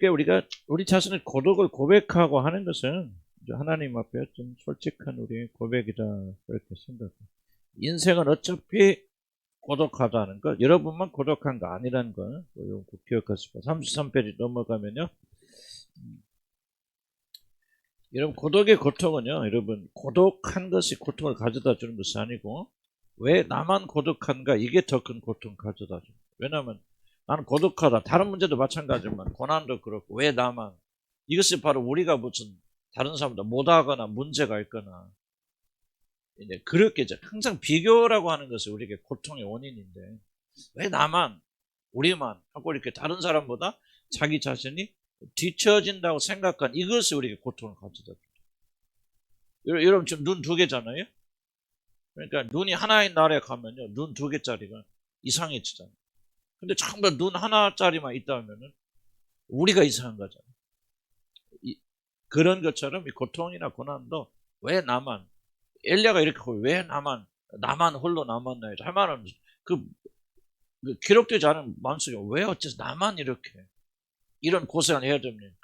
그러니까 우리 자신의 고독을 고백하고 하는 것은 하나님 앞에 좀 솔직한 우리의 고백이다, 그렇게 생각해요. 인생은 어차피 고독하다는 것, 여러분만 고독한 거 아니라는 거, 꼭 기억하시고. 33페이지 넘어가면요. 여러분, 고독의 고통은요, 여러분, 고독한 것이 고통을 가져다 주는 것이 아니고, 왜 나만 고독한가, 이게 더 큰 고통을 가져다 줍니다. 왜냐하면 나는 고독하다. 다른 문제도 마찬가지지만 고난도 그렇고, 왜 나만, 이것이 바로 우리가 무슨 다른 사람보다 못하거나 문제가 있거나, 이제 그렇게 항상 비교라고 하는 것이 우리에게 고통의 원인인데, 왜 나만, 우리만 하고 이렇게 다른 사람보다 자기 자신이 뒤처진다고 생각한 이것이 우리에게 고통을 가져다 줍니다. 여러분 지금 눈 2개잖아요. 그러니까 눈이 하나인 나라에 가면요, 눈 2개짜리가 이상해지잖아요. 근데 정말 눈 하나짜리만 있다면은 우리가 이상한 거잖아요. 그런 것처럼 이 고통이나 고난도 왜 나만, 엘리야가 이렇게 왜 나만 홀로 남았나 할 말은 그 기록되지 않은 마음속에 왜 어째서 나만 이렇게 이런 고생을 해야 됩니까?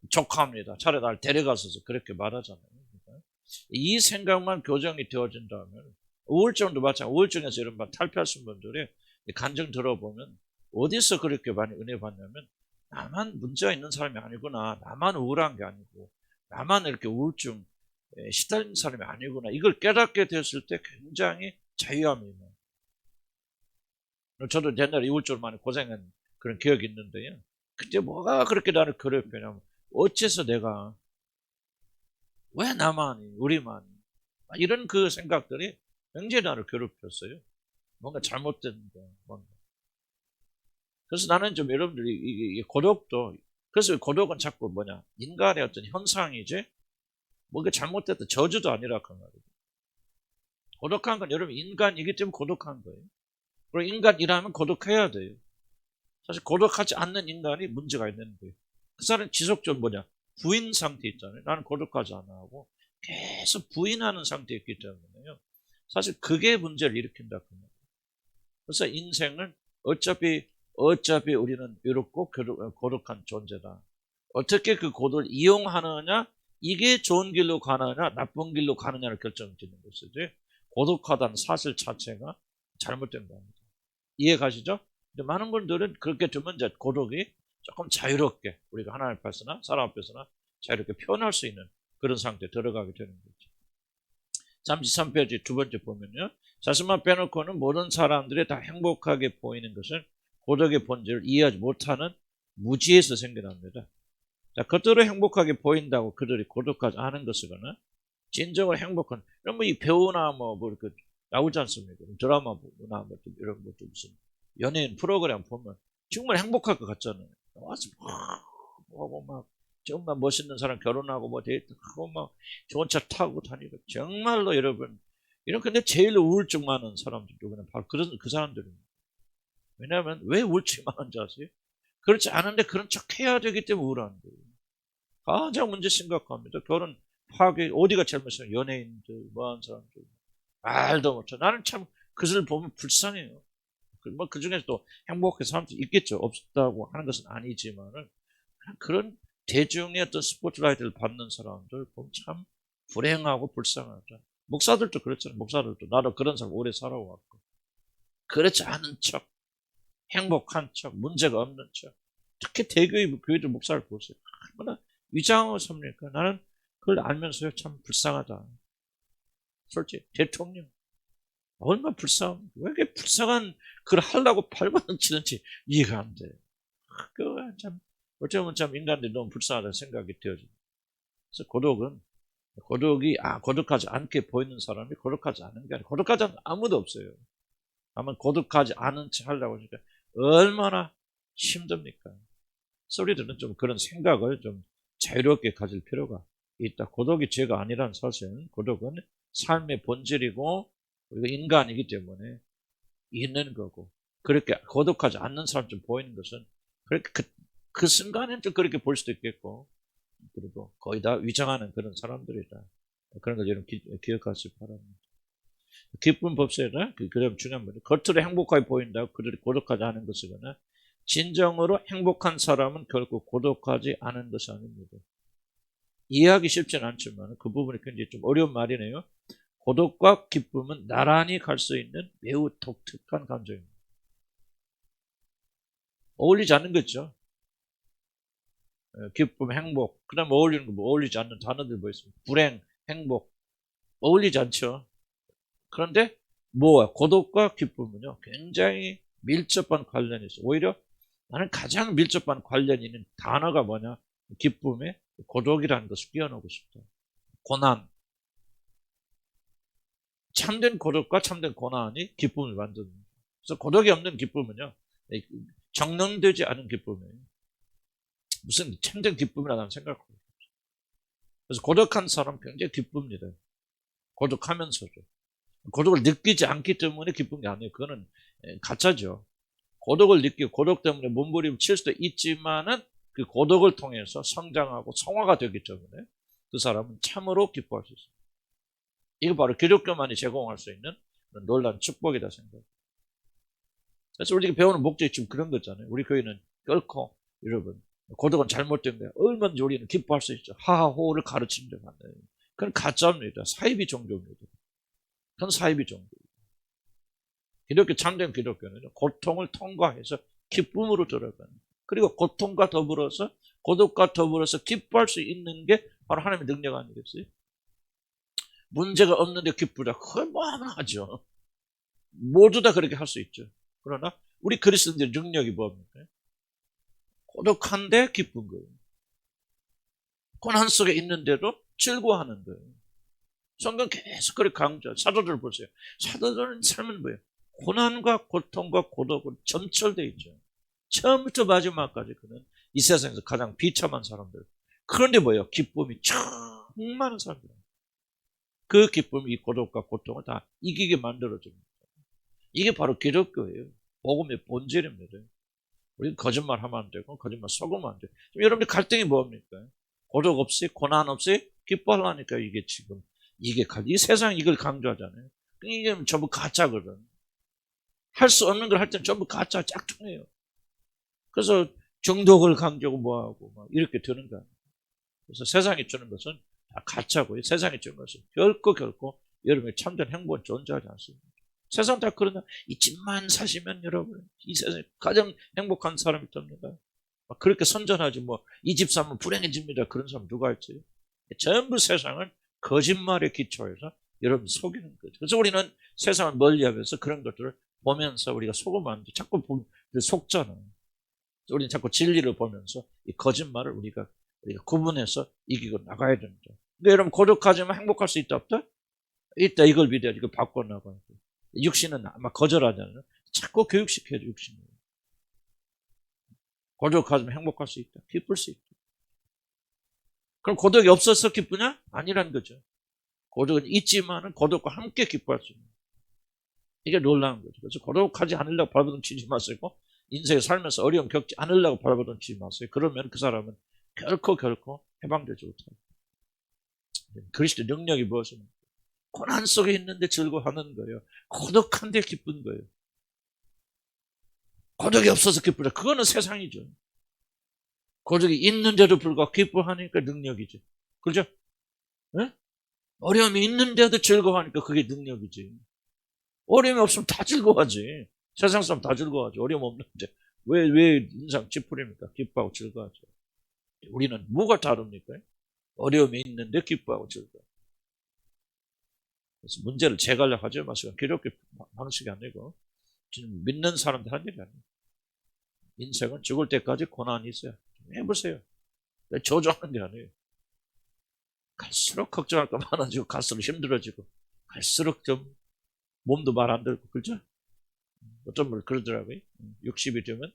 족합니다. 차라리 날 데려가서 그렇게 말하잖아요. 그러니까 이 생각만 교정이 되어진다면, 우울증도 마찬가지. 우울증에서 이런 말 탈피하신 분들이 간증 들어보면 어디서 그렇게 많이 은혜 받냐면, 나만 문제가 있는 사람이 아니구나, 나만 우울한 게 아니고, 나만 이렇게 우울증 시달리는 사람이 아니구나, 이걸 깨닫게 됐을 때 굉장히 자유함이 있는. 저도 옛날에 우울증으로 많이 고생한 그런 기억이 있는데요. 근데 뭐가 그렇게 나를 괴롭히냐면, 어째서 내가, 왜 나만, 우리만, 이런 그 생각들이 굉장히 나를 괴롭혔어요. 뭔가 잘못됐는데, 뭔가. 그래서 나는 좀 여러분들이 이 고독도, 그래서 고독은 자꾸 뭐냐, 인간의 어떤 현상이지, 뭔가 잘못됐다, 저주도 아니라 그 말이에요. 고독한 건 여러분 인간이기 때문에 고독한 거예요. 그리고 인간이라면 고독해야 돼요. 사실 고독하지 않는 인간이 문제가 있는 거예요. 그 사람은 지속적으로 뭐냐, 부인 상태 있잖아요. 나는 고독하지 않아 하고 계속 부인하는 상태에 있기 때문에요. 사실 그게 문제를 일으킨다. 그래서 인생은 어차피 우리는 외롭고 고독한 존재다. 어떻게 그 고독을 이용하느냐, 이게 좋은 길로 가느냐 나쁜 길로 가느냐를 결정짓는 것이지, 고독하다는 사실 자체가 잘못된 겁니다. 이해 가시죠? 근데 많은 분들은 그렇게 두면 이제 고독이 조금 자유롭게 우리가 하나님 앞에서나 사람 앞에서나 자유롭게 표현할 수 있는 그런 상태에 들어가게 되는 거죠. 33페이지 2번째 보면요, 자신만 빼놓고는 모든 사람들이 다 행복하게 보이는 것은 고독의 본질을 이해하지 못하는 무지에서 생겨납니다. 자, 겉으로 행복하게 보인다고 그들이 고독하지 않은 것이거나, 진정으로 행복한, 뭐 이 배우나 뭐 이렇게 나오지 않습니까? 드라마나 뭐 이런 것도 무슨 연예인 프로그램 보면 정말 행복할 것 같잖아요. 와서 막 정말 멋있는 사람 결혼하고 뭐 데이트하고 막 좋은 차 타고 다니고, 정말로 여러분 이런. 근데 제일 우울증 많은 사람들 누구냐, 바로 그 사람들입니다. 왜냐하면 왜 우울증이 많은지 아세요? 그렇지 않은데 그런 척 해야 되기 때문에 우울한 거예요. 가장 문제 심각합니다. 결혼 파괴, 어디가 잘못이야? 연예인들, 뭐하는 사람들 말도 못해. 나는 참 그것을 보면 불쌍해요. 뭐 그 중에서 또 행복한 사람도 있겠죠. 없다고 하는 것은 아니지만은, 그런 대중의 어떤 스포트라이트를 받는 사람들 보면 참 불행하고 불쌍하죠. 목사들도 그렇잖아요. 목사들도 나도 그런 사람 오래 살아왔고, 그렇지 않은 척, 행복한 척, 문제가 없는 척. 특히 대교회 교회들 목사를 보세요. 얼마나 위장하고 삽니까? 나는 그걸 알면서요, 참 불쌍하다. 솔직히 대통령 얼마나 왜 이렇게 불쌍한 글 하려고 발버둥치는지 이해가 안 돼. 그거 참 어쩌면 참 인간들이 너무 불쌍하다는 생각이 되어집니다. 그래서 고독이 고독하지 않게 보이는 사람이 고독하지 않은 게 아니라, 고독하지 않은 아무도 없어요. 다만 고독하지 않은 체 하려고 하니까 얼마나 힘듭니까? 우리들은 좀 그런 생각을 좀 자유롭게 가질 필요가 있다. 고독이 죄가 아니라는 사실, 고독은 삶의 본질이고 우리가 인간이기 때문에 있는 거고, 그렇게 고독하지 않는 사람 좀 보이는 것은 그렇게 그 순간에는 좀 그렇게 볼 수도 있겠고, 그리고 거의 다 위장하는 그런 사람들이다. 그런 걸 여러분 기억하시기 바랍니다. 기쁜 법세라, 그다음 중요한 문제. 겉으로 행복하게 보인다고 그들이 고독하지 않은 것이거나, 진정으로 행복한 사람은 결코 고독하지 않은 것이 아닙니다. 이해하기 쉽지는 않지만 그 부분이 굉장히 좀 어려운 말이네요. 고독과 기쁨은 나란히 갈 수 있는 매우 독특한 감정입니다. 어울리지 않는 거죠. 기쁨, 행복. 그 다음 어울리는 거 뭐 어울리지 않는 단어들 뭐 있습니까? 불행, 행복. 어울리지 않죠. 그런데 뭐야? 고독과 기쁨은요, 굉장히 밀접한 관련이 있어요. 오히려 나는 가장 밀접한 관련이 있는 단어가 뭐냐? 기쁨에 고독이라는 것을 끼워넣고 싶다. 고난. 참된 고독과 참된 고난이 기쁨을 만듭니다. 그래서 고독이 없는 기쁨은요, 정령되지 않은 기쁨이에요. 무슨 참된 기쁨이라는 생각을. 그래서 고독한 사람 굉장히 기쁩니다. 고독하면서도. 고독을 느끼지 않기 때문에 기쁜 게 아니에요. 그거는 가짜죠. 고독을 느끼고 고독 때문에 몸부림을 칠 수도 있지만은 그 고독을 통해서 성장하고 성화가 되기 때문에 그 사람은 참으로 기뻐할 수 있어요. 이거 바로 기독교만이 제공할 수 있는 놀라운 축복이다 생각해요. 그래서 우리가 배우는 목적이 지금 그런 거잖아요. 우리 교회는 결코 여러분 고독은 잘못된 거예요. 얼마든지 우리는 기뻐할 수 있죠. 하하호를 가르치는 데 맞아요. 그건 가짜입니다. 사이비 종교입니다. 그건 사이비 종교. 기독교 참된 기독교는 고통을 통과해서 기쁨으로 들어가는. 그리고 고통과 더불어서 고독과 더불어서 기뻐할 수 있는 게 바로 하나님의 능력 아니겠어요? 문제가 없는데 기쁘다. 그건 뭐 하나 하죠. 모두 다 그렇게 할 수 있죠. 그러나 우리 그리스도인들의 능력이 뭡니까? 고독한데 기쁜 거예요. 고난 속에 있는데도 즐거워하는 거예요. 성경 계속 그렇게 강조해요. 사도들 보세요. 사도들은 삶은 뭐예요? 고난과 고통과 고독은 점철되어 있죠. 처음부터 마지막까지 그는 이 세상에서 가장 비참한 사람들. 그런데 뭐예요? 기쁨이 참 많은 사람들. 그 기쁨이 이 고독과 고통을 다 이기게 만들어줍니다. 이게 바로 기독교예요. 복음의 본질입니다. 우리는 거짓말하면 안 되고 거짓말 속으면 안 돼요. 여러분들 갈등이 뭡니까? 고독 없이 고난 없이 기뻐하려니까 이게 지금 이 세상이 이걸 강조하잖아요. 이게 전부 가짜거든. 할 수 없는 걸 할 때는 전부 가짜 짝퉁이에요. 그래서 정독을 강조하고 뭐하고 막 이렇게 되는 거야. 그래서 세상이 주는 것은 다 가짜고요. 세상이 주는 것은 결코 여러분의 참된 행복은 존재하지 않습니다. 세상 다 그러나 이 집만 사시면 여러분 이 세상에 가장 행복한 사람이 됩니다. 그렇게 선전하지 뭐 이 집 사면 불행해집니다. 그런 사람 누가 있지? 전부 세상은 거짓말에 기초해서 여러분 속이는 거죠. 그래서 우리는 세상을 멀리하면서 그런 것들을 보면서 우리가 속으면 안 돼. 자꾸 속잖아. 우리는 자꾸 진리를 보면서 이 거짓말을 우리가 구분해서 이기고 나가야 됩니다. 근데 여러분 고독하지만 행복할 수 있다 없다? 있다. 이걸 믿어야지. 이걸 바꿔나가야 돼. 육신은 아마 거절하잖아요. 자꾸 교육시켜야죠. 육신을. 고독하지만 행복할 수 있다. 기쁠 수 있다. 그럼 고독이 없어서 기쁘냐? 아니란 거죠. 고독은 있지만은 고독과 함께 기뻐할 수 있는. 이게 놀라운 거죠. 그래서 고독하지 않으려고 발버둥 치지 마시고 인생에 살면서 어려움 겪지 않으려고 발버둥 치지 마세요. 그러면 그 사람은 결코 해방되지 못해요. 그리스도의 능력이 무엇입니까? 고난 속에 있는데 즐거워하는 거예요. 고독한데 기쁜 거예요. 고독이 없어서 기쁘다. 그거는 세상이죠. 고독이 있는데도 불구하고 기뻐하니까 능력이죠. 그렇죠? 네? 어려움이 있는데도 즐거워하니까 그게 능력이지. 어려움이 없으면 다 즐거워하지. 세상 사람 다 즐거워하지. 어려움 없는데. 왜 인상 찌푸립니까? 기뻐하고 즐거워하죠. 우리는 뭐가 다릅니까? 어려움이 있는데 기뻐하고 즐거워. 그래서 문제를 제거하려고 하지 마시고 기독교 방식이 아니고 지금 믿는 사람들 한 일이 아니에요. 인생은 죽을 때까지 고난이 있어요. 해보세요. 저주하는 게 아니에요. 갈수록 걱정할 거 많아지고 갈수록 힘들어지고 갈수록 좀 몸도 말 안 들고 그렇죠? 어떤 분 그러더라고요. 60이 되면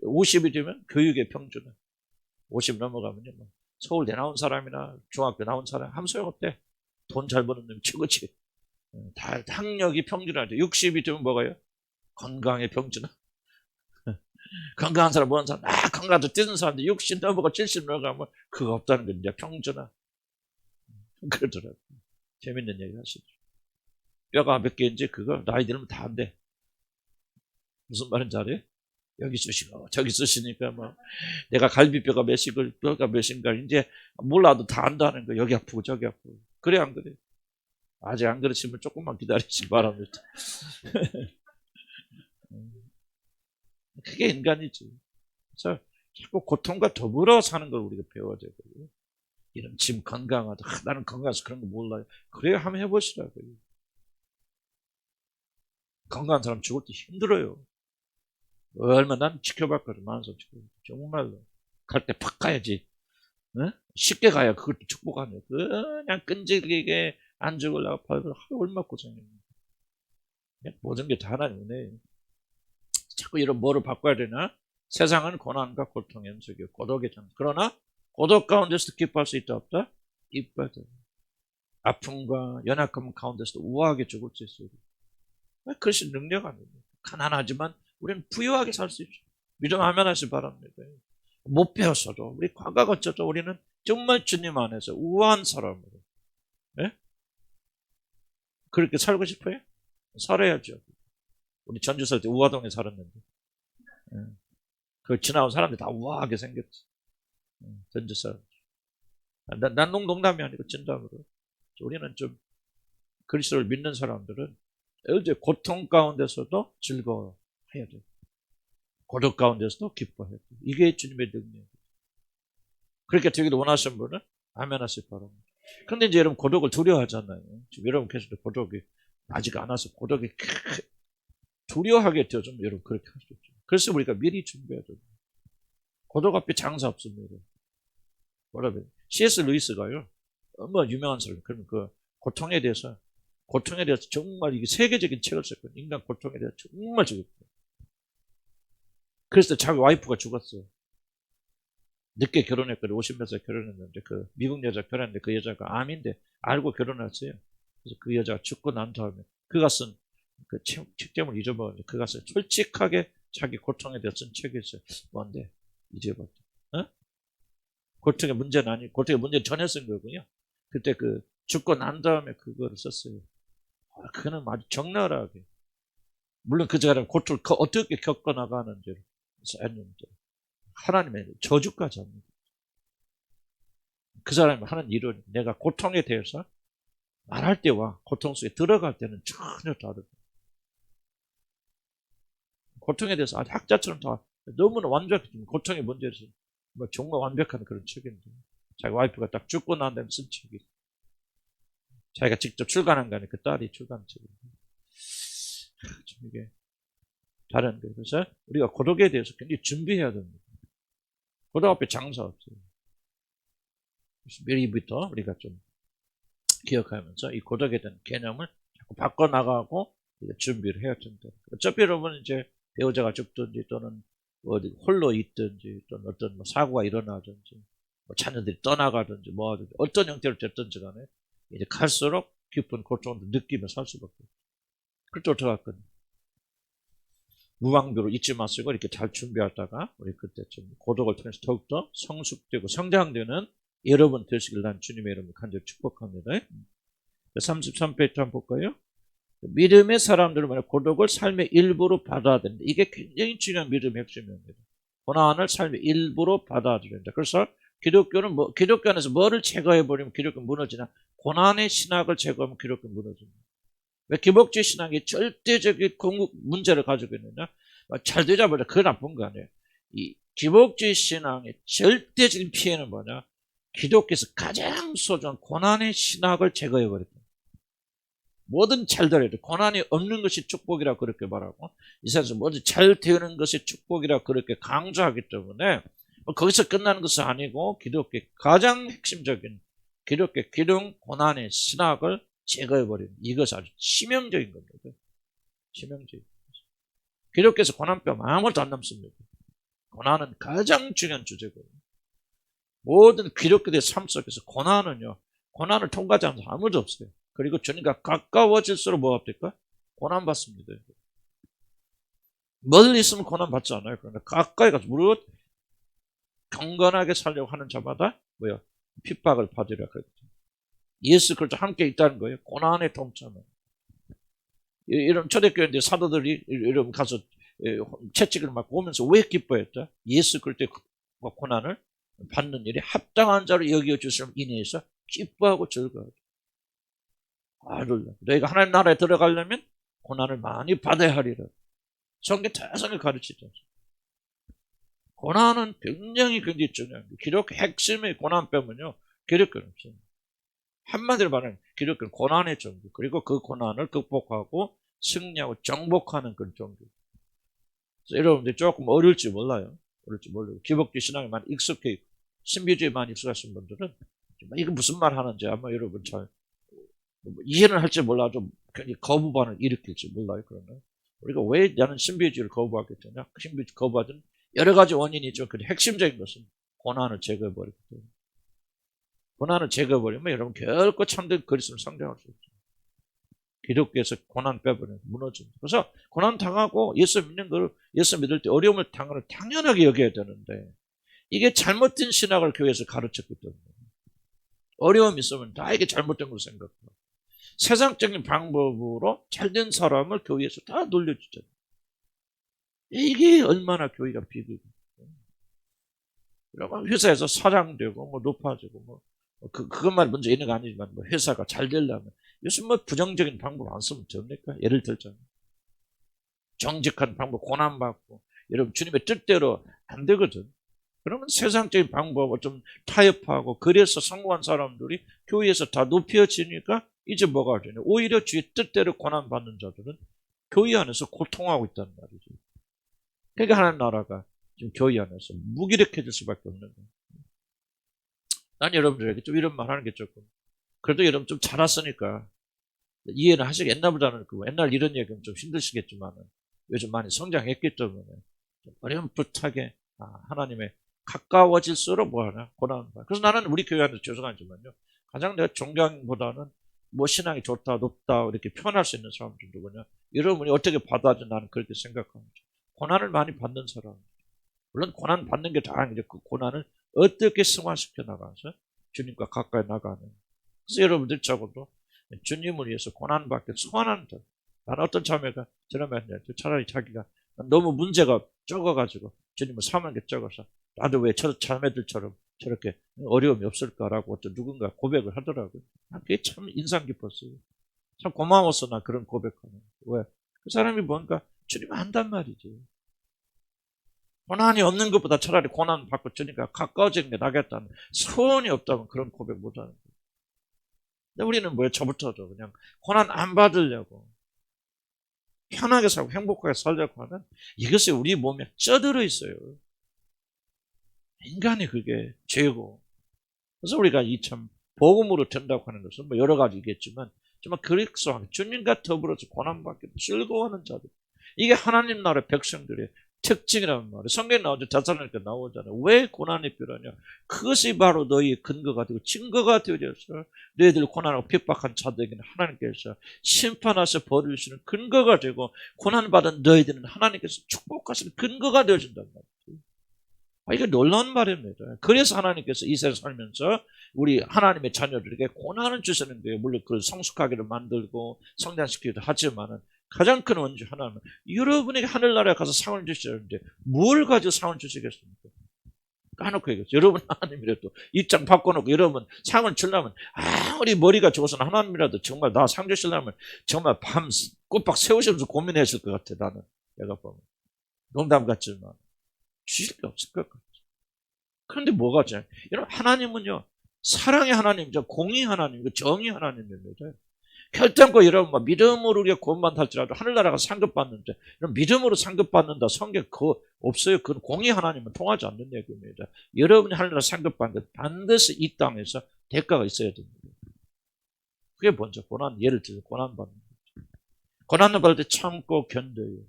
50이 되면 교육의 평준화. 50 넘어가면요. 뭐 서울대 나온 사람이나 중학교 나온 사람 아무 소용없대. 돈 잘 버는 놈이 최고지. 다 학력이 평준화돼. 60이 되면 뭐가요? 건강의 평준화. 건강한 사람 모르는 사람 건강도 뛰는 사람들 60 넘어가 70 넘어가면 그거 없다는 건 이제 평준화. 그러더라고요. 재밌는 얘기 하시죠. 뼈가 몇 개인지 그거 나이 들면 다 안 돼. 무슨 말인지 알아요? 여기 쓰시고 저기 쓰시니까 뭐 내가 갈비뼈가 몇이고 뼈가 몇인가 이제 몰라도 다 안다는 거. 여기 아프고 저기 아프고. 그래 안 그래? 아직 안 그러시면 조금만 기다리시기 바랍니다. 그게 인간이지. 그래서 자꾸 고통과 더불어 사는 걸 우리가 배워야 되거든요. 이런 지금 건강하다. 나는 건강해서 그런 거 몰라요. 그래야 한번 해보시라고요. 건강한 사람 죽을 때 힘들어요. 얼마나 난 지켜봤거든. 많은 사람 지켜봤거든. 정말로. 갈 때 팍 가야지. 어? 쉽게 가야 그것도 축복 아니에요. 그냥 끈질기게 안 죽으려고 하루 얼마나 고생했는데. 모든 게 다 하나님 은혜예요. 자꾸 이런 뭐를 바꿔야 되나? 세상은 고난과 고통의 연속이요. 고독의 장. 그러나 고독 가운데서도 기뻐할 수 있다 없다? 기뻐야 돼. 아픔과 연약함 가운데서도 우아하게 죽을 수 있어요. 그것이 능력 아닙니다. 가난하지만 우리는 부유하게 살 수 있죠. 믿음 하면하시 바랍니다. 못 배웠어도 우리 과거가 어쩌죠. 우리는 정말 주님 안에서 우아한 사람으로 예? 그렇게 살고 싶어요? 살아야죠. 우리 전주 살 때 우화동에 살았는데 예. 그 지나온 사람들이 다 우아하게 생겼지. 전주 사람. 난 농담이 아니고 진담으로. 우리는 좀 그리스도를 믿는 사람들은 어제 고통 가운데서도 즐거워해야 돼. 고독 가운데서도 기뻐해야 돼. 이게 주님의 능력이에요. 그렇게 되기를 원하시는 분은 아멘 하시기 바랍니다. 그런데 이제 여러분 고독을 두려워하잖아요. 지금 여러분 계속 고독이 아직 안 와서 고독이 두려워하게 되어지면 여러분 그렇게 할 수 있죠. 그래서 우리가 미리 준비해야 돼요. 고독 앞에 장사 없습니다. 뭐라고요? C.S. 루이스가요. 얼마나 유명한 사람. 그러면 그 고통에 대해서 정말 이게 세계적인 책을 썼거든요. 인간 고통에 대해서 정말 적었어요. 그래서 자기 와이프가 죽었어요. 늦게 결혼했거든요. 50몇 살 결혼했는데 그 미국 여자 결혼했는데 그 여자가 암인데 알고 결혼했어요. 그래서 그 여자가 죽고 난 다음에 그가 쓴 그 책점을 잊어버렸는데 그가 쓴 솔직하게 자기 고통에 대해서 쓴 책이 있어요. 뭔데? 잊어버렸죠. 어? 고통의 문제는 아니고 고통의 문제는 전혀 쓴 거고요. 그때 그 죽고 난 다음에 그거를 썼어요. 그거는 아주 적나라하게. 물론 그 사람 고통을 어떻게 겪어나가는지를 썼는데 하나님의 저주까지 합니다. 그 사람이 하는 일은 내가 고통에 대해서 말할 때와 고통 속에 들어갈 때는 전혀 다르다. 고통에 대해서 아주 학자처럼 다 너무나 완벽해. 고통의 문제에서 뭐 정말 완벽한 그런 책인데 자기 와이프가 딱 죽고 난 다음에 쓴 책이 자기가 직접 출간한 거 아니고 그 딸이 출간한 책인데 좀 이게 다른 거예요. 그래서 우리가 고독에 대해서 굉장히 준비해야 됩니다. 고독 앞에 장사 없어요. 미리부터 우리가 좀 기억하면서 이 고독에 대한 개념을 자꾸 바꿔나가고 준비를 해야 된다. 어차피 여러분 이제 배우자가 죽든지 또는 어디 홀로 있든지 또는 어떤 뭐 사고가 일어나든지 뭐 자녀들이 떠나가든지 뭐 하든지 어떤 형태로 됐든지 간에 이제 갈수록 깊은 고통을 느끼며 살 수밖에 없어요. 그때 어떻게 할 거냐. 무방비로 잊지 마시고 이렇게 잘 준비하다가 우리 그때 좀 고독을 통해서 더욱더 성숙되고 성장되는 여러분 되시길 난 주님의 이름으로 간절히 축복합니다. 33페이지 한번 볼까요? 믿음의 사람들은 만약 고독을 삶의 일부로 받아들인다. 이게 굉장히 중요한 믿음의 핵심입니다. 고난을 삶의 일부로 받아들인다. 그래서 기독교는 기독교 안에서 뭐를 제거해버리면 기독교는 무너지나 고난의 신학을 제거하면 기독교는 무너집니다. 왜 기복주의 신앙이 절대적인 문제를 가지고 있느냐? 잘 되자마자 그건 나쁜 거 아니에요. 이 기복주의 신앙의 절대적인 피해는 뭐냐? 기독교에서 가장 소중한 고난의 신학을 제거해버렸다. 뭐든 잘 되어야 돼. 고난이 없는 것이 축복이라 그렇게 말하고 이 세상에서 뭐든 잘 되는 것이 축복이라 그렇게 강조하기 때문에 거기서 끝나는 것은 아니고 기독교의 가장 핵심적인 기독교 기둥 고난의 신학을 제거해버리는 이것이 아주 치명적인 겁니다. 치명적인. 기독교에서 고난병 아무것도 안 남습니다. 고난은 가장 중요한 주제거든요. 모든 기독교의 삶 속에서 고난을 통과하지 않는 사람 아무도 없어요. 그리고 주님과 가까워질수록 뭐가 됩니까? 고난 받습니다. 멀리 있으면 고난 받지 않아요. 그러나 가까이 가서 무릇 경건하게 살려고 하는 자마다 핍박을 받으려 그랬죠. 예수 그리스도 함께 있다는 거예요. 고난에 동참을. 이런 초대교회인데 사도들이 이런 가서 채찍을 맞고 오면서 왜 기뻐했다? 예수 그때 고난을 받는 일이 합당한 자로 여겨 주심을 인해서 기뻐하고 즐거워하죠. 너희가 하나님 나라에 들어가려면 고난을 많이 받아야 하리라. 성경 대성을 가르치죠. 고난은 굉장히 중요합니다. 기독교 핵심의 고난 빼면요, 기독교는 없습니다. 한마디로 말하면 기독교는 고난의 종교, 그리고 그 고난을 극복하고 승리하고 정복하는 그런 종교. 그래서 여러분들 조금 어려울지 몰라요. 기복주의 신앙에 많이 익숙해 있고 신비주의에 많이 익숙하신 분들은 이거 무슨 말 하는지 아마 여러분 잘 이해는 할지 몰라도 괜히 거부반을 일으킬지 몰라요. 그러면 우리가 왜 나는 신비주의를 거부하겠느냐? 신비주의 거부하던 여러 가지 원인이 있죠. 그 핵심적인 것은 고난을 제거해버리기 때문에. 고난을 제거해버리면 여러분 결코 참된 그리스도를 상정할 수 없죠. 기독교에서 고난 빼버리면 무너집니다. 그래서 고난 당하고 예수 믿을 때 어려움을 당하는 당연하게 여겨야 되는데 이게 잘못된 신학을 교회에서 가르쳤기 때문에 어려움이 있으면 다 이게 잘못된 걸 생각하고 세상적인 방법으로 잘된 사람을 교회에서 다 놀려주잖아요. 이게 얼마나 교회가 비극이에요. 여러분 회사에서 사장되고 높아지고 그것만 문제 있는 거 아니지만 회사가 잘 되려면 요즘 부정적인 방법 안 쓰면 됩니까? 예를 들자면 정직한 방법 고난받고 여러분 주님의 뜻대로 안 되거든. 그러면 세상적인 방법을 좀 타협하고 그래서 성공한 사람들이 교회에서 다 높여지니까 이제 뭐가 되냐? 오히려 주의 뜻대로 고난받는 자들은 교회 안에서 고통하고 있다는 말이죠. 그러니까 하나님 나라가 지금 교회 안에서 무기력해질 수밖에 없는 거예요. 난 여러분들에게 좀 이런 말 하는 게 조금 그래도 여러분 좀 자랐으니까 이해는 하시고 옛날보다는 옛날 이런 얘기는 좀 힘드시겠지만 요즘 많이 성장했기 때문에 좀 어렴풋하게 하나님의 가까워질수록 뭐하나 고난을 받아. 그래서 나는 우리 교회한테 죄송하지만요 가장 내가 존경보다는 신앙이 좋다 높다 이렇게 표현할 수 있는 사람들 누구냐 여러분이 어떻게 받아들여 나는 그렇게 생각합니다. 고난을 많이 받는 사람 물론 고난 받는 게 다행이죠. 그 고난을 어떻게 승화시켜 나가서 주님과 가까이 나가는. 그래서 여러분들 적어도 주님을 위해서 고난받게 소원한다. 나는 어떤 자매가 저러면 차라리 자기가 너무 문제가 적어가지고 주님을 사모하는 게 적어서 나도 왜 저 자매들처럼 저렇게 어려움이 없을까라고 어떤 누군가 고백을 하더라고요. 그게 참 인상 깊었어요. 참 고마웠어 나 그런 고백하는. 왜? 그 사람이 뭔가 주님 안단 말이지. 고난이 없는 것보다 차라리 고난 받고 주니까 가까워지는 게 나겠다는 소원이 없다면 그런 고백 못하는 거예요. 근데 우리는 저부터도 그냥 고난 안 받으려고 편하게 살고 행복하게 살려고 하는 이것이 우리 몸에 쪄들어 있어요. 인간이 그게 죄고. 그래서 우리가 이 참 복음으로 된다고 하는 것은 여러 가지겠지만 정말 그리스도 안에 주님과 더불어서 고난받기를 즐거워하는 자들. 이게 하나님 나라 백성들의 특징이라는 말이에요. 성경에 나오죠. 데살로니가 나오잖아요. 왜 고난이 필요하냐? 그것이 바로 너희의 근거가 되고 증거가 되어져서 너희들 고난하고 핍박한 자들에게는 하나님께서 심판하셔 버리시는 근거가 되고 고난받은 너희들은 하나님께서 축복하시는 근거가 되어진단 말이에요. 이게 놀라운 말입니다. 그래서 하나님께서 이 세상 살면서 우리 하나님의 자녀들에게 고난을 주시는 거예요. 물론 그걸 성숙하기를 만들고 성장시키기도 하지만은 가장 큰 원주 하나는 여러분에게 하늘나라에 가서 상을 주시는데 뭘 가지고 상을 주시겠습니까? 까놓고 얘기했어요. 여러분 하나님이라도 입장 바꿔놓고 여러분 상을 주려면 아무리 머리가 좋아서는 하나님이라도 정말 나 상 주시려면 정말 밤 꼬박 세우시면서 고민했을 것 같아. 나는 내가 보면 농담 같지만 주실 게 없을 것 같아. 그런데 뭐가 죠? 여러분 하나님은요 사랑의 하나님이죠. 공의 하나님이고 정의 하나님입니다. 결단코 여러분 믿음으로 우리가 구원만 할지라도 하늘나라가 상급받는데 믿음으로 상급받는다 성경 그거 없어요. 그건 공의 하나님은 통하지 않는 얘기입니다. 여러분이 하늘나라 상급받는데 반드시 이 땅에서 대가가 있어야 됩니다. 그게 먼저 고난 예를 들어 고난 받는 거죠. 고난을 받을 때 참고 견뎌요.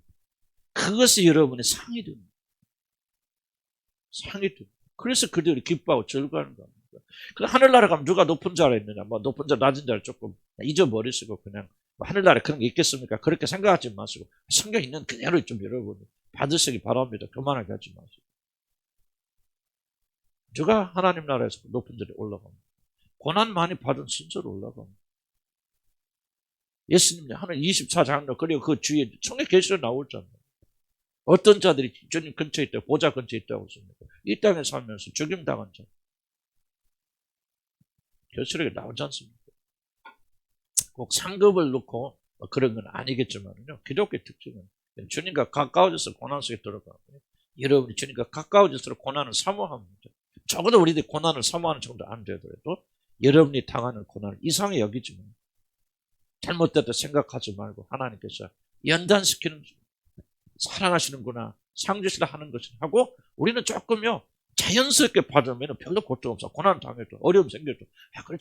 그것이 여러분의 상이 됩니다. 상이 됩니다. 그래서 그들이 기뻐하고 즐거워하는 겁니다. 하늘나라 가면 누가 높은 자라 있느냐, 높은 자, 낮은 자를 조금 잊어버리시고, 그냥, 하늘나라에 그런 게 있겠습니까? 그렇게 생각하지 마시고, 성경 있는 그대로 좀 여러분, 받으시기 바랍니다. 교만하게 하지 마시고. 누가 하나님 나라에서 높은 자리에 올라갑니다. 고난 많이 받은 순서로 올라갑니다. 예수님이 하늘 24장로, 그리고 그 주위에 총회 계시로 나오잖아요. 어떤 자들이 주님 근처에 있다, 보좌 근처에 있다고 했습니까? 이 땅에 살면서 죽임당한 자. 결실하게 나오지 않습니까? 꼭 상급을 놓고 그런 건 아니겠지만요. 기독교의 특징은 주님과 가까워져서 고난 속에 들어가고, 여러분이 주님과 가까워질수록 고난을 사모합니다. 적어도 우리들이 고난을 사모하는 정도 안 되더라도 여러분이 당하는 고난을 이상히 여기지만 잘못됐다 생각하지 말고 하나님께서 연단시키는, 사랑하시는구나, 상주시라 하는 것을 하고, 우리는 조금요 자연스럽게 받으면 별로 고통 없어. 고난 당해도 어려움 생겨도 그래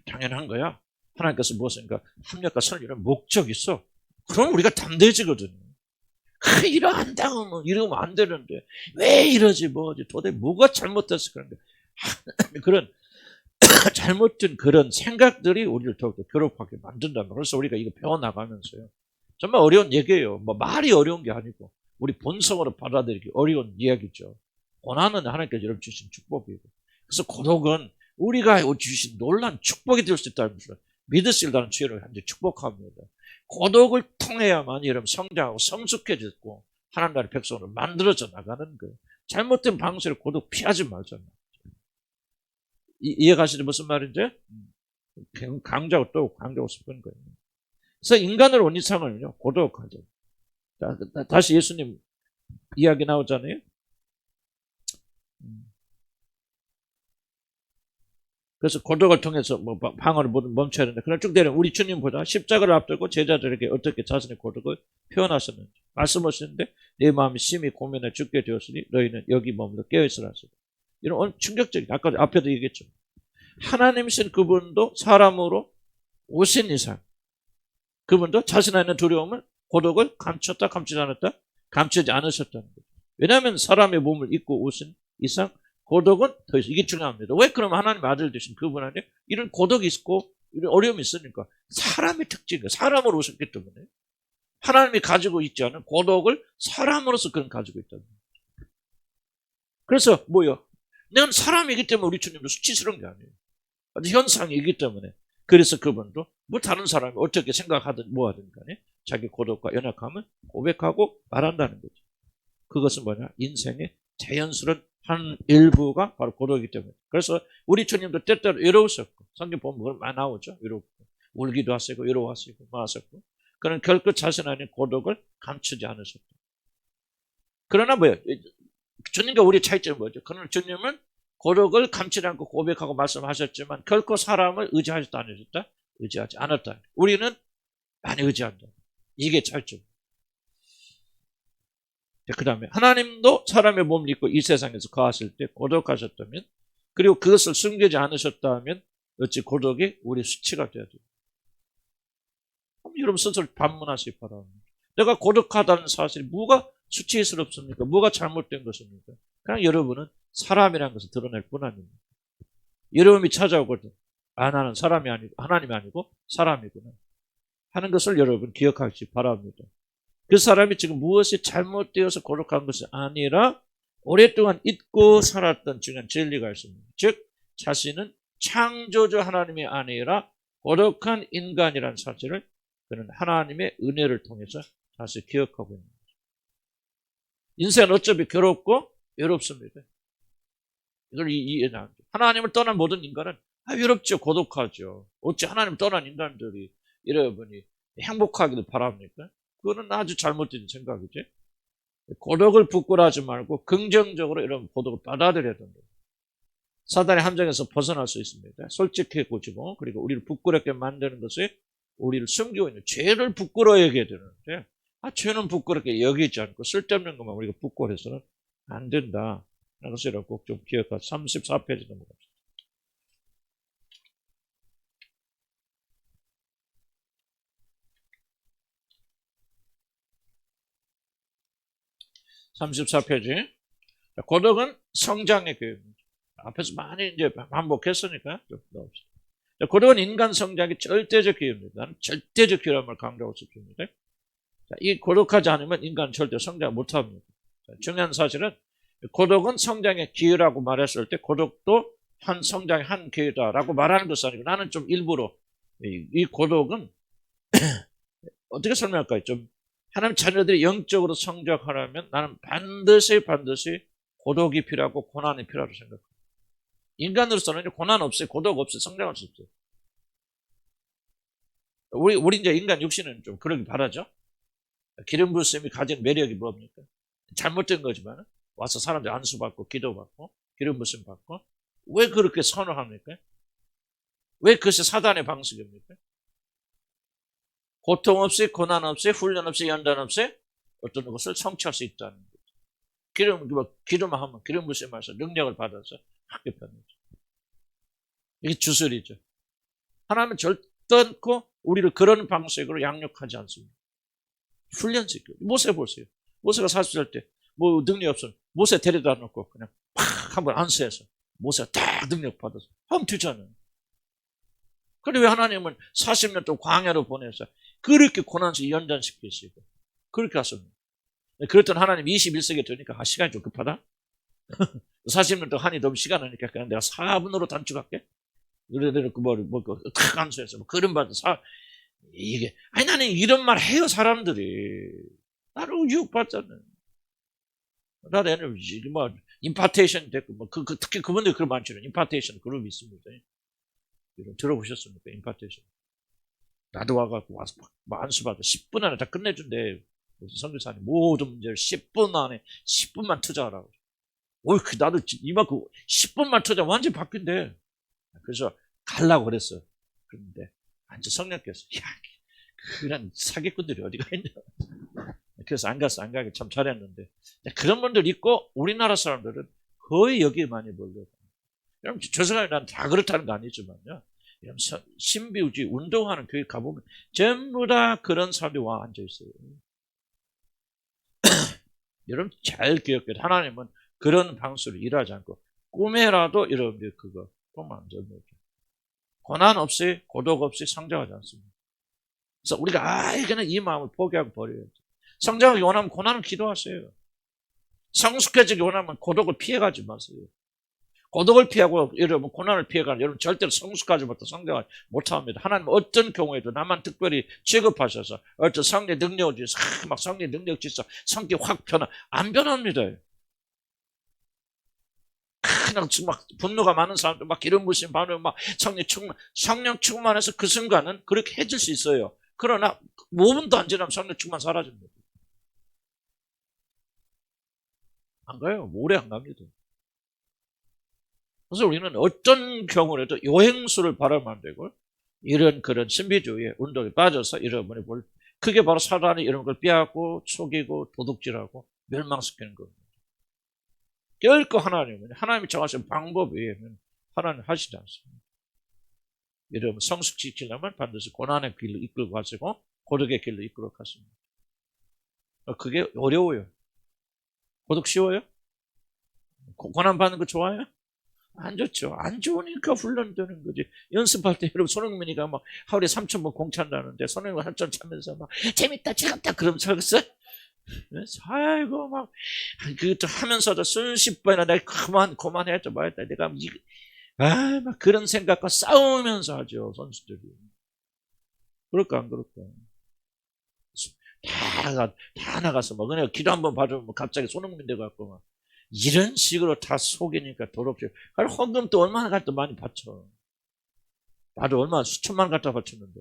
당연한 거야. 하나님께서 무엇인가 합력과 선을 이런 목적이 있어. 그럼 우리가 담대해지거든요. 이러 안 당하면 이러면 안 되는데 왜 이러지 뭐지, 도대체 뭐가 잘못돼서 그런 게 그런 잘못된 그런 생각들이 우리를 더욱더 괴롭하게 만든다는 거예요. 그래서 우리가 이거 배워나가면서요, 정말 어려운 얘기예요. 뭐 말이 어려운 게 아니고 우리 본성으로 받아들이기 어려운 이야기죠. 고난은 하나님께서 여러분 주신 축복이고, 그래서 고독은 우리가 주신 놀라운 축복이 될 수 있다는 것을 믿을 수 있다는 주의를 현재 축복합니다. 고독을 통해야만 여러분 성장하고 성숙해졌고 하나님 나라의 백성으로 만들어져 나가는 거예요. 잘못된 방식으로 고독 피하지 말자. 이해가시죠? 무슨 말인지? 강조하고 또 강조하고 싶은 거예요. 그래서 인간을 온 이상은요 고독하죠. 다시 예수님 이야기 나오잖아요. 그래서 고독을 통해서 뭐 방언을 멈춰야 된다. 그러나 쭉 내려 우리 주님보다 십자가를 앞두고 제자들에게 어떻게 자신의 고독을 표현하셨는지 말씀하시는데, 내 마음이 심히 고민해 죽게 되었으니 너희는 여기 머물러 깨어있으라 하시고, 이런 충격적인, 아까 앞에도 얘기했죠. 하나님이신 그분도 사람으로 오신 이상 그분도 자신 안에 두려움을, 고독을 감췄다 감추지 않았다? 감추지 않으셨다는 거죠. 왜냐하면 사람의 몸을 입고 오신 이상 고독은 더 있어. 이게 중요합니다. 왜? 그러면 하나님 아들 되신 그분 안에 이런 고독이 있고 이런 어려움이 있으니까 사람의 특징이에요. 사람으로 오셨기 때문에 하나님이 가지고 있지 않은 고독을 사람으로서 그런 가지고 있다는 거예요. 그래서 뭐요? 내가 사람이기 때문에 우리 주님도 수치스러운 게 아니에요. 현상이기 때문에. 그래서 그분도 뭐 다른 사람이 어떻게 생각하든 뭐하든 간에 자기 고독과 연약함을 고백하고 말한다는 거죠. 그것은 뭐냐? 인생의 자연스러운 한 일부가 바로 고독이기 때문에. 그래서 우리 주님도 때때로 외로우셨고, 성경 보면 많이 나오죠. 외롭고 울기도 하시고 외로워하시고 마셨고, 그는 결코 자신 안에 고독을 감추지 않으셨다. 그러나 뭐예요? 주님과 우리의 차이점은 뭐죠? 그러나 주님은 고독을 감추지 않고 고백하고 말씀하셨지만 결코 사람을 의지하셨다 안 하셨다? 의지하지 않았다. 우리는 많이 의지한다. 이게 차이점. 그 다음에 하나님도 사람의 몸을 입고 이 세상에서 거하실 때 고독하셨다면, 그리고 그것을 숨기지 않으셨다면 어찌 고독이 우리 수치가 돼야 돼요. 여러분 스스로 반문하시기 바랍니다. 내가 고독하다는 사실이 뭐가 수치스럽습니까? 뭐가 잘못된 것입니까? 그냥 여러분은 사람이라는 것을 드러낼 뿐 아닙니다. 여러분이 찾아오거든. 나는 사람이 아니고 하나님이 아니고 사람이구나 하는 것을 여러분 기억하시기 바랍니다. 그 사람이 지금 무엇이 잘못되어서 고독한 것이 아니라 오랫동안 잊고 살았던 중요한 진리가 있습니다. 즉 자신은 창조주 하나님이 아니라 고독한 인간이라는 사실을 그는 하나님의 은혜를 통해서 다시 기억하고 있는 거죠. 인생은 어차피 괴롭고 외롭습니다. 이걸 이해는 안 돼요. 하나님을 떠난 모든 인간은 외롭죠. 고독하죠. 어찌 하나님을 떠난 인간들이 여러분이 행복하기를 바랍니까? 그거는 아주 잘못된 생각이지. 고독을 부끄러워하지 말고 긍정적으로 이런 고독을 받아들여야 된다. 사단의 함정에서 벗어날 수 있습니다. 솔직해지고, 그리고 우리를 부끄럽게 만드는 것이 우리를 숨기고 있는 죄를 부끄러워 여겨야 되는데, 죄는 부끄럽게 여기지 않고 쓸데없는 것만 우리가 부끄러워해서는 안 된다. 그것을 꼭 좀 기억하고 34페이지 넘어갑시다. (34페이지) 고독은 성장의 교육입니다. 앞에서 많이 이제 반복했으니까 좀 넣읍시다. 고독은 인간 성장의 절대적 기회입니다. 나는 절대적 기회란 말 강조하고 싶습니다. 이 고독하지 않으면 인간은 절대 성장 못합니다. 중요한 사실은 고독은 성장의 기회라고 말했을 때 고독도 한 성장의 한 기회다라고 말하는 것은 아니고, 나는 좀 일부러 이 고독은 어떻게 설명할까요? 좀 하나님 자녀들이 영적으로 성장하려면 나는 반드시 고독이 필요하고 고난이 필요하다고 생각합니다. 인간으로서는 고난 없어요. 고독 없어요. 성장할 수 없어요. 우리 이제 인간 육신은 좀 그러기 바라죠. 기름 부으심이 가진 매력이 뭡니까? 잘못된 거지만 와서 사람들 안수받고 기도받고 기름 부으심 받고 왜 그렇게 선호합니까? 왜 그것이 사단의 방식입니까? 고통 없이 고난 없이 훈련 없이 연단 없이 어떤 것을 성취할 수 있다는 거죠. 기도만 하면 기름 부으심에서 능력을 받아서 하게 편하죠. 이게 주술이죠. 하나님은 절대코 우리를 그런 방식으로 양육하지 않습니다. 훈련시켜. 모세 보세요. 모세가 40살 때 뭐 능력 없으면 모세 데려다 놓고 그냥 팍 한번 안수해서 모세가 딱 능력 받아서 하면 되잖아요. 그런데 왜 하나님은 40년 동안 광야로 보내서 그렇게 고난시 연단시키시고 그렇게 하셨나요? 그랬더니 하나님 21세기에 되니까 시간이 좀 급하다. 40년 동안 한이 너무 시간 하니까 그냥 내가 4분으로 단축할게. 그래놓고 탁 안수해서 그런 받아 이게 아니 나는 이런 말 해요. 사람들이 나를 유혹받잖아요. 나는 뭐 임파테이션 됐고 특히 그분들 그런 많잖아요. 임파테이션 그룹이 있습니다. 들어보셨습니까? 임파테이션. 나도 와갖고 와서 막 안수받아 10분 안에 다 끝내준대. 선교사님 모든 문제를 10분 안에 10분만 투자하라고. 나도 이만큼 10분만 투자 완전히 바뀐대. 그래서 가려고 그랬어. 그런데 완전 성령께서 그런 사기꾼들이 어디가 있냐. 그래서 안 가게 참 잘했는데 그런 분들 있고 우리나라 사람들은 거의 여기에 많이 몰려요. 여러분 죄송해요. 난 다 그렇다는 거 아니지만요. 신비주의 운동하는 교회 가보면 전부 다 그런 사람들이 와 앉아있어요. 여러분 잘 기억해요. 하나님은 그런 방식으로 일하지 않고 꿈에라도 여러분들 그거 꿈만 안 절묘죠. 고난 없이 고독 없이 성장하지 않습니다. 그래서 우리가 이거는 이 마음을 포기하고 버려야죠. 성장하기 원하면 고난을 기도하세요. 성숙해지기 원하면 고독을 피해가지 마세요. 고독을 피하고 여러분 고난을 피해가는 여러분 절대로 성숙하지 못해 성장을 못합니다. 하나님 어떤 경우에도 나만 특별히 취급하셔서 어떤 성리 능력을 주셔서 막 성리 능력 주셔서 성격이 확 안 변합니다. 그냥 막 분노가 많은 사람들 막 기름 부으심 받으면 막 성령 충만해서 그 순간은 그렇게 해줄 수 있어요. 그러나 5분도 안 지나면 성령 충만 사라집니다. 안 가요. 오래 안 갑니다. 그래서 우리는 어떤 경우라도 요행수를 바라면 안 되고 이런 그런 신비주의의 운동에 빠져서 여러분이 그게 바로 사단이 이런 걸 빼앗고 속이고 도둑질하고 멸망시키는 겁니다. 결코 하나님이 정하신 방법 외에는 하나님 하시지 않습니다. 여러분 성숙시키려면 반드시 고난의 길로 이끌고 가시고 고독의 길로 이끌어 갔습니다. 그게 어려워요. 고독 쉬워요? 고난 받는 거 좋아요? 안 좋죠. 안 좋으니까 훈련되는 거지. 연습할 때 여러분 손흥민이가 막 하루에 3,000번 공 찬다는데 손흥민 3,000 차면서 막 재밌다 즐겁다 그러면 잘겠어요? 아이고 막 그것도 하면서도 수십 번이나 내가 그만해야죠. 말했다. 내가 막 그런 생각과 싸우면서 하죠. 선수들이. 그럴까 안 그럴까? 다 나가서 막 그냥 기도 한번 받으면 갑자기 손흥민 돼갖고 막 이런 식으로 다 속이니까 더럽죠. 헌금 또 얼마나 갖다 많이 바쳐. 나도 얼마나 수천만 갖다 바쳤는데.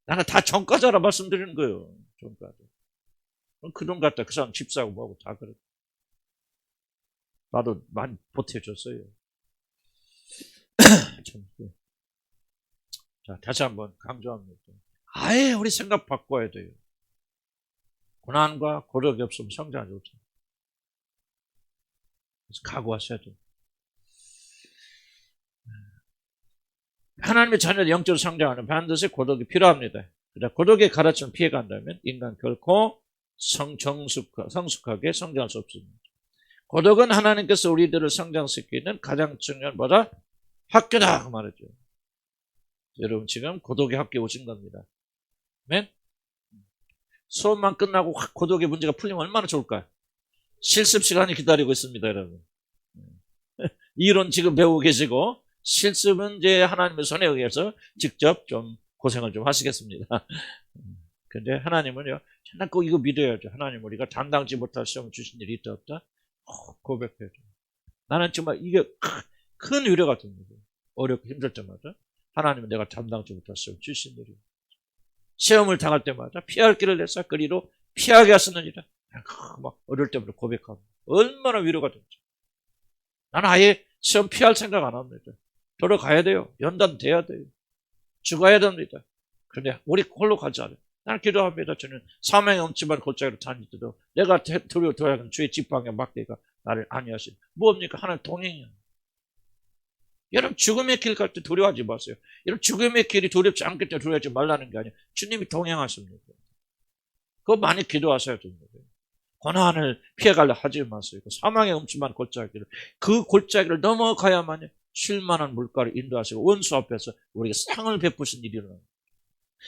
나는 다 정가자라 말씀드리는 거예요. 정가자. 그 돈 갖다 그 사람 집 사고 뭐하고 다 그래. 나도 많이 보태줬어요. 자, 다시 한번 강조합니다. 아예 우리 생각 바꿔야 돼요. 고난과 고력이 없으면 성장하지 못해요. 그래서 각오하셔야 돼요. 하나님의 자녀들 영적으로 성장하는 반드시 고독이 필요합니다. 고독의 가르침을 피해간다면 인간 결코 성숙하게 성장할 수 없습니다. 고독은 하나님께서 우리들을 성장시키는 가장 중요한 학교다 그 말이죠. 여러분 지금 고독의 학교에 오신 겁니다. 아멘? 수업만 끝나고 고독의 문제가 풀리면 얼마나 좋을까요? 실습 시간이 기다리고 있습니다, 여러분. 이론 지금 배우고 계시고 실습은 이제 하나님의 손에 의해서 직접 좀 고생을 좀 하시겠습니다. 근데 하나님은요, 난 꼭 이거 믿어야죠. 하나님 우리가 감당지 못할 시험을 주신 일이 있다 없다? 고백해야죠. 나는 정말 이게 큰 위로가 됩니다. 어렵고 힘들 때마다 하나님은 내가 감당지 못할 시험을 주신 일이. 시험을 당할 때마다 피할 길을 내사 그리로 피하게 하시느니라. 막 어릴 때부터 고백하고 얼마나 위로가 됐죠. 나는 아예 시험 피할 생각 안 합니다. 돌아가야 돼요. 연단돼야 돼요. 죽어야 됩니다. 그런데 우리 홀로 가지 않아요. 나는 기도합니다. 저는 사명이 없지만 골짜기로 다닐 때도 내가 두려워하는 주의 지팡이와 막대가 나를 안위하시니 뭡니까? 하나님 동행이야. 여러분 죽음의 길 갈 때 두려워하지 마세요. 여러분 죽음의 길이 두렵지 않기 때문에 두려워하지 말라는 게 아니에요. 주님이 동행하십니다. 그거 많이 기도하셔야 됩니다. 고난을 피해가려 하지 마세요. 사망의 음침한 골짜기를 그 골짜기를 넘어가야만 쉴만한 물가를 인도하시고 원수 앞에서 우리에게 상을 베푸신 일이 일어납니다.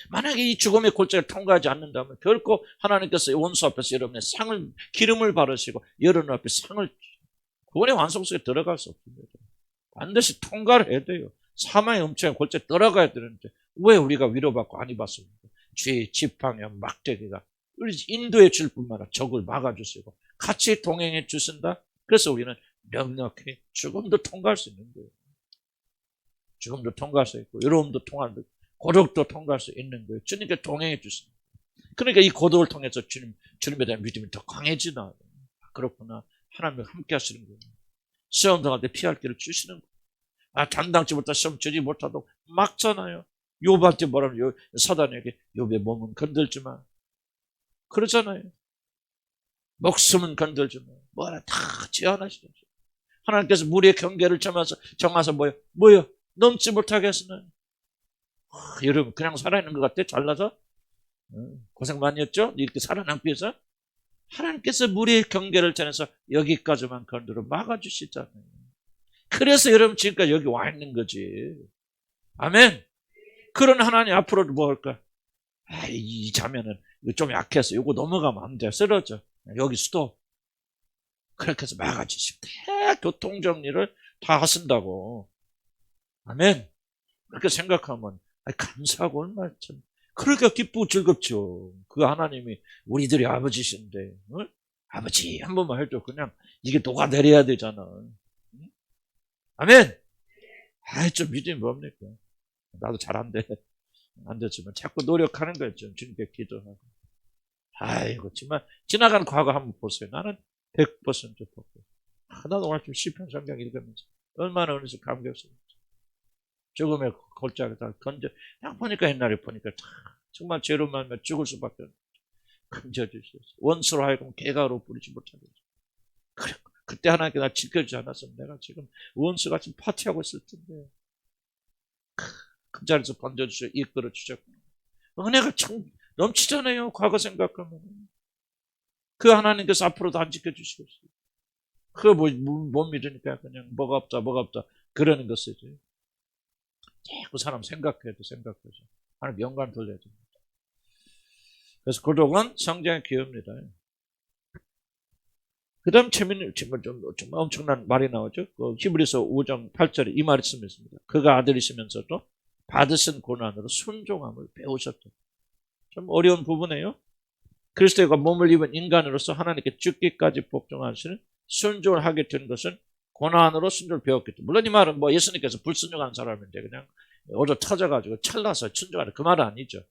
만약에 이 죽음의 골짜기를 통과하지 않는다면 결코 하나님께서 원수 앞에서 여러분의 상을 기름을 바르시고 여러분 앞에 상을 구원의 완성 속에 들어갈 수 없습니다. 반드시 통과를 해야 돼요. 사망의 음침한 골짜기에 들어가야 되는데 왜 우리가 위로받고 안 입었습니까? 주의 지팡이와 막대기가 우리 인도해 줄 뿐만 아니라 적을 막아주시고 같이 동행해 주신다. 그래서 우리는 넉넉히 죽음도 통과할 수 있는 거예요. 죽음도 통과할 수 있고 어려움도 통과할 수 있고 고독도 통과할 수 있는 거예요. 주님께 동행해 주십니다. 그러니까 이 고독을 통해서 주님에 대한 믿음이 더 강해지나. 그렇구나. 하나님과 함께 하시는 거예요. 시험 당할 때 피할 길을 주시는 거예요. 감당치 못한 시험 주지 못하도록 막잖아요. 욥한테 뭐라면 사단에게 욥의 몸은 건들지 마. 그러잖아요. 목숨은 건들지 마. 뭐라 다 제한하시죠. 하나님께서 물의 경계를 정하서 뭐요? 넘지 못하게 하시는. 여러분 그냥 살아있는 것 같아? 잘나서? 고생 많이 했죠? 이렇게 살아남기 위해서? 하나님께서 물의 경계를 정해서 여기까지만 건드려 막아주시잖아요. 그래서 여러분 지금까지 여기 와 있는 거지. 아멘. 그런 하나님 앞으로도 뭐 할까? 이 자매는 좀 약해서 이거 넘어가면 안 돼. 쓰러져. 여기 스톱. 그렇게 해서 막아주시고 교통정리를 다 하신다고. 아멘. 그렇게 생각하면 감사하고 얼마나 참 그러니까 기쁘고 즐겁죠. 그 하나님이 우리들의 아버지신데 아버지 한 번만 해도 그냥 이게 녹아내려야 되잖아. 아멘. 좀 믿음이 뭡니까? 나도 잘 안 돼. 안 되지만 자꾸 노력하는 거죠. 주님께 기도하고. 아이고 정말 지나간 과거 한번 보세요. 나는 100% 보고 나도 오늘 좀 시편 성경 읽으면서 얼마나 어느새 감격스럽죠. 죽음의 골짜기 다 건져. 딱 보니까 옛날에 보니까 정말 죄로 말면 죽을 수밖에 없는 건져주셨어요. 원수로 하여금 개가로 부리지 못하게. 그래, 그때 하나님께 나 지켜주지 않았으면 내가 지금 원수같이 파티하고 있을 텐데. 그 자리에서 건져주셔 이끌어 주셨구나. 은혜가 참 넘치잖아요. 과거 생각하면. 그 하나님께서 앞으로도 안 지켜주시겠어요. 그거 못 믿으니까 그냥 뭐가 없다 그러는 것이지. 자꾸 사람 생각해도 생각하죠. 하나님 영광 돌려야 됩니다. 그래서 고독은 성장의 기회입니다. 그 다음 재밌는, 좀 엄청난 말이 나오죠. 그 히브리서 5장 8절에 이 말이 있습니다. 그가 아들이시면서도 받으신 고난으로 순종함을 배우셨다. 좀 어려운 부분이에요. 그리스도가 몸을 입은 인간으로서 하나님께 죽기까지 복종하시는 순종을 하게 된 것은 고난으로 순종을 배웠기 때문에. 물론 이 말은 뭐 예수님께서 불순종한 사람인데 그냥 어저 터져가지고 찰나서 순종하는 그 말은 아니죠.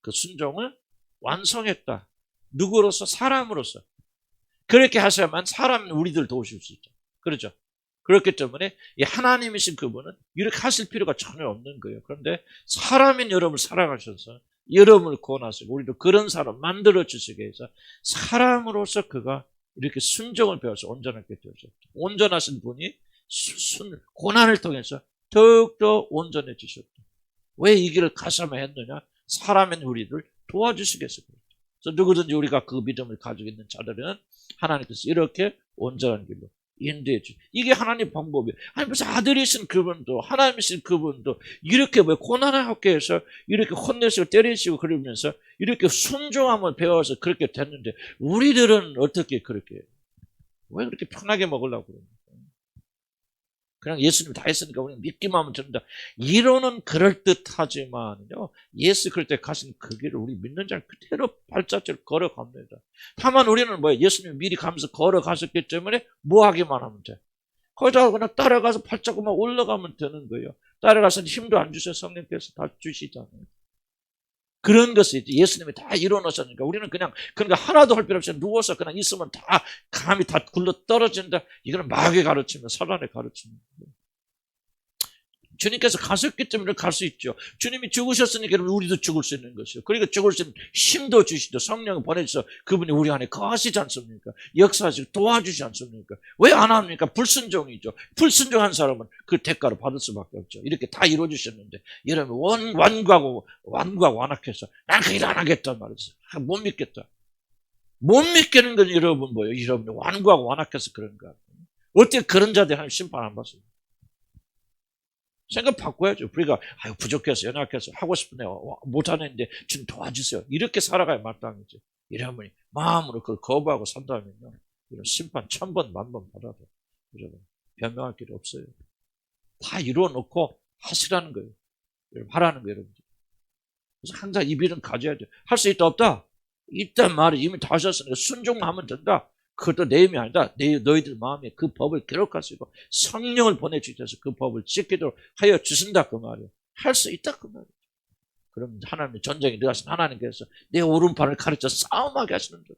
그 순종을 완성했다. 누구로서? 사람으로서. 그렇게 하셔야만 사람 우리들 도우실 수 있죠. 그렇죠. 그렇기 때문에 이 하나님이신 그분은 이렇게 하실 필요가 전혀 없는 거예요. 그런데 사람인 여러분을 사랑하셔서 여러분을 구원하시고 우리도 그런 사람 만들어 주시기 위해서 사람으로서 그가 이렇게 순종을 배워서 온전하게 되어졌죠. 온전하신 분이 고난을 통해서 더욱더 온전해지셨다. 왜 이 길을 가셔야 했느냐? 사람인 우리를 도와주시겠어요. 그래서 누구든지 우리가 그 믿음을 가지고 있는 자들은 하나님께서 이렇게 온전한 길로 인도해 주죠. 이게 하나님 방법이에요. 아니 무슨 아들이신 그분도 하나님이신 그분도 이렇게 왜 고난을 하게 해서 이렇게 혼내시고 때리시고 그러면서 이렇게 순종함을 배워서 그렇게 됐는데 우리들은 어떻게 그렇게 왜 그렇게 편하게 먹으려고 그럽니까? 그냥 예수님이 다 했으니까 우리는 믿기만 하면 된다. 이론은 그럴듯하지만요. 예수 그때 가신 그 길을 우리 믿는 자는 그대로 발자취를 걸어갑니다. 다만 우리는 뭐예요? 예수님이 미리 가면서 걸어가셨기 때문에 뭐 하기만 하면 돼. 거기다가 그냥 따라가서 발자국만 올라가면 되는 거예요. 따라가서는 힘도 안 주셔. 성령께서 다 주시잖아요. 그런 것이 예수님이 다 이뤄놓으셨으니까 우리는 그냥 그러니까 하나도 할 필요 없이 누워서 그냥 있으면 다 감이 다 굴러 떨어진다. 이거는 마귀의 가르치면 사단의 가르치면 주님께서 가셨기 때문에 갈 수 있죠. 주님이 죽으셨으니까 우리도 죽을 수 있는 것이요. 그러니까 죽을 수 있는 힘도 주시죠. 성령을 보내주셔서 그분이 우리 안에 거하시지 않습니까? 역사하시고 도와주지 않습니까? 왜 안 합니까? 불순종이죠. 불순종한 사람은 그 대가를 받을 수밖에 없죠. 이렇게 다 이루어주셨는데 여러분 완고하고 완악해서 난 그 일 안 하겠단 말이죠. 못 믿겠다. 못 믿겠는 건 여러분 뭐예요? 여러분 완고하고 완악해서 그런가? 어떻게 그런 자들 하나님 심판 안 받습니까? 생각 바꿔야죠. 우리가 아유 부족해서 연약해서 하고 싶은데 못하는데 주님 도와주세요. 이렇게 살아가야 마땅하죠. 이러면 마음으로 그걸 거부하고 산다면요. 이런 심판 1000번 만번 받아도 여러분 변명할 길이 없어요. 다 이루어놓고 하시라는 거예요. 하라는 거예요. 여러분. 그래서 항상 이 빌은 가져야죠. 할 수 있다 없다? 있단 말이 이미 다 하셨으니까 순종만 하면 된다. 그것도 내 힘이 아니다. 너희들 마음에 그 법을 기록하시고 성령을 보내주셔서 그 법을 지키도록 하여 주신다 그 말이에요. 할 수 있다 그 말이에요. 그럼 하나님의 전쟁에 들어가신 하나님께서 내 오른팔을 가르쳐 싸움하게 하시는 거예요.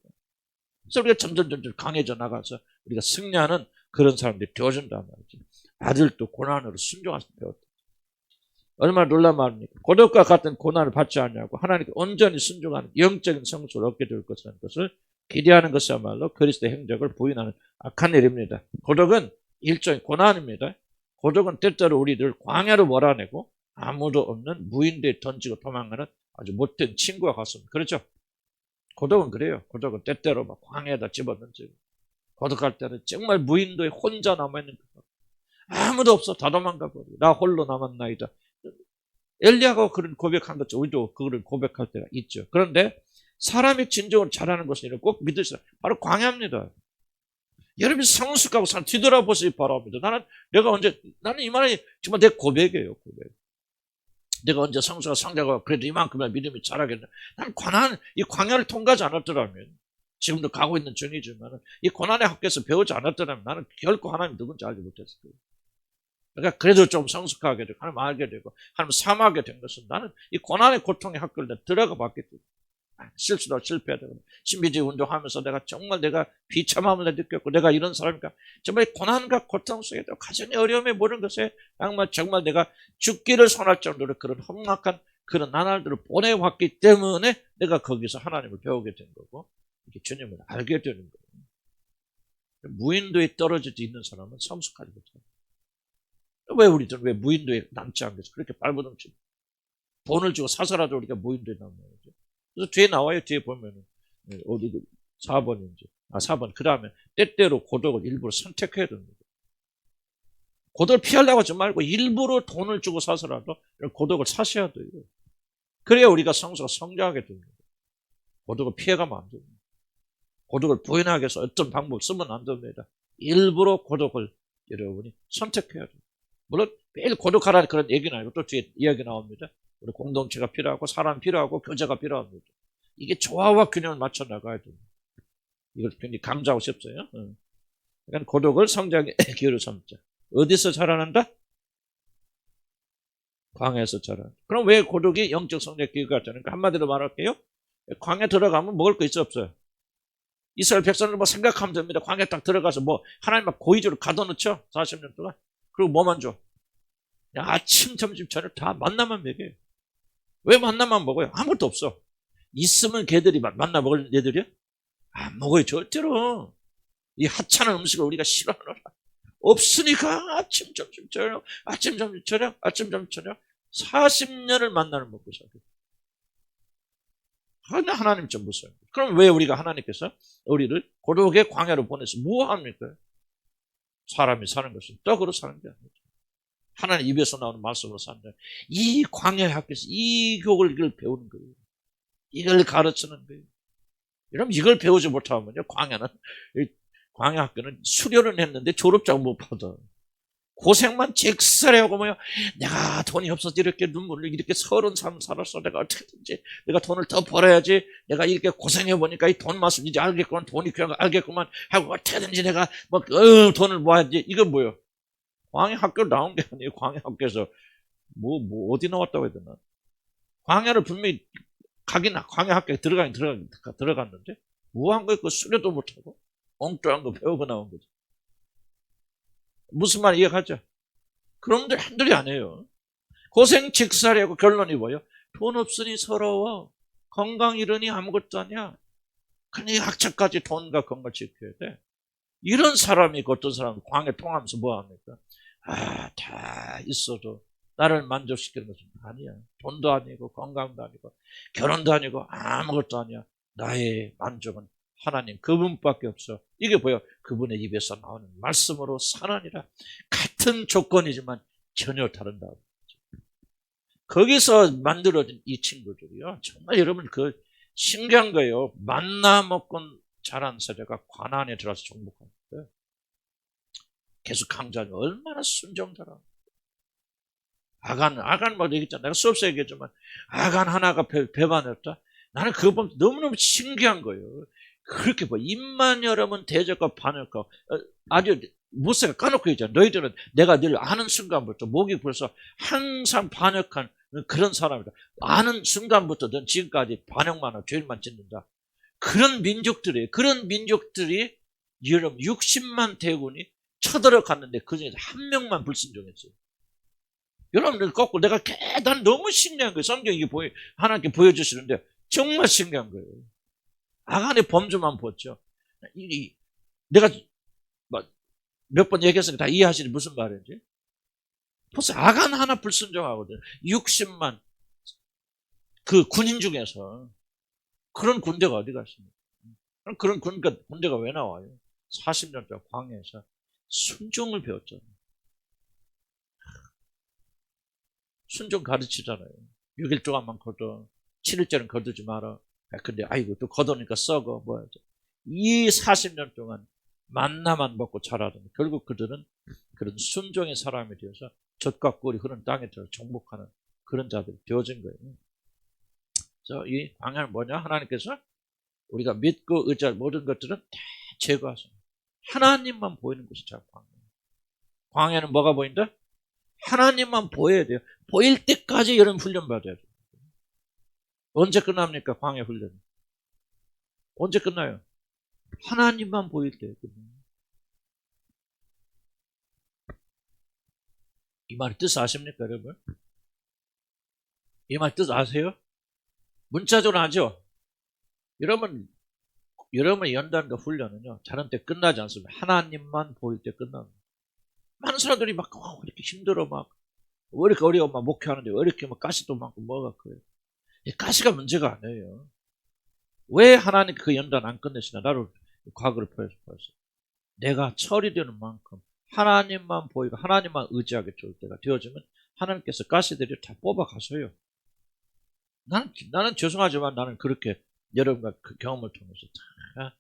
그래서 우리가 점점 강해져 나가서 우리가 승리하는 그런 사람들이 되어준단 말이지. 아들도 고난으로 순종하시 배웠다. 얼마나 놀라운 말입니까? 고독과 같은 고난을 받지 않냐고 하나님께 온전히 순종하는 영적인 성수를 얻게 될 것이라는 것을 기대하는 것이야말로 그리스도의 행적을 부인하는 악한 일입니다. 고독은 일종의 고난입니다. 고독은 때때로 우리들 광야로 몰아내고 아무도 없는 무인도에 던지고 도망가는 아주 못된 친구와 같습니다. 그렇죠? 고독은 그래요. 고독은 때때로 막 광야에다 집어던지고 고독할 때는 정말 무인도에 혼자 남아있는 것 아무도 없어. 다 도망가 버려. 나 홀로 남았나이다. 엘리야가 그런 고백한 것처럼 우리도 그걸 고백할 때가 있죠. 그런데 사람이 진정으로 잘하는 것은 꼭 믿으시라. 바로 광야입니다. 여러분이 성숙하고 뒤돌아보시기 바랍니다. 나는 이 말이 정말 내 고백이에요. 고백. 내가 언제 성숙하고 성장하고 그래도 이만큼이나 믿음이 자라겠나. 난 이 광야를 통과하지 않았더라면 지금도 가고 있는 중이지만 이 고난의 학교에서 배우지 않았더라면 나는 결코 하나님 누군지 알지 못했을 거예요. 그러니까 그래도 좀 성숙하게 되고 하나님 알게 되고 하나님 삼하게 된 것은 나는 이 고난의 고통의 학교를 들어가 봤기 때문에 실수도 실패하고 신비주의 운동하면서 내가 비참함을 느꼈고 내가 이런 사람이니까 정말 고난과 고통 속에도 가정의 어려움에 모르는 것에 정말 내가 죽기를 선할 정도로 그런 험악한 그런 나날들을 보내왔기 때문에 내가 거기서 하나님을 배우게 된 거고 이렇게 주님을 알게 되는 거예요. 무인도에 떨어져 있는 사람은 성숙하지 못해요. 왜 무인도에 남지 않겠어? 그렇게 발버둥치 돈을 주고 사서라도 우리가 무인도에 남는 거죠. 그래서 뒤에 나와요. 뒤에 보면은 어디 4번인지 4번 그 다음에 때때로 고독을 일부러 선택해야 됩니다. 고독을 피하려고 하지 말고 일부러 돈을 주고 사서라도 고독을 사셔야 돼요. 그래야 우리가 성장하게 됩니다. 고독을 피해가면 안 됩니다. 고독을 부인하기 위해서 어떤 방법을 쓰면 안 됩니다. 일부러 고독을 여러분이 선택해야 돼요. 물론 매일 고독하라는 그런 얘기는 아니고 또 뒤에 이야기 나옵니다. 우리 공동체가 필요하고 사람 필요하고 교제가 필요합니다. 이게 조화와 균형을 맞춰 나가야 됩니다. 이걸 굉장히 강조하고 싶어요. 그러니까 고독을 성장의 기회로 삼자. 어디서 자라난다? 광야에서 자란다. 그럼 왜 고독이 영적 성장의 기회가 되는가? 한마디로 말할게요. 광야 들어가면 먹을 거 있어 없어요? 이스라엘 백성들 뭐 생각하면 됩니다. 광야 딱 들어가서 뭐 하나님 막 고의적으로 가둬놓죠. 40년 동안. 그리고 뭐만 줘? 아침, 점심, 저녁 다 만나만 먹여요. 왜 만나만 먹어요? 아무것도 없어. 있으면 걔들이 만나 먹을 애들이야? 안 먹어요. 절대로. 이 하찮은 음식을 우리가 싫어하노라. 없으니까 아침, 점심, 저녁, 아침, 점심, 저녁, 아침, 점심, 저녁 40년을 만나는 먹고 살아요. 하나님 좀 무서워요. 그럼 왜 우리가 하나님께서 우리를 고독의 광야로 보내서 뭐 합니까? 사람이 사는 것은 떡으로 사는 게 아니죠. 하나님 입에서 나오는 말씀으로 사는데 이 광야의 학교에서 이걸 배우는 거예요. 이걸 가르치는 거예요. 여러분 이걸 배우지 못하면요 광야 학교는 수료는 했는데 졸업장 못 받아. 고생만 직설해 하고 뭐야. 내가 돈이 없어서 이렇게 눈물을 이렇게 서러운 삶을 살았어. 내가 어떻게든지 내가 돈을 더 벌어야지. 내가 이렇게 고생해 보니까 이 돈 맛을 이제 알겠구만. 돈이 귀한 거 알겠구만 하고 어떻게든지 내가 뭐 돈을 모아야지. 이건 뭐요? 광야 학교 나온 게 아니에요. 광야 학교에서 뭐 어디 나왔다고 해야 되나? 광야를 분명히 광야 학교에 들어갔는데 뭐 한 거예요? 그 수료도 못하고 엉뚱한 거 배우고 나온 거죠. 무슨 말 이해가죠? 그런들 한둘이 아니에요. 고생 직살하고 결론이 뭐예요? 돈 없으니 서러워. 건강 잃으니 아무것도 아니야. 그러니 학자까지 돈과 건강 지켜야 돼. 이런 사람이 어떤 사람은 광야 통하면서 뭐 합니까? 다 있어도 나를 만족시키는 것은 아니야. 돈도 아니고 건강도 아니고 결혼도 아니고 아무것도 아니야. 나의 만족은 하나님 그분밖에 없어. 이게 뭐야? 그분의 입에서 나오는 말씀으로 살아니라. 같은 조건이지만 전혀 다른다. 거기서 만들어진 이 친구들이요. 정말 여러분 신기한 거예요. 만나 먹고 자란 세대가 관안에 들어서 정복하는데 계속 강조하니 얼마나 순종자라. 아간 막 얘기했잖아. 내가 수업에서 얘기했지만 아간 하나가 배반했다. 나는 그거 보면 너무너무 신기한 거예요. 그렇게 입만 열으면 대적과 반역과 아주 못새가 까놓고 있잖아. 너희들은 내가 늘 아는 순간부터 목이 벌써 항상 반역한 그런 사람이다. 아는 순간부터 넌 지금까지 반역만 하고 죄만 짓는다. 그런 민족들이 여러분 60만 대군이 쳐들어갔는데 그중에 한 명만 불순종했어요. 여러분들 거꾸로 난 너무 신기한 거예요. 성경이 하나님께 보여주시는데 정말 신기한 거예요. 아간의 범죄만 보죠. 내가 몇 번 얘기했으니까 다 이해하시니 무슨 말인지. 벌써 아간 하나 불순종하거든. 60만 그 군인 중에서 그런 군대가 어디 갔습니까? 그런 군대가 왜 나와요? 40년 동안 광야에서 순종을 배웠잖아요. 순종 가르치잖아요. 6일 동안만 거둬. 7일째는 거두지 마라. 근데 아이고 또 거두니까 썩어. 이 40년 동안 만나만 먹고 자라던 결국 그들은 그런 순종의 사람이 되어서 젖과 꿀이 흐르는 땅에 들어 정복하는 그런 자들이 되어진 거예요. 그래서 이 광야는 뭐냐? 하나님께서 우리가 믿고 의지할 모든 것들은 다 제거하십니다. 하나님만 보이는 것이 자 광야. 광야는 뭐가 보인다? 하나님만 보여야 돼요. 보일 때까지 여러분 훈련 받아야 돼요. 언제 끝납니까? 광야 훈련. 언제 끝나요? 하나님만 보일 때. 이 말의 뜻 아십니까, 여러분? 이 말 뜻 아세요? 문자적으로 하죠? 여러분 연단과 훈련은요, 자는 때 끝나지 않습니다. 하나님만 보일 때 끝납니다. 많은 사람들이 막, 이렇게 힘들어, 왜 이렇게 어려워, 목회하는데, 왜 이렇게 가시도 많고, 뭐가 그래요? 가시가 문제가 아니에요. 왜 하나님 그 연단 안 끝내시나? 나를 과거를 보여서. 내가 처리되는 만큼 하나님만 보이고 하나님만 의지하게 좋을 때가 되어지면 하나님께서 가시들이 다 뽑아가셔요. 나는 죄송하지만 나는 그렇게 여러분과 그 경험을 통해서 다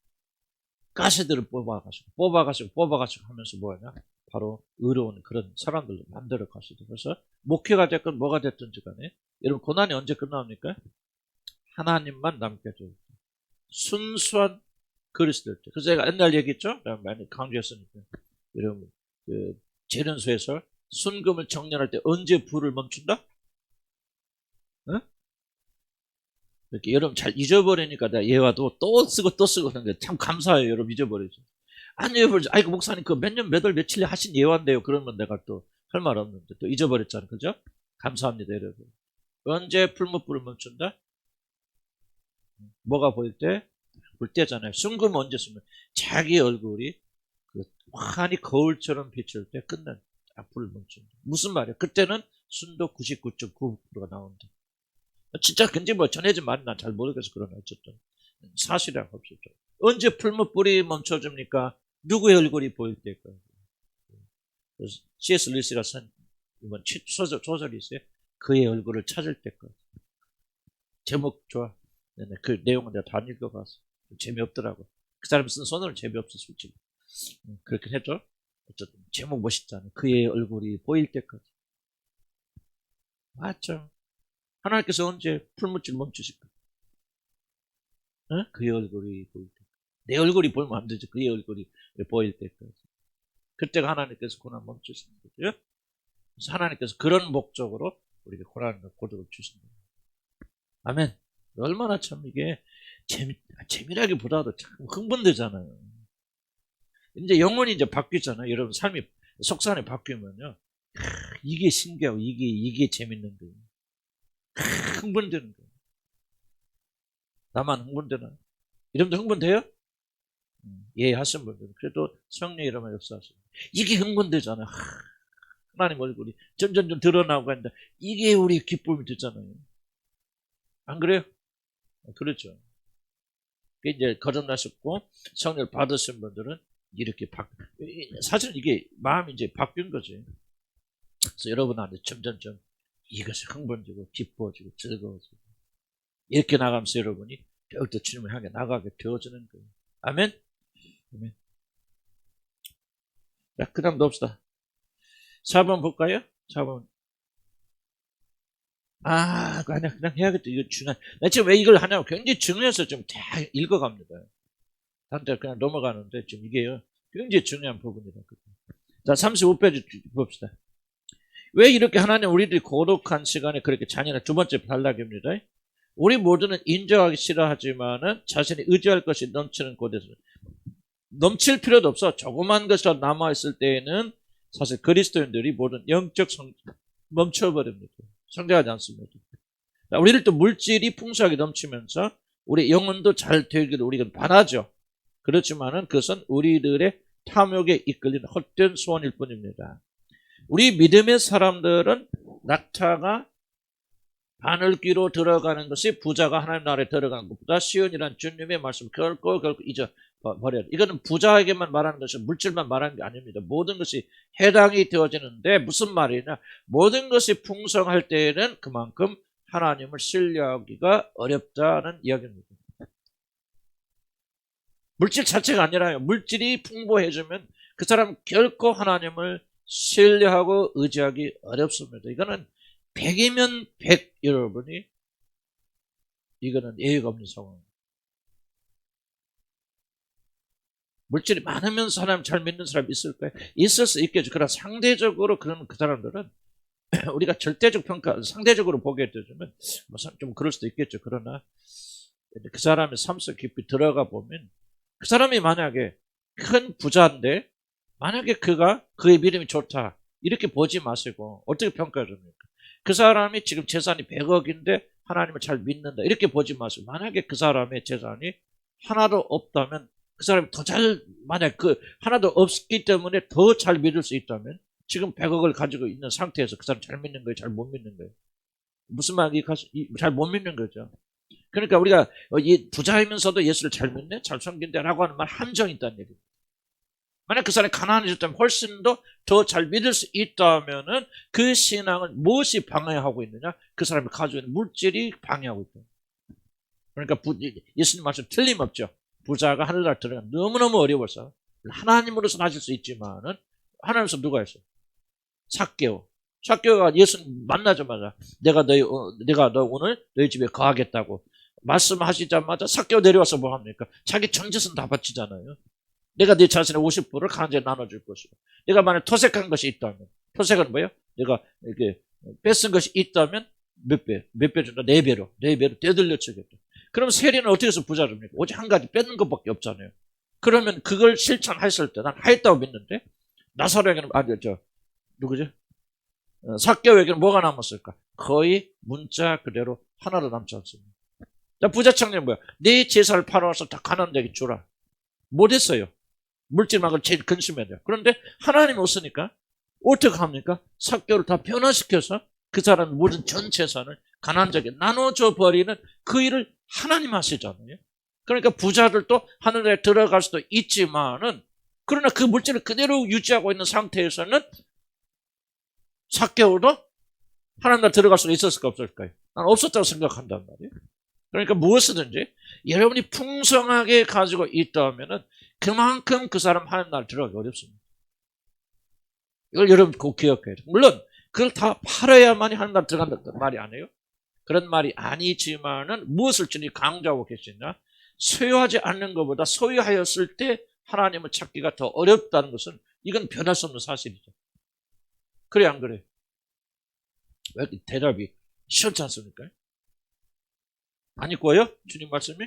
가시들을 뽑아가시고 하면서 뭐냐? 바로 의로운 그런 사람들을 만들어 가시죠. 그래서 목회가 됐건 뭐가 됐든지 간에 여러분 고난이 언제 끝나옵니까? 하나님만 남게 해줘요. 순수한 그리스도일 때. 그래서 제가 옛날 얘기했죠? 많이 강조했으니까. 여러분, 재련소에서 순금을 정렬할 때 언제 불을 멈춘다? 어? 이렇게 여러분 잘 잊어버리니까 내가 예화도 또 쓰고 하는 게 참 감사해요. 여러분 잊어버리죠. 아니, 아이고, 목사님, 몇 년, 몇 월, 며칠에 하신 예화인데요. 그러면 내가 또 할 말 없는데 또 잊어버렸잖아요. 그죠? 감사합니다, 여러분. 언제 풀무불을 멈춘다? 뭐가 보일 때? 볼 때잖아요. 순금 언제 쓰면 자기 얼굴이 환히 거울처럼 비칠 때 끝난 불을 멈춘다. 무슨 말이야? 그때는 순도 99.9%가 나온다. 진짜 근데 전해진 말은 난 잘 모르겠어. 그러나 어쨌든 사실이랑 없었죠. 언제 풀무불이 멈춰줍니까? 누구의 얼굴이 보일 때일까요? C.S. 루이스가 쓴 이번 소설이 있어요. 그의 얼굴을 찾을 때까지. 제목 좋아. 그 내용은 내가 다 읽어봤어. 재미없더라고. 그 사람이 쓴 소설은 재미없어, 솔직히. 그렇게 했죠. 어쨌든 제목 멋있잖아요. 그의 얼굴이 보일 때까지. 맞죠? 하나님께서 언제 풀무질 멈추실까? 어? 그의 얼굴이 보일 때. 내 얼굴이 보이면 안 되죠. 그의 얼굴이 보일 때까지. 그때가 하나님께서 고난 멈추시는 거죠. 그래서 하나님께서 그런 목적으로 우리에게 고난과 고독을 주신다. 아멘. 얼마나 참 이게 재미라기보다도 참 흥분되잖아요. 이제 영혼이 이제 바뀌잖아요. 여러분 삶이 속산에 바뀌면요. 이게 신기하고 이게 재밌는 거예요. 흥분되는 거예요. 나만 흥분되나? 이러면도 흥분돼요? 예, 하신 분들은 그래도 성령 이름을 역사하시고 이게 흥분되잖아요. 하나님 얼굴이 점점 드러나고 한다. 이게 우리 기쁨이 되잖아요. 안 그래요? 그렇죠. 이제 거듭나셨고 성령을 받으신 분들은 이렇게 사실 이게 마음이 이제 바뀐 거지. 그래서 여러분한테 점점점 이것이 흥분되고 기뻐지고 즐거워지고 이렇게 나가면서 여러분이 더욱더 주님을 향해 나가게 되어지는 거예요. 아멘. 아멘. 자, 그 다음 봅시다. 4번 볼까요? 4번. 그냥 해야겠다. 이거 중요한. 나 지금 왜 이걸 하냐고 굉장히 중요해서 지금 다 읽어갑니다. 다른 그냥 넘어가는데 지금 이게요. 굉장히 중요한 부분이다. 자, 35페이지 봅시다. 왜 이렇게 하나님 우리들이 고독한 시간에 그렇게 잔인한 두 번째 단락입니다. 우리 모두는 인정하기 싫어하지만은 자신이 의지할 것이 넘치는 곳에서 넘칠 필요도 없어. 조그만 것이라도 남아있을 때에는 사실 그리스도인들이 모든 영적 멈춰버립니다. 성장하지 않습니다. 우리를 또 물질이 풍성하게 넘치면서 우리 영혼도 잘 되기를 우리가 바라죠. 그렇지만은 그것은 우리들의 탐욕에 이끌리는 헛된 소원일 뿐입니다. 우리 믿음의 사람들은 낙타가 바늘귀로 들어가는 것이 부자가 하나님 나라에 들어가는 것보다 시온이란 주님의 말씀 결코 잊어버려야 돼. 이거는 부자에게만 말하는 것이 물질만 말하는 게 아닙니다. 모든 것이 해당이 되어지는데 무슨 말이냐. 모든 것이 풍성할 때에는 그만큼 하나님을 신뢰하기가 어렵다는 이야기입니다. 물질 자체가 아니라요. 물질이 풍부해지면 그 사람 결코 하나님을 신뢰하고 의지하기 어렵습니다. 이거는 100이면 100 여러분이 이거는 예의가 없는 상황입니다. 물질이 많으면서 하나님 잘 믿는 사람이 있을까요? 있을 수 있겠죠. 그러나 상대적으로 그런 그 사람들은 우리가 절대적 평가, 상대적으로 보게 되면 좀 그럴 수도 있겠죠. 그러나 그 사람의 삶 속 깊이 들어가 보면 그 사람이 만약에 큰 부자인데 만약에 그의 믿음이 좋다 이렇게 보지 마시고 어떻게 평가합니까? 그 사람이 지금 재산이 100억인데 하나님을 잘 믿는다 이렇게 보지 마시고 만약에 그 사람의 재산이 하나도 없다면 그 사람이 만약 하나도 없기 때문에 더 잘 믿을 수 있다면 지금 100억을 가지고 있는 상태에서 그 사람 잘 믿는 거예요? 잘 못 믿는 거예요? 무슨 말이 잘 못 믿는 거죠. 그러니까 우리가 부자이면서도 예수를 잘 믿네? 잘 섬긴다 라고 하는 말 한정이 있다는 얘기입니다. 만약 그 사람이 가난해졌다면 훨씬 더 잘 믿을 수 있다면은 그 신앙을 무엇이 방해하고 있느냐? 그 사람이 가지고 있는 물질이 방해하고 있다. 그러니까 예수님 말씀 틀림없죠. 부자가 하늘나라 들어가면 너무너무 어려워서 하나님으로서 가질 수 있지만은 하나님으로서 누가 했어? 삭개오가 예수님 만나자마자 내가 너 오늘 너희 집에 거하겠다고 말씀하시자마자 삭개오 내려와서 뭐 합니까? 자기 전 재산 다 바치잖아요. 내가 네 자신의 50%를 가난자에 나눠줄 것이고 내가 만약 토색한 것이 있다면 토색은 뭐예요? 내가 이렇게 뺏은 것이 있다면 몇 배 준다? 4배로 되돌려 주겠다. 그럼 세리는 어떻게 해서 부자를 합니까? 오직 한 가지 뺏는 것밖에 없잖아요. 그러면 그걸 실천했을 때 난 하였다고 믿는데 나사로에게는 누구죠? 삭개오에게는 뭐가 남았을까? 거의 문자 그대로 하나도 남지 않습니다. 자, 부자 청년 뭐야? 네 재산을 팔아와서 다 가난자에게 주라. 못했어요. 물질만 걸 제일 근심해야 돼요. 그런데 하나님이 없으니까 어떻게 합니까? 삭개오를 다 변화시켜서 그 사람 모든 전 재산을 가난자에게 나눠줘 버리는 그 일을 하나님 하시잖아요. 그러니까 부자들도 하늘에 들어갈 수도 있지만은 그러나 그 물질을 그대로 유지하고 있는 상태에서는 삭개오도 하나님 나라 들어갈 수 있었을까 없을까요? 난 없었다고 생각한단 말이에요. 그러니까 무엇이든지 여러분이 풍성하게 가지고 있다면은 그만큼 그 사람 하나님 나라 들어가기 어렵습니다. 이걸 여러분 꼭 기억해야 돼요. 물론 그걸 다 팔아야만이 하는 날 들어간다는 말이 아니에요. 그런 말이 아니지만은 무엇을 주님이 강조하고 계시냐? 소유하지 않는 것보다 소유하였을 때 하나님을 찾기가 더 어렵다는 것은 이건 변할 수 없는 사실이죠. 그래 안 그래? 왜 대답이 시원치 않습니까? 아니 꼬요? 주님 말씀이?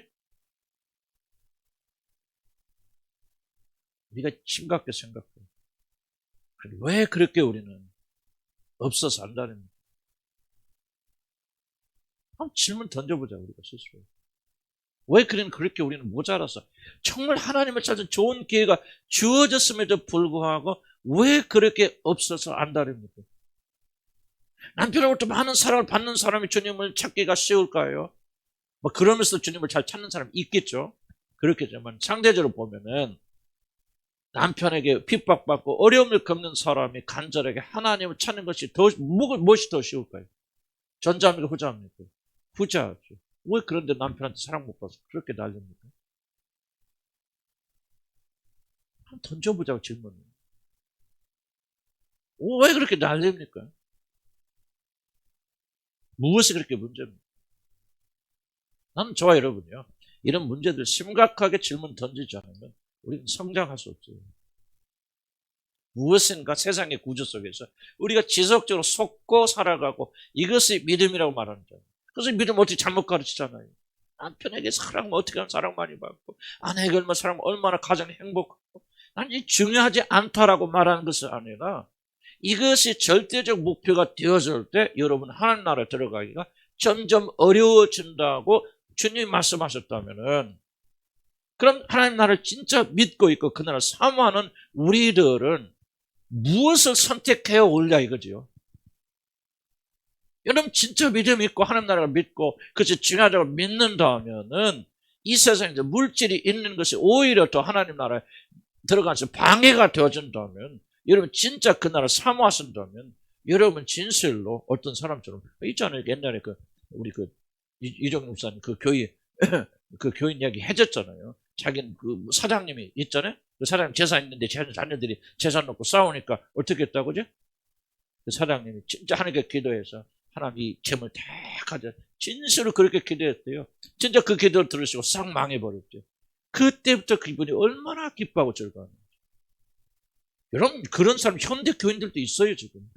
우리가 심각하게 생각해요. 왜 그렇게 우리는 없어서 안다는 거예요? 한번 질문 던져보자 우리가 스스로. 왜 그렇게 우리는 모자라서 정말 하나님을 찾은 좋은 기회가 주어졌음에도 불구하고 왜 그렇게 없어서 안다릅니까? 남편으로부터 많은 사랑을 받는 사람이 주님을 찾기가 쉬울까요? 뭐 그러면서 주님을 잘 찾는 사람이 있겠죠. 그렇겠지만 상대적으로 보면은 남편에게 핍박받고 어려움을 겪는 사람이 간절하게 하나님을 찾는 것이 무엇이 더 쉬울까요? 전자입니까 후자입니까? 후자죠. 왜 그런데 남편한테 사랑 못 받아서 그렇게 난립니까? 한번 던져보자고 질문을. 왜 그렇게 난립니까? 무엇이 그렇게 문제입니까? 나는 저와 여러분이요. 이런 문제들 심각하게 질문 던지지 않으면 우리는 성장할 수 없어요. 무엇인가 세상의 구조 속에서 우리가 지속적으로 속고 살아가고 이것이 믿음이라고 말하는 거예요. 그래서 믿음 어떻게 잘못 가르치잖아요. 남편에게 사랑 어떻게 하면 사랑 많이 받고 아내에게 얼마나 사랑 얼마나 가장 행복하고 난 이 중요하지 않다라고 말하는 것이 아니라 이것이 절대적 목표가 되어질 때 여러분 하나님 나라에 들어가기가 점점 어려워진다고 주님이 말씀하셨다면은 그럼 하나님 나라를 진짜 믿고 있고 그 나라를 사모하는 우리들은 무엇을 선택해야 올냐 이거지요. 여러분 진짜 믿음 있고 하나님 나라를 믿고 그것이 중요하다고 믿는다면은 이 세상에 물질이 있는 것이 오히려 더 하나님 나라에 들어가서 방해가 되어진다면 여러분 진짜 그 나라를 사모하신다면 여러분 진실로 어떤 사람처럼 있잖아요. 옛날에 우리 이종용 목사님 그 교회 그 교인 이야기 해줬잖아요. 자기는 그 사장님이 있잖아요. 그 사장님 재산 있는데 자녀들이 재산 놓고 싸우니까 어떻게 했다고죠? 그 사장님이 진짜 하나님께 기도해서 하나님 이 재물 다 가져 진실로 그렇게 기도했대요. 진짜 그 기도를 들으시고 싹 망해버렸죠. 그때부터 그분이 얼마나 기뻐하고 즐거워하는지. 여러분 그런 사람 현대 교인들도 있어요 지금.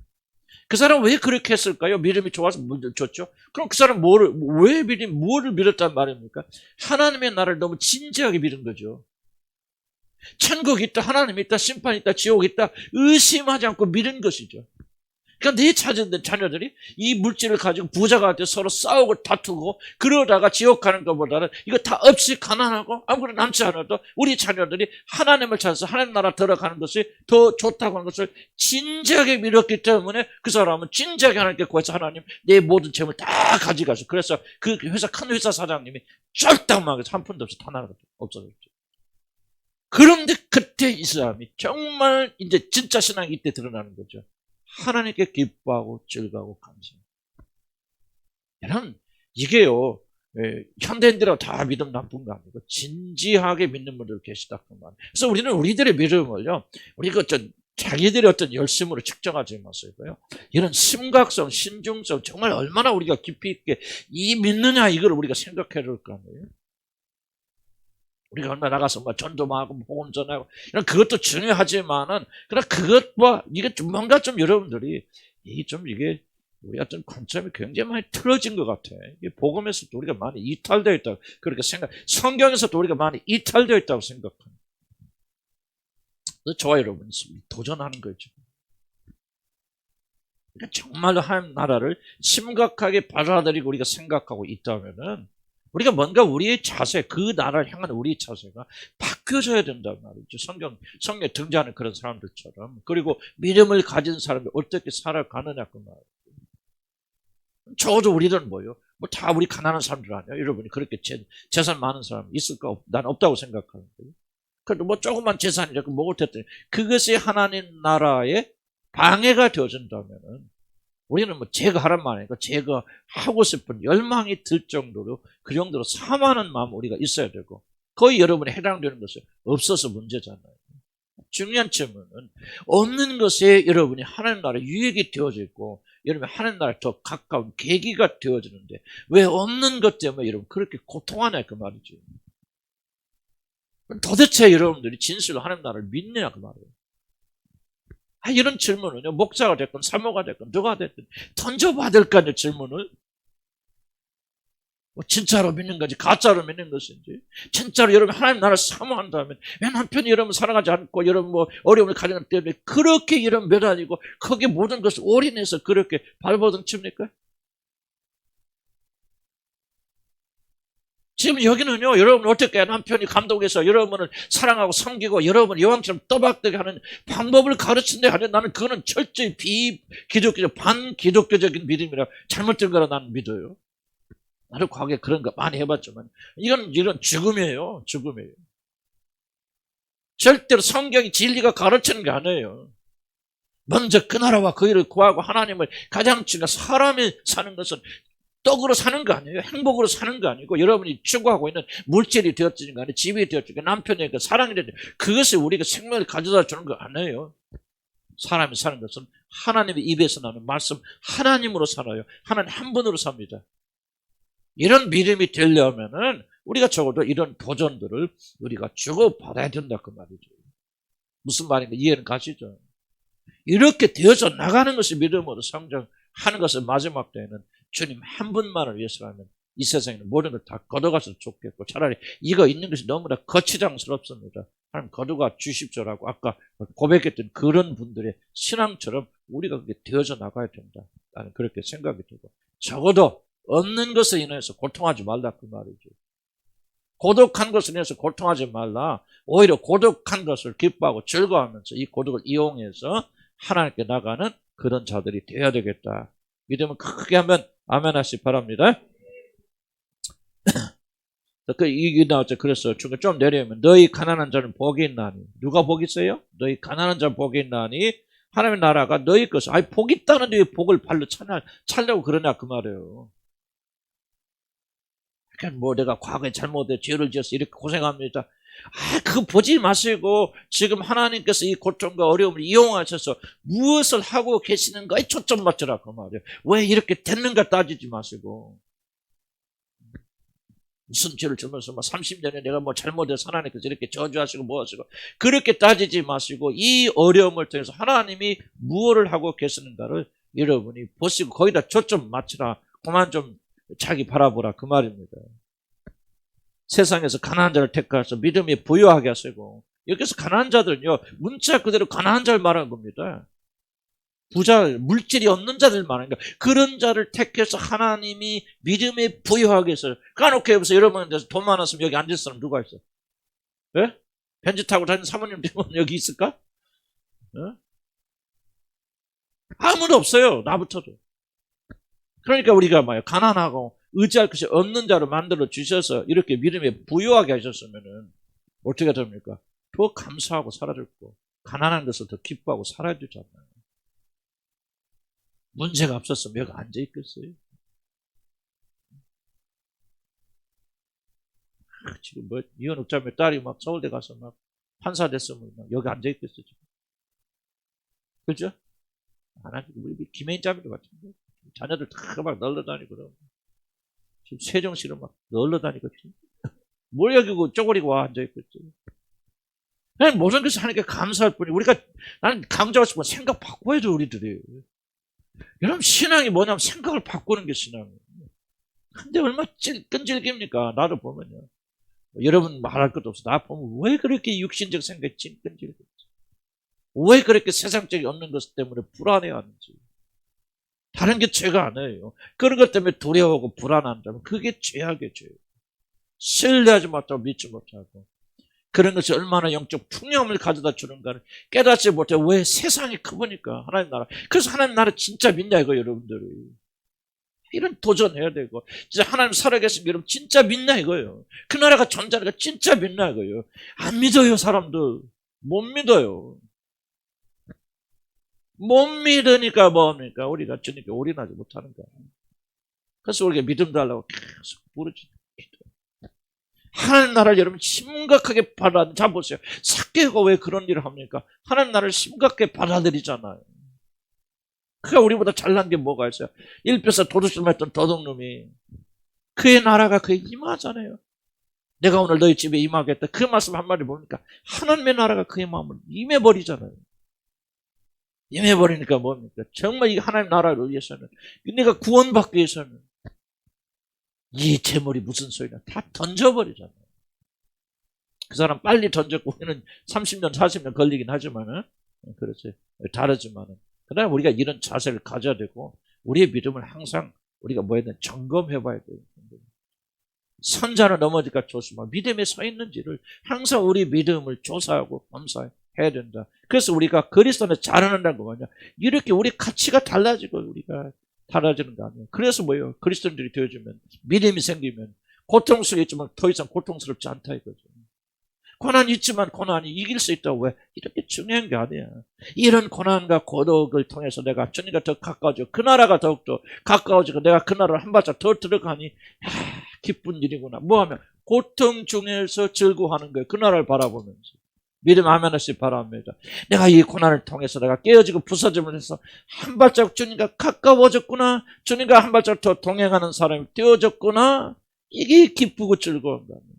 그 사람 왜 그렇게 했을까요? 믿음이 좋아서 줬죠. 그럼 그 사람 왜 뭐를 믿었단 말입니까? 하나님의 나라를 너무 진지하게 믿은 거죠. 천국이 있다, 하나님 있다, 심판이 있다, 지옥이 있다 의심하지 않고 믿은 것이죠. 그러니까 네 자녀들이 이 물질을 가지고 부자가 돼 서로 싸우고 다투고 그러다가 지옥 가는 것보다는 이거 다 없이 가난하고 아무것도 남지 않아도 우리 자녀들이 하나님을 찾아서 하나님 나라 들어가는 것이 더 좋다고 하는 것을 진지하게 믿었기 때문에 그 사람은 진지하게 하나님께 구해서 하나님 내 모든 재물 다 가져가서 그래서 그 회사 큰 회사 사장님이 쫄딱 망해서 한 푼도 없이 다 나가죠. 없어졌죠. 그런데 그때 이 사람이 정말 이제 진짜 신앙이 이때 드러나는 거죠. 하나님께 기뻐하고 즐거워하고 감사해요. 여러분 이게요 현대인들하고 다 믿음 나쁜 거 아니고 진지하게 믿는 분들 계시다 그 말. 그래서 우리는 우리들의 믿음을요 우리가 자기들의 어떤 열심으로 측정하지 마시고요 이런 심각성, 신중성 정말 얼마나 우리가 깊이 있게 이 믿느냐 이걸 우리가 생각해야 될 거 아니에요. 우리가 얼마나 나가서 전도하고 복음 전하고 이런 그것도 중요하지만은 그러나 그것과 이게 좀 뭔가 좀 여러분들이 이게 우리 어떤 관점이 굉장히 많이 틀어진 것 같아. 이게 복음에서도 우리가 많이 이탈되어 있다고 그렇게 성경에서도 우리가 많이 이탈되어 있다고 생각합니다. 저와 여러분이 도전하는 거죠. 그러니까 정말로 하나님 나라를 심각하게 받아들이고 우리가 생각하고 있다면은. 우리가 뭔가 우리의 자세, 그 나라를 향한 우리의 자세가 바뀌어져야 된단 말이죠. 성경에 등장하는 그런 사람들처럼. 그리고 믿음을 가진 사람이 어떻게 살아가느냐 그 말이에요. 적어도 우리들은 뭐예요? 다 우리 가난한 사람들 아니야? 여러분이 그렇게 재산 많은 사람 있을까? 난 없다고 생각하는데. 그래도 조그만 재산이라고 먹을 tes더니 그것이 하나님 나라에 방해가 되어진다면은 우리는 제거하란 말이니까 제거하고 싶은 열망이 들 정도로 그 정도로 사모하는 마음 우리가 있어야 되고 거의 여러분이 해당되는 것이 없어서 문제잖아요. 중요한 질문은 없는 것에 여러분이 하나님 나라에 유익이 되어져 있고 여러분 하나님 나라에 더 가까운 계기가 되어지는데 왜 없는 것 때문에 여러분 그렇게 고통하냐 그 말이죠. 도대체 여러분들이 진실로 하나님 나라를 믿느냐 그 말이에요. 이런 질문은요, 목사가 됐건 사모가 됐건 누가 됐든 던져받을 거 아니에요, 질문을. 진짜로 믿는 건지 가짜로 믿는 것인지, 진짜로 여러분 하나님 나라를 사모한다면 왜 남편이 여러분 사랑하지 않고 여러분 어려움을 가지는 때문에 그렇게 여러분 매달리고 거기에 모든 것을 올인해서 그렇게 발버둥 칩니까? 지금 여기는요, 여러분 어떻게 남편이 감독해서 여러분을 사랑하고 섬기고 여러분을 여왕처럼 떠박대게 하는 방법을 가르친데 나는 그거는 철저히 비기독교적 반기독교적인 믿음이라 잘못된 거라 나는 믿어요. 나도 과거에 그런 거 많이 해봤지만 이런 죽음이에요. 죽음이에요. 절대로 성경이 진리가 가르치는 게 아니에요. 먼저 그 나라와 그 일을 구하고 하나님을 가장 중요한 사람이 사는 것은 떡으로 사는 거 아니에요. 행복으로 사는 거 아니고 여러분이 추구하고 있는 물질이 되었지는 거 아니에요. 집이 되었지는 남편의 그 사랑이 되었지 그것이 우리가 생명을 가져다 주는 거 아니에요. 사람이 사는 것은 하나님의 입에서 나오는 말씀 하나님으로 살아요. 하나님 한 분으로 삽니다. 이런 믿음이 되려면은 우리가 적어도 이런 도전들을 우리가 주고받아야 된다 그 말이죠. 무슨 말인가 이해는 가시죠? 이렇게 되어져 나가는 것이 믿음으로 성장하는 것을 마지막 때에는 주님 한 분만을 위해서라면 이 세상에는 모든 걸 다 걷어가서 좋겠고 차라리 이거 있는 것이 너무나 거치장스럽습니다. 하나님 걷어가 주십시오라고 아까 고백했던 그런 분들의 신앙처럼 우리가 그게 되어져 나가야 된다. 나는 그렇게 생각이 들고 적어도 없는 것에 인해서 고통하지 말라 그 말이죠. 고독한 것을 인해서 고통하지 말라. 오히려 고독한 것을 기뻐하고 즐거워하면서 이 고독을 이용해서 하나님께 나가는 그런 자들이 되어야 되겠다. 믿음을 크게 하면 아멘 하시기 바랍니다. 이게 나왔죠. 그래서 좀 내려오면 너희 가난한 자는 복이 있나니. 누가 복이 있어요? 너희 가난한 자는 복이 있나니 하나님의 나라가 너희 것을. 복이 있다는데 왜 복을 발로 차려고 그러냐 그 말이에요. 그러니까 내가 과거에 잘못해 죄를 지어서 이렇게 고생합니다. 그거 보지 마시고 지금 하나님께서 이 고통과 어려움을 이용하셔서 무엇을 하고 계시는가에 초점 맞추라 그 말이에요. 왜 이렇게 됐는가 따지지 마시고 무슨 죄를 지면서 30년에 내가 잘못해서 하나님께서 이렇게 저주하시고 하시고 그렇게 따지지 마시고 이 어려움을 통해서 하나님이 무엇을 하고 계시는가를 여러분이 보시고 거기다 초점 맞추라. 그만 좀 자기 바라보라 그 말입니다. 세상에서 가난한 자를 택하셔서 믿음이 부유하게 하시고 여기서 가난한 자들은요 문자 그대로 가난한 자를 말하는 겁니다. 부자 물질이 없는 자들 말하는 거예요. 그런 자를 택해서 하나님이 믿음이 부유하게 해서 까놓고 해보세요. 여러분한테서 돈 많았으면 여기 앉을 사람 누가 있어? 예? 벤츠 타고 다니는 사모님 여기 있을까? 예? 아무도 없어요. 나부터도. 그러니까 우리가 가난하고 의지할 것이 없는 자로 만들어 주셔서 이렇게 믿음에 부유하게 하셨으면은 어떻게 됩니까? 더 감사하고 살아줬고 가난한 것을 더 기뻐하고 살아주잖아요. 문제가 없었으면 여기 앉아 있겠어요? 지금 이혼옥자매 딸이 서울대 가서 판사 됐으면 여기 앉아 있겠어요? 지금. 그죠? 안 하지. 우리 김혜인 자매도 같은데. 자녀들 다 널러다니고 그러고 지금 세종시로 널러다니거든. 뭘 여기 쪼그리고 와 앉아있겠지. 그냥 모든 것을 하니까 감사할 뿐이 나는 강조하고 싶은 생각 바꿔야 돼 우리들이. 여러분 신앙이 뭐냐면 생각을 바꾸는 게 신앙이에요. 근데 얼마나 끈질깁니까? 나도 보면요. 여러분 말할 것도 없어. 나 보면 왜 그렇게 육신적 생각이 끈질겼지? 왜 그렇게 세상적이 없는 것 때문에 불안해하는지. 다른 게 죄가 아니에요. 그런 것 때문에 두려워하고 불안한다면 그게 죄악의 죄예요. 신뢰하지 못하고 믿지 못하고 그런 것이 얼마나 영적 풍요함을 가져다 주는가를 깨닫지 못해. 왜? 세상이 크보니까 하나님 나라. 그래서 하나님 나라 진짜 믿냐 이거 여러분들이. 이런 도전해야 되고 진짜 하나님 살아계신 여러분 진짜 믿냐 이거예요. 그 나라가 존재하니까 진짜 믿냐 이거예요. 안 믿어요 사람들. 못 믿어요. 못 믿으니까 뭡니까? 우리가 주님께 올인하지 못하는 거야. 그래서 우리가 믿음 달라고 계속 부르짖는 기도. 하나님 나라를 여러분 심각하게 받아보세요. 삭개가 왜 그런 일을 합니까? 하나님 나라를 심각하게 받아들이잖아요. 그가 우리보다 잘난 게 뭐가 있어요? 일뼈서 도둑질 했던 도둑놈이 그의 나라가 그에 임하잖아요. 내가 오늘 너희 집에 임하겠다. 그 말씀 한마디 뭡니까? 하나님의 나라가 그의 마음을 임해버리잖아요. 임해버리니까 뭡니까? 정말 이 하나님 나라를 위해서는, 내가 구원받기 위해서는 이 재물이 무슨 소리냐? 다 던져버리잖아요. 그 사람 빨리 던졌고 우리는 30년, 40년 걸리긴 하지만은, 그렇지. 다르지만은. 그러나 우리가 이런 자세를 가져야 되고, 우리의 믿음을 항상 우리가 뭐 해야 되나 점검해 봐야 돼요. 선자는 넘어질까 조심하고 믿음에 서 있는지를 항상 우리 믿음을 조사하고 검사해야 된다. 그래서 우리가 그리스도 안에 자라난다는 거 뭐냐? 이렇게 우리 가치가 달라지고 우리가 달라지는 거 아니에요. 그래서 뭐예요? 그리스도인들이 되어주면 믿음이 생기면 고통스럽겠지만 더 이상 고통스럽지 않다 이거죠. 고난이 있지만 고난이 이길 수 있다고 왜? 이렇게 중요한 게 아니야. 이런 고난과 고독을 통해서 내가 주님과 더 가까워지고 그 나라가 더욱더 가까워지고 내가 그 나라를 한 발짝 더 들어가니 기쁜 일이구나. 뭐하면 고통 중에서 즐거워하는 거예요. 그 나라를 바라보면서. 믿음 아멘 하시기 바랍니다. 내가 이 고난을 통해서 내가 깨어지고 부서짐을 해서 한 발짝 주님과 가까워졌구나. 주님과 한 발짝 더 동행하는 사람이 되어졌구나. 이게 기쁘고 즐거운 겁니다.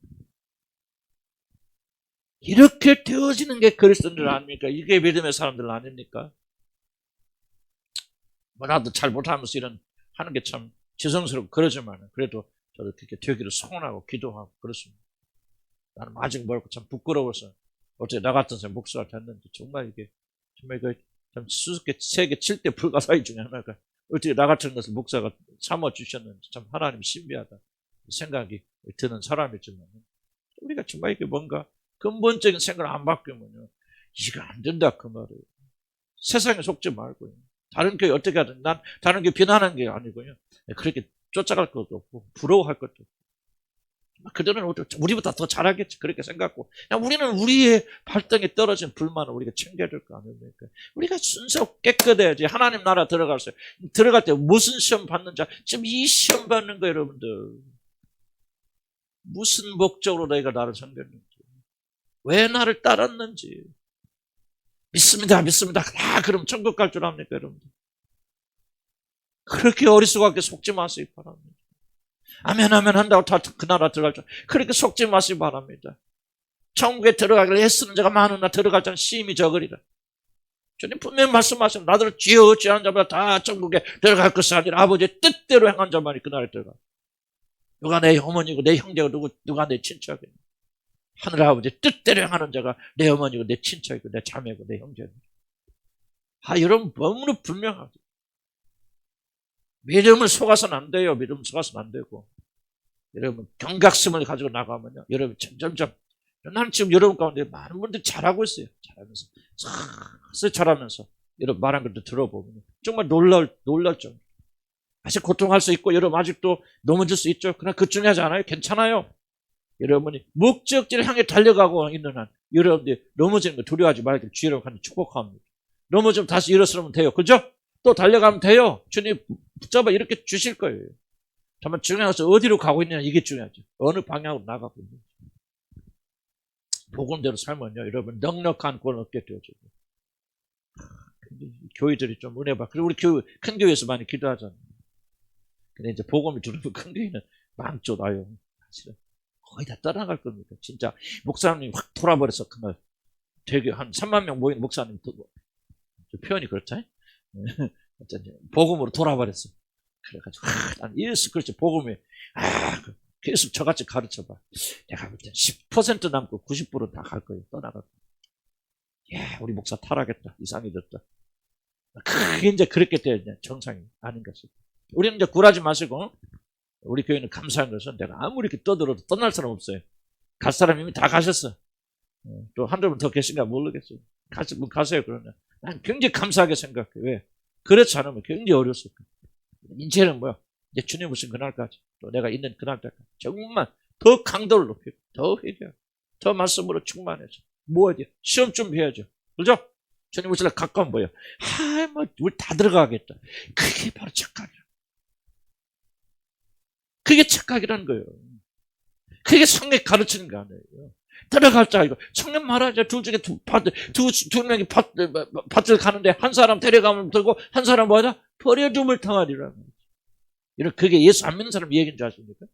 이렇게 되어지는 게 그리스도인들 아닙니까? 이게 믿음의 사람들 아닙니까? 나도 잘 못하면서 이런 하는 게 참 죄송스럽고 그러지만 그래도 저도 그렇게 되기를 소원하고 기도하고 그렇습니다. 나는 아직 멀고 참 부끄러워서 어떻게 나 같은 사람 목사가 됐는지 정말 이게 정말 참 수수께 세계 7대 불가사의 중에 하나가 어떻게 나 같은 것을 목사가 참아 주셨는지 참 하나님 신비하다 생각이 드는 사람이지만 우리가 정말 이게 뭔가 근본적인 생각을 안 바뀌면요 이거 안 된다 그 말이에요. 세상에 속지 말고요. 다른 교회 어떻게 하든 난 다른 교회 비난하는 게 아니고요. 그렇게 쫓아갈 것도 없고 부러워할 것도 없고 그들은 우리보다 더 잘하겠지 그렇게 생각하고 우리는 우리의 발등에 떨어진 불만을 우리가 챙겨야 될 거 아닙니까? 우리가 순서 깨끗해야지. 하나님 나라 들어갈 때 무슨 시험 받는지 지금 이 시험 받는 거 여러분들 무슨 목적으로 너희가 나를 섬겼는지 왜 나를 따랐는지 믿습니다. 그럼 천국 갈 줄 압니까 여러분들? 그렇게 어리석게 속지 마시기 바랍니다. 아멘 한다고 다 그 나라 들어갈 줄 그렇게 속지 마시기 바랍니다. 천국에 들어가기를 애쓰는 자가 많으나 들어갈 자는 심히 적으리라. 주님 분명히 말씀하시면 나더러 죄 없지 않은 자보다 다 천국에 들어갈 것이 아니라 아버지의 뜻대로 행한 자만이 그 나라에 들어가. 누가 내 어머니고 내 형제고 누가 내 친척이고 하늘 아버지의 뜻대로 행하는 자가 내 어머니고 내 친척이고 내 자매고 내 형제고. 여러분 너무나 분명하죠. 믿음을 속아서는 안 돼요. 믿음을 속아서는 안 되고. 여러분 경각심을 가지고 나가면요. 여러분 점점 나는 지금 여러분 가운데 많은 분들이 잘하고 있어요. 잘하면서 여러분 말한 것도 들어보면 정말 놀랄 정도. 아직 고통할 수 있고 여러분 아직도 넘어질 수 있죠. 그러나 그 중요하지 않아요. 괜찮아요. 여러분이 목적지를 향해 달려가고 있는 한 여러분들이 넘어지는 거 두려워하지 말고 주의로 가는 축복합니다. 넘어지면 다시 일어서면 돼요. 그죠? 또 달려가면 돼요. 주님 붙잡아 이렇게 주실 거예요. 다만 중요한 것은 어디로 가고 있느냐 이게 중요하죠. 어느 방향으로 나가고 있는지. 복음대로 살면요. 여러분 넉넉한 구원 얻게 되어지고. 교회들이 좀 은혜 받고 그리고 우리 큰 교회에서 많이 기도하잖아요. 근데 이제 복음이 들어오면 큰 교회는 망쳐 나요. 사실은 거의 다 떠나갈 겁니다. 진짜 목사님이 확 돌아버려서 그날 되게 한 3만 명 모인 목사님 표현이 그렇다. 복음으로 돌아버렸어. 그래가지고 난 예수 그렇지 복음에 계속 저같이 가르쳐봐. 내가 볼 땐 10% 남고 90% 다 갈 거예요. 떠나갈 거예요. 우리 목사 타락했다. 이상이 됐다. 그게 이제 그렇게 돼야 정상이 아닌가 싶어. 우리는 이제 굴하지 마시고 우리 교회는 감사한 것은 내가 아무리 이렇게 떠들어도 떠날 사람 없어요. 갈 사람 이미 다 가셨어. 또 한두 분 더 계신가 모르겠어요. 가세요 그러면. 난 굉장히 감사하게 생각해. 왜? 그렇지 않으면 굉장히 어려웠을 거예요. 인체는 뭐야? 이제 주님 오신 그날까지 또 내가 있는 그날까지 정말 더 강도를 높이고 더 회개하고 더 말씀으로 충만해서 뭐 해야 돼요? 시험 준비해야죠. 그죠? 주님 오실 날 가까운 뭐예요? 우리 다 들어가겠다. 그게 바로 착각이야. 그게 착각이라는 거예요. 그게 성경이 가르치는 거 아니에요. 들어갈 자 이거 성경 말하자. 둘 중에 두 명이 밭을 가는데 한 사람 데려가면 들고 한 사람 뭐하자? 버려둠을 당하리라. 이런 그게 예수 안 믿는 사람 얘기인 줄 아십니까?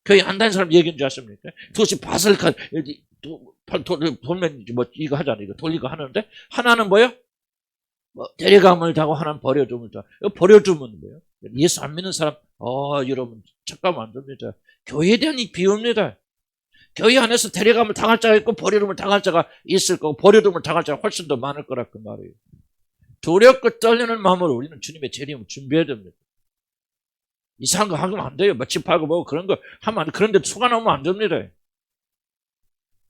교회 안 다니는 사람 얘기인 줄 아십니까? 두시 밭을 돌면 뭐 이거 하잖아요. 이거 돌리고 하는데 하나는 뭐요? 뭐 데려감을 당하고 하나는 버려둠을 당하고. 버려둠은 뭐예요? 예수 안 믿는 사람 여러분 착각하면 안 됩니다. 교회에 대한 이 비유입니다. 교회 안에서 데려감을 당할 자가 있고 버려둠을 당할 자가 있을 거고 버려둠을 당할 자가 훨씬 더 많을 거라 그 말이에요. 두렵고 떨리는 마음으로 우리는 주님의 재림을 준비해야 됩니다. 이상한 거 하면 안 돼요. 뭐 집하고 뭐 그런 거 하면 안 돼. 그런데 수가 나오면 안 됩니다.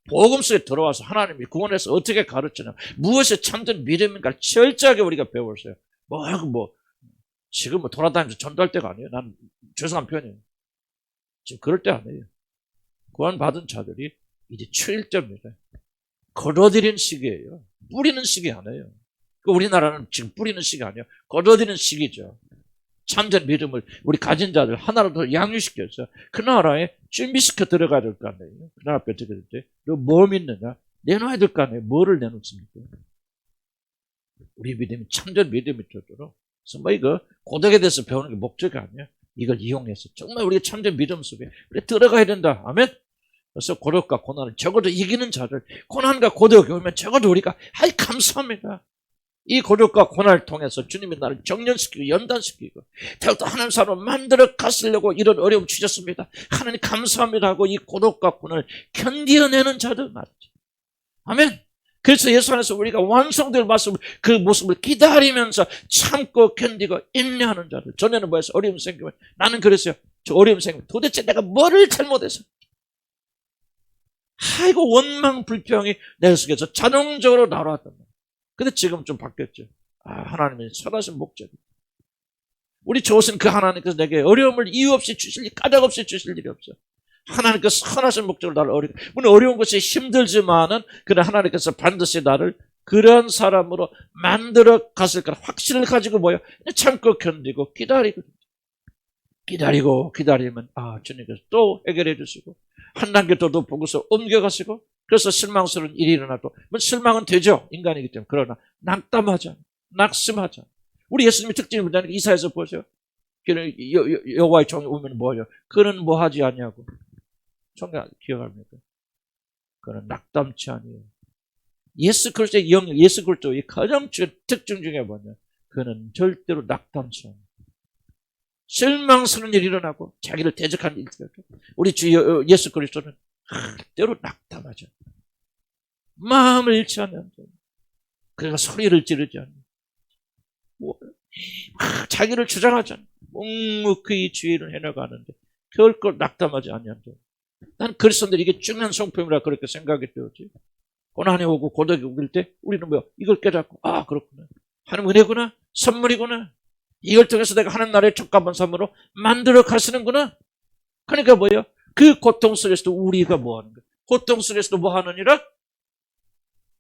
복음 속에 들어와서 하나님이 구원해서 어떻게 가르치냐, 무엇이 참된 믿음인가 철저하게 우리가 배웠어요. 지금 돌아다니면서 전도할 때가 아니에요. 난 죄송한 표현이에요. 지금 그럴 때 아니에요. 구원받은 자들이 이제 추일 때입니다. 거둬들이는 시기예요. 뿌리는 시기 아니에요. 우리나라는 지금 뿌리는 시기 아니에요. 거둬들이는 시기죠. 참된 믿음을 우리 가진 자들 하나라도 양육시켜서 그 나라에 준비시켜 들어가야 될 거 아니에요. 그 나라 앞에 들어갈 때 너 뭐 믿느냐? 내놔야 될 거 아니에요. 뭐를 내놓습니까? 우리 믿음이 참된 믿음이 되도록. 그래서 이거 고독에 대해서 배우는 게 목적이 아니에요. 이걸 이용해서 정말 우리가 참된 믿음 속에 들어가야 된다. 아멘. 그래서 고독과 고난을 적어도 이기는 자들, 고난과 고독이 오면 적어도 우리가 감사합니다. 이 고독과 고난을 통해서 주님이 나를 정련시키고 연단시키고 또 하나님 사람을 만들어 가시려고 이런 어려움 주셨습니다. 하나님 감사합니다 하고 이 고독과 고난을 견디어내는 자들 맞죠. 아멘. 그래서 예수 안에서 우리가 완성될 그 모습을 기다리면서 참고 견디고 인내하는 자들. 전에는 뭐였어요? 어려움 생기면 나는 그랬어요. 저 어려움 생기면 도대체 내가 뭐를 잘못해서 원망 불평이 내 속에서 자동적으로 날아왔단 말이에요. 근데 지금 좀 바뀌었죠. 하나님의 선하신 목적이. 우리 좋으신 그 하나님께서 내게 어려움을 이유 없이 주실 일, 까닭 없이 주실 일이 없어요. 하나님께서 선하신 목적으로 나를 물론 어려운 것이 힘들지만은 그래 하나님께서 반드시 나를 그런 사람으로 만들어 갔을 거라 확신을 가지고 참고 견디고 기다리면 주님께서 또 해결해 주시고 한 단계 더 높고서 옮겨가시고 그래서 실망스러운 일이 일어나도 실망은 되죠. 인간이기 때문에. 그러나 낙심하자. 우리 예수님의 특징이 뭐냐면 이사야서 보세요. 여호와의 종이 오면 뭐예요? 그는 뭐하지 않냐고. 총각 기억합니까? 그는 낙담치 아니에요. 예수 그리스도의 영역, 예수 그리스도의 가장 특징 중에 뭐냐? 그는 절대로 낙담치 않아요. 실망스러운 일이 일어나고 자기를 대적하는 일이 일어나고 우리 주 예수 그리스도는 때로 낙담하죠. 마음을 잃지 않는 그러니까 소리를 지르지 않는 자기를 주장하지 않는 묵묵히 주의를 해나가는데 결코 낙담하지 않는 난 그리스도인들이 이게 중요한 성품이라 그렇게 생각이 되었지. 고난이 오고 고독이 오길 때 우리는 이걸 깨닫고 그렇구나. 하나님 은혜구나. 선물이구나. 이걸 통해서 내가 하나님 나라의 적합한 삶으로 만들어 가시는구나. 그러니까 그 고통 속에서도 우리가 뭐하는 거야? 고통 속에서도 뭐하느니라?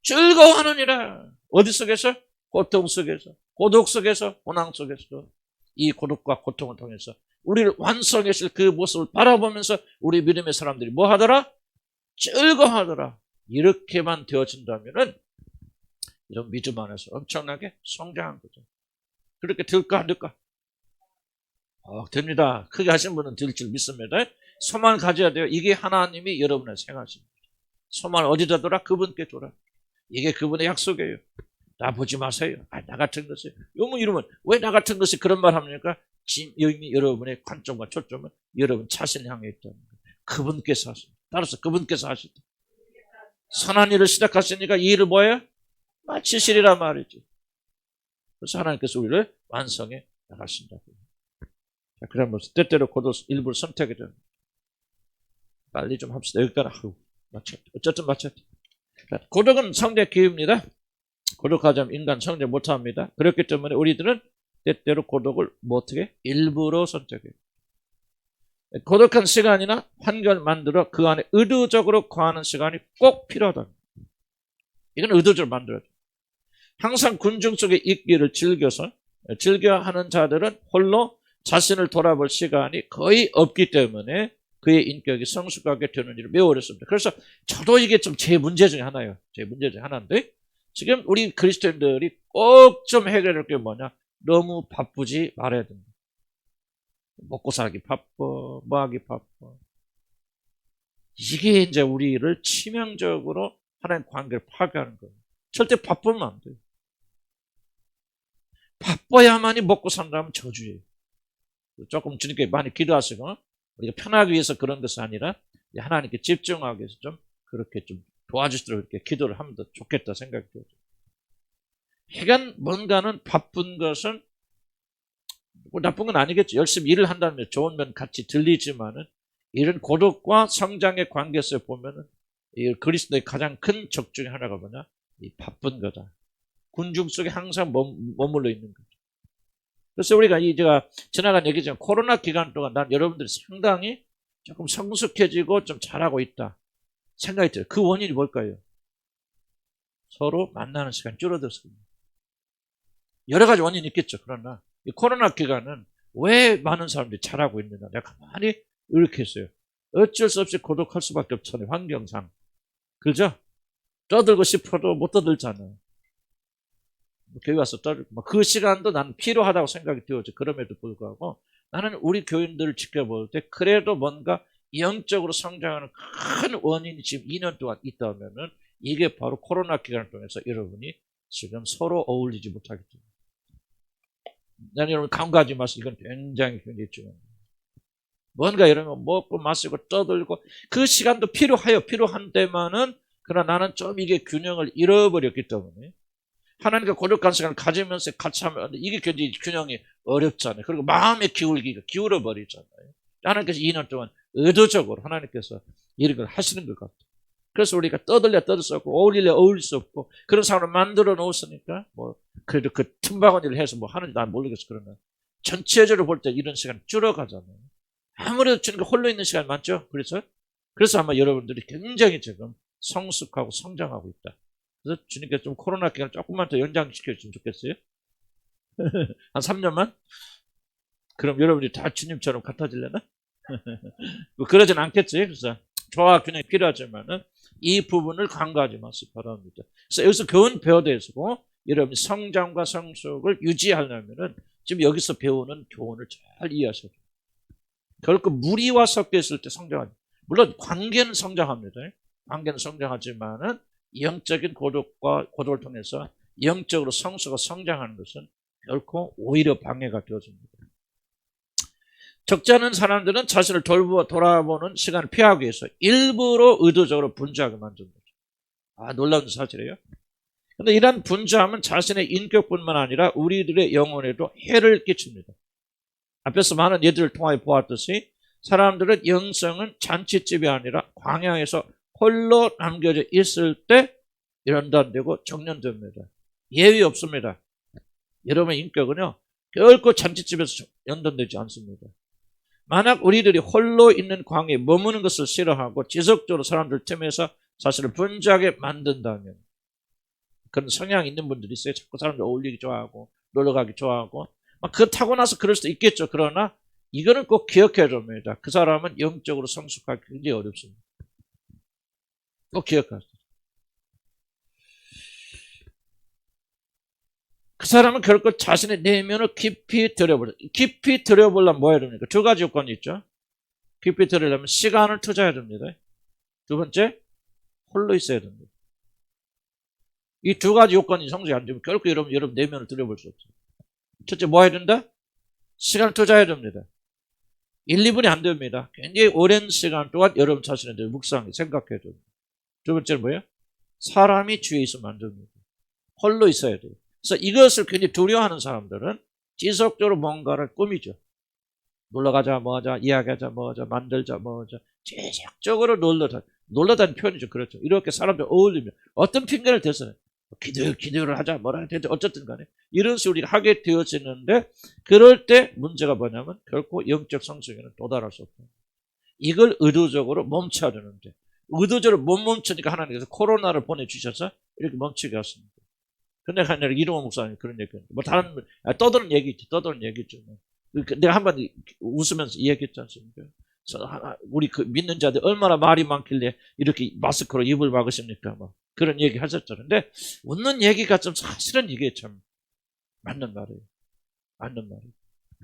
즐거워하느니라. 어디 속에서? 고통 속에서, 고독 속에서, 고난 속에서도 이 고독과 고통을 통해서 우리를 완성하실 그 모습을 바라보면서 우리 믿음의 사람들이 뭐하더라? 즐거워하더라. 이렇게만 되어진다면은 이런 믿음 안에서 엄청나게 성장한 거죠. 그렇게 될까 안 될까? 됩니다. 크게 하신 분은 될 줄 믿습니다. 소망을 가져야 돼요. 이게 하나님이 여러분의 생활입니다. 소망을 어디다 둬라? 그분께 둬라. 이게 그분의 약속이에요. 나 보지 마세요. 나 같은 것이. 이러면 왜 나 같은 것이 그런 말 합니까? 이미 여러분의 관점과 초점은 여러분 자신을 향해 있다는 거예요. 그분께서 하십니다. 따라서 그분께서 하시다. 선한 일을 시작하시니까 이 일을 뭐예요? 마치시리라 말이죠. 그래서 하나님께서 우리를 완성해 나가신다. 그러면 때때로 고독 일부를 선택해 줍니다. 빨리 좀 합시다. 여기까지 마쳤다. 어쨌든 마쳤다. 고독은 성대 기회입니다. 고독하자면 인간 성대 못합니다. 그렇기 때문에 우리들은 때때로 고독을 어떻게? 일부러 선택해요. 고독한 시간이나 환경을 만들어 그 안에 의도적으로 거하는 시간이 꼭 필요하다. 이건 의도적으로 만들어야 돼요. 항상 군중 속에 있기를 즐겨하는 자들은 홀로 자신을 돌아볼 시간이 거의 없기 때문에 그의 인격이 성숙하게 되는 일이 매우 어렵습니다. 그래서 저도 이게 좀 제 문제 중에 하나예요. 제 문제 중에 하나인데 지금 우리 그리스도인들이 꼭 좀 해결할 게 뭐냐? 너무 바쁘지 말아야 됩니다. 먹고 살기 바빠, 뭐 하기 바빠. 이게 이제 우리를 치명적으로 하나님 관계를 파괴하는 거예요. 절대 바쁘면 안 돼요. 바빠야만이 먹고 산다면 저주예요. 조금 주님께 많이 기도하시고 우리가 편하기 위해서 그런 것이 아니라 하나님께 집중하기 위해서 좀 그렇게 좀 도와주시도록 이렇게 기도를 하면 더 좋겠다 생각이 들어요. 그러니까 뭔가는 바쁜 것은 뭐 나쁜 건 아니겠죠. 열심히 일을 한다면 좋은 면 같이 들리지만은 이런 고독과 성장의 관계에서 보면은 이 그리스도의 가장 큰 적 중에 하나가 뭐냐? 이 바쁜 거다. 군중 속에 항상 머물러 있는 거죠. 그래서 우리가 제가 지나간 얘기지만 코로나 기간 동안 난 여러분들이 상당히 조금 성숙해지고 좀 잘하고 있다 생각이 들어요. 그 원인이 뭘까요? 서로 만나는 시간이 줄어들었습니다. 여러 가지 원인이 있겠죠. 그러나 이 코로나 기간은 왜 많은 사람들이 잘하고 있느냐. 내가 가만히 이렇게 했어요. 어쩔 수 없이 고독할 수밖에 없잖아요. 환경상. 그죠? 떠들고 싶어도 못 떠들잖아요. 교회 와서 떠들고 그 시간도 나는 필요하다고 생각이 되어져. 그럼에도 불구하고 나는 우리 교인들을 지켜볼 때 그래도 뭔가 영적으로 성장하는 큰 원인이 지금 2년 동안 있다면은 이게 바로 코로나 기간을 통해서 여러분이 지금 서로 어울리지 못하기 때문에. 나는 여러분 간과하지 마세요. 이건 굉장히 중요합니다. 뭔가 여러분 먹고 마시고 떠들고 그 시간도 필요한데만은 그러나 나는 좀 이게 균형을 잃어버렸기 때문에 하나님과 고독한 시간을 가지면서 같이 하면 이게 굉장히 균형이 어렵잖아요. 그리고 마음의 기울기가 기울어 버리잖아요. 하나님께서 2년 동안 의도적으로 하나님께서 이런 걸 하시는 것 같아요. 그래서 우리가 떠들려 수 없고 어울릴 수 없고 그런 상황을 만들어 놓았으니까 뭐 그래도 그 틈바구니를 해서 뭐 하는지 난 모르겠어. 그러나 전체적으로 볼 때 이런 시간이 줄어가잖아요. 아무래도 주님과 홀로 있는 시간이 많죠. 그래서 아마 여러분들이 굉장히 지금 성숙하고 성장하고 있다. 그래서 주님께서 좀 코로나 기간을 조금만 더 연장시켜주면 좋겠어요. 한 3년만? 그럼 여러분이 다 주님처럼 같아질려나? 뭐 그러진 않겠지. 그래서 조화 균형이 필요하지만은 이 부분을 간과하지 마시기 바랍니다. 그래서 여기서 교훈 배워야 되고 여러분이 성장과 성숙을 유지하려면은 지금 여기서 배우는 교훈을 잘 이해하셔야 돼요. 결코 무리와 섞여 있을 때 성장하죠. 물론 관계는 성장합니다. 관계는 성장하지만은 영적인 고독을 통해서 영적으로 성수가 성장하는 것은 결코 오히려 방해가 되어집니다. 적지 않은 사람들은 자신을 돌아보는 시간을 피하기 위해서 일부러 의도적으로 분주하게 만든 거죠. 놀라운 사실이에요. 그런데 이러한 분주함은 자신의 인격뿐만 아니라 우리들의 영혼에도 해를 끼칩니다. 앞에서 많은 예들을 통하여 보았듯이 사람들은 영성은 잔치집이 아니라 광야에서 홀로 남겨져 있을 때 연단되고 정련됩니다. 예외 없습니다. 여러분의 인격은요 결코 잔치집에서 연단되지 않습니다. 만약 우리들이 홀로 있는 광야에 머무는 것을 싫어하고 지속적으로 사람들 틈에서 자신을 분주하게 만든다면 그런 성향이 있는 분들이 있어요. 자꾸 사람들 어울리기 좋아하고 놀러가기 좋아하고 그 타고 나서 그럴 수도 있겠죠. 그러나 이거는 꼭 기억해야 됩니다. 그 사람은 영적으로 성숙하기 굉장히 어렵습니다. 꼭 기억하세요. 그 사람은 결코 자신의 내면을 깊이 들여보려면 뭐 해야 됩니까? 두 가지 요건이 있죠. 깊이 들으려면 시간을 투자해야 됩니다. 두 번째, 홀로 있어야 됩니다. 이 두 가지 요건이 성숙이 안 되면 결코 여러분 내면을 들여볼 수 없어요. 첫째, 뭐 해야 된다? 시간을 투자해야 됩니다. 1, 2분이 안 됩니다. 굉장히 오랜 시간 동안 여러분 자신에 대해 묵상해 생각해야 됩니다. 두 번째는 뭐예요? 사람이 주위에 있으면 안 됩니다. 홀로 있어야 돼요. 그래서 이것을 굉장히 두려워하는 사람들은 지속적으로 뭔가를 꾸미죠. 놀러가자 뭐하자 이야기하자 뭐하자 만들자 뭐하자 지속적으로 놀러다니는 표현이죠. 그렇죠. 이렇게 사람들 어울리면 어떤 핑계를 대서 기도를 하자 뭐라 해도 어쨌든 간에 이런 식으로 우리가 하게 되어지는데 그럴 때 문제가 뭐냐면 결코 영적 성숙에는 도달할 수 없다. 이걸 의도적으로 멈춰야 되는데 의도적으로 못 멈추니까 하나님께서 코로나를 보내주셔서 이렇게 멈추게 하십니다. 근데 아니라 이동호 목사님 그런 얘기했는데 뭐 다른 떠드는 얘기죠. 내가 한번 웃으면서 이야기했지 않습니까? 우리 그 믿는 자들 얼마나 말이 많길래 이렇게 마스크로 입을 막으십니까? 뭐 그런 얘기 하셨잖아요. 근데 웃는 얘기가 좀 사실은 이게 참 맞는 말이에요. 맞는 말이에요.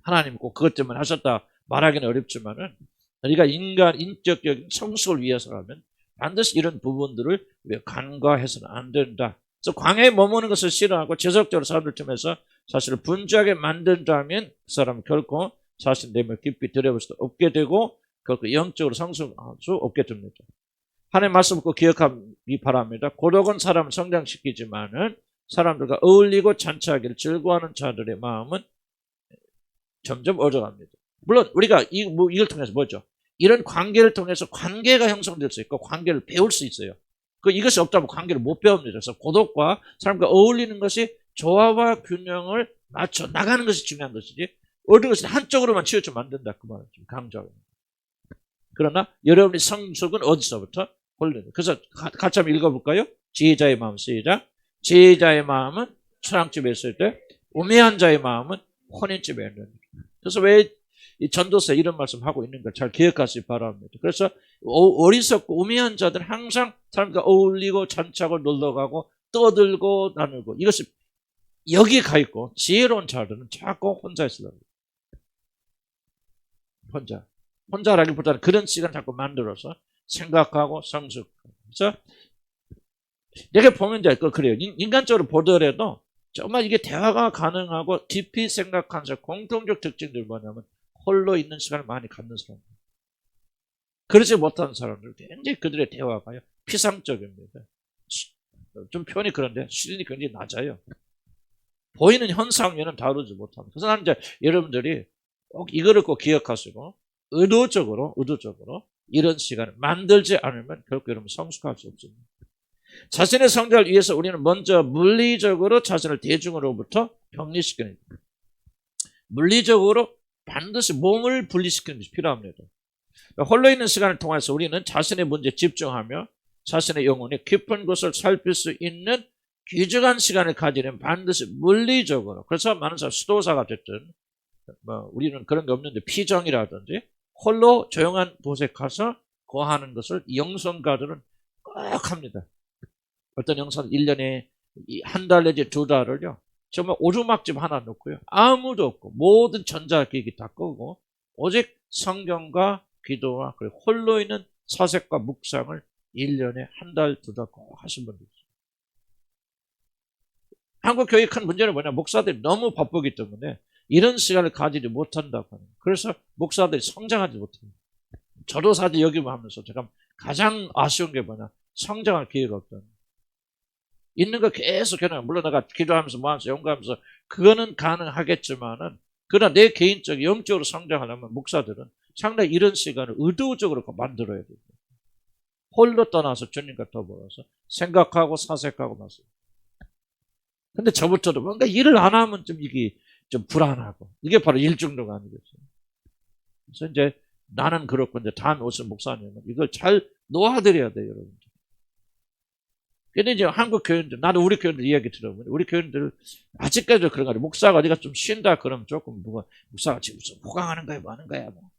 하나님 꼭 그것 때문에 하셨다 말하기는 어렵지만은 우리가 인간 인격적인 성숙을 위해서라면 반드시 이런 부분들을 간과해서는 안 된다. 그래서 광야에 머무는 것을 싫어하고 지속적으로 사람들 틈에서 사실을 분주하게 만든다면 그 사람은 결코 자신 내면 깊이 들여볼 수도 없게 되고 결코 영적으로 성숙할 수 없게 됩니다. 하나님의 말씀을 꼭 기억하기 바랍니다. 고독은 사람을 성장시키지만은 사람들과 어울리고 잔치하기를 즐거워하는 자들의 마음은 점점 어져갑니다. 물론 우리가 이걸 통해서 뭐죠? 이런 관계를 통해서 관계가 형성될 수 있고 관계를 배울 수 있어요. 이것이 없다면 관계를 못 배웁니다. 그래서 고독과 사람과 어울리는 것이 조화와 균형을 맞춰 나가는 것이 중요한 것이지 어느 것이 한쪽으로만 치우쳐 만든다. 그 말은 좀 강조합니다. 그러나 여러분의 성숙은 어디서부터? 홀리는. 그래서 같이 한번 읽어볼까요? 지혜자의 마음 시작. 지혜자의 마음은 초랑집에 있을 때 우매한 자의 마음은 혼인집에 있는. 그래서 왜 이 전도서 이런 말씀하고 있는 걸 잘 기억하시기 바랍니다. 그래서 어리석고 우매한 자들은 항상 사람과 어울리고 잔치하고 놀러가고 떠들고 나누고 이것이 여기에 가 있고 지혜로운 자들은 자꾸 혼자 있으려고 혼자라기보다는 그런 시간 자꾸 만들어서 생각하고 성숙하고. 그래서 내가 보면 이제 그래요. 인간적으로 보더라도 정말 이게 대화가 가능하고 깊이 생각하면서 공통적 특징들이 뭐냐면 홀로 있는 시간을 많이 갖는 사람들. 그러지 못하는 사람들 굉장히 그들의 대화가요 피상적입니다. 좀 표현이 그런데 수준이 굉장히 낮아요. 보이는 현상에는 다루지 못합니다. 그래서 나는 이제 여러분들이 꼭 이거를 꼭 기억하시고 의도적으로 이런 시간을 만들지 않으면 결코 여러분 성숙할 수 없습니다. 자신의 성장을 위해서 우리는 먼저 물리적으로 자신을 대중으로부터 격리시키는 겁니다. 물리적으로 반드시 몸을 분리시키는 것이 필요합니다. 홀로 있는 시간을 통해서 우리는 자신의 문제에 집중하며 자신의 영혼의 깊은 곳을 살필 수 있는 귀중한 시간을 가지려면 반드시 물리적으로. 그래서 많은 사람 수도사가 됐든 우리는 그런 게 없는데 피정이라든지 홀로 조용한 곳에 가서 거하는 것을 영성가들은 꼭 합니다. 어떤 영성은 1년에 한 달 내지 2달을요 정말 오두막집 하나 놓고요 아무도 없고 모든 전자기기 다 끄고 오직 성경과 기도와 그리고 홀로 있는 사색과 묵상을 1년에 한 달, 2달 꼭 하신 분들 있어요. 한국 교회 큰 문제는 뭐냐? 목사들이 너무 바쁘기 때문에 이런 시간을 가지지 못한다고 하는. 그래서 목사들이 성장하지 못해요. 저도 사실 여기만 하면서 제가 가장 아쉬운 게 뭐냐? 성장할 기회가 없다는. 있는 거 계속 해놔요. 물론 내가 기도하면서 뭐하면서 연구하면서 그거는 가능하겠지만은 그러나 내 개인적 영적으로 성장하려면 목사들은 상당히 이런 시간을 의도적으로 만들어야 돼요. 홀로 떠나서 주님과 더불어서 생각하고 사색하고 나서. 근데 저부터도 뭔가 일을 안 하면 좀 이게 좀 불안하고 이게 바로 일중독 아니겠어요. 그래서 이제 나는 그렇고 이제 다음에 오신 목사님은 이걸 잘 놓아드려야 돼요, 여러분. 근데 이제 한국 교인들, 나도 우리 교인들 이야기 들어보면 우리 교인들 아직까지도 그런 거 같아요. 목사가 어디가 좀 쉰다 그러면 조금 목사가 지금 무슨 호강하는 거야 뭐 하는 거야 뭐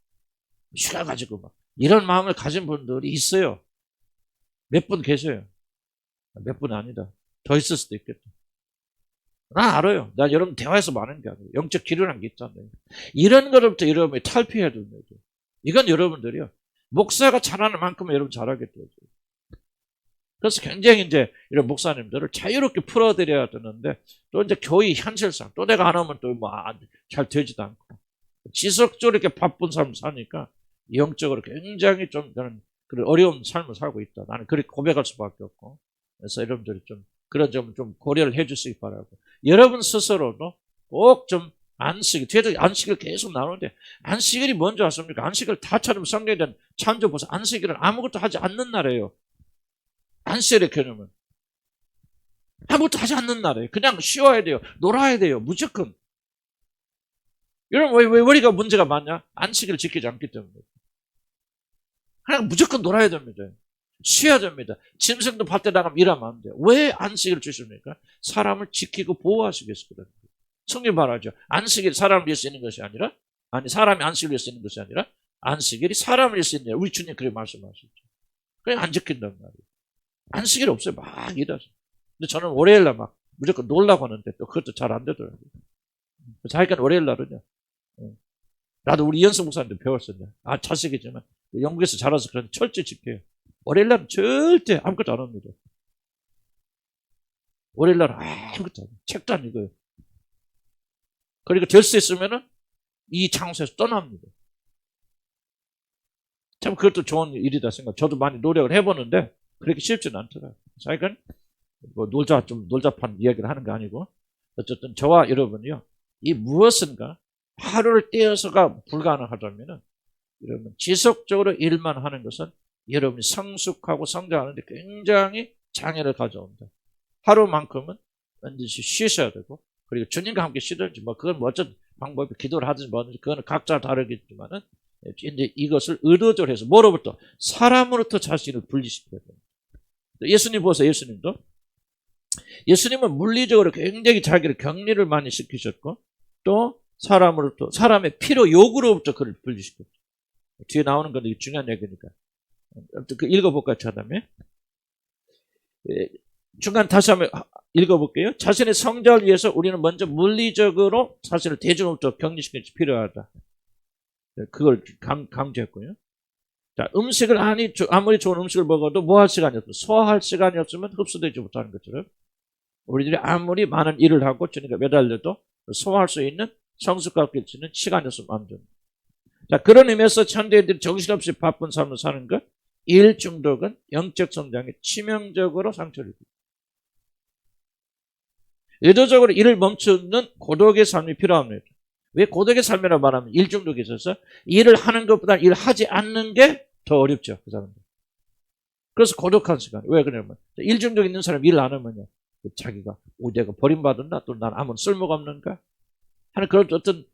휴가 가지고 막 이런 마음을 가진 분들이 있어요. 몇 분 계셔요. 몇 분 아니다. 더 있을 수도 있겠다. 나 알아요. 나 여러분 대화에서 많은 게 아니에요. 영적 기류라는 게 있잖아요. 이런 거로부터 여러분이 탈피해야 됩니다. 이건 여러분들이요. 목사가 잘하는 만큼 여러분 잘하겠죠. 그래서 굉장히 이제 이런 목사님들을 자유롭게 풀어드려야 되는데 또 이제 교회 현실상 또 내가 안 하면 또 뭐 잘 되지도 않고 지속적으로 이렇게 바쁜 삶을 사니까 영적으로 굉장히 좀 저는 그런 어려운 삶을 살고 있다. 나는 그렇게 고백할 수밖에 없고 그래서 여러분들이 좀 그런 점 좀 고려를 해주시기 바라고 여러분 스스로도 꼭 좀 뒤에도 안식일 계속 나오는데 안식일이 뭔지 아십니까? 안식일 다 찾으면 성경에 대한 창조 보세요. 안식일은 아무것도 하지 않는 날이에요. 안식일의 개념은 아무것도 하지 않는 날이에요. 그냥 쉬어야 돼요. 놀아야 돼요. 무조건. 여러분 왜 우리가 문제가 많냐? 안식일을 지키지 않기 때문에. 그냥 무조건 놀아야 됩니다. 쉬어야 됩니다. 짐승도 밭에 나가면 일하면 안 돼요. 왜 안식일을 주십니까? 사람을 지키고 보호하시기 위해서거든요. 성경 말하죠. 안식일 사람을 위해서 있는 것이 아니라 사람이 안식을 위해서 있는 것이 아니라 안식일이 사람을 일수 있냐. 우리 주님 그렇게 말씀하셨죠. 그냥 안 지킨단 말이에요. 안식일 없어요. 막 일하죠. 근데 저는 월요일날 막 무조건 놀라고 하는데 또 그것도 잘 안 되더라고요. 자기가 월요일날은요. 나도 우리 이현수 목사님도 배웠어요. 자식이지만 영국에서 자라서 그런데 철저히 지켜요. 월요일날은 절대 아무것도 안 합니다. 월요일날은 아무것도 안 해요. 책도 안 읽어요. 그러니까 될 수 있으면은 이 장소에서 떠납니다. 참 그것도 좋은 일이다 생각. 저도 많이 노력을 해보는데 그렇게 쉽지는 않더라고요. 자기가 뭐 놀자판 이야기를 하는 게 아니고 어쨌든 저와 여러분이요. 이 무엇인가 하루를 떼어서가 불가능하다면은 여러분 지속적으로 일만 하는 것은 여러분이 성숙하고 성장하는데 굉장히 장애를 가져온다. 하루만큼은 반드시 쉬셔야 되고 그리고 주님과 함께 쉬든지 뭐 그건 뭐 어떤 방법이 기도를 하든지 뭐든지 그거는 각자 다르겠지만은 이제 이것을 의도적으로 해서 뭐로부터 사람으로부터 자신을 분리시켜야 됩니다. 예수님 보세요. 예수님은 물리적으로 굉장히 자기를 격리를 많이 시키셨고 또 사람으로부터 사람의 필요 요구로부터 그를 분리시켰죠. 뒤에 나오는 건데 중요한 얘기니까 그 읽어볼까요? 다음에 중간 다시 한번 읽어볼게요. 자신의 성장을 위해서 우리는 먼저 물리적으로 자신을 대중으로부터 격리시키는 것이 필요하다. 그걸 강조했고요. 자, 음식을 아무리 좋은 음식을 먹어도 뭐 할 시간이 없어. 소화할 시간이 없으면 흡수되지 못하는 것처럼 우리들이 아무리 많은 일을 하고 주님과 매달려도 소화할 수 있는 성숙할 수 있는 시간이 없으면 안 됩니다. 자, 그런 의미에서 현대인들이 정신없이 바쁜 삶을 사는 것, 일 중독은 영적 성장에 치명적으로 상처를 입니다. 의도적으로 일을 멈추는 고독의 삶이 필요합니다. 왜 고독의 삶이라고 말하면 일 중독이 있어서 일을 하는 것보다 일하지 않는 게 더 어렵죠. 그 사람들. 그래서 고독한 시간. 왜 그러냐면 일 중독 있는 사람이 일을 안 하면요. 자기가 내가 버림받았나? 또 난 아무 쓸모가 없는가? 하는 그런 어떤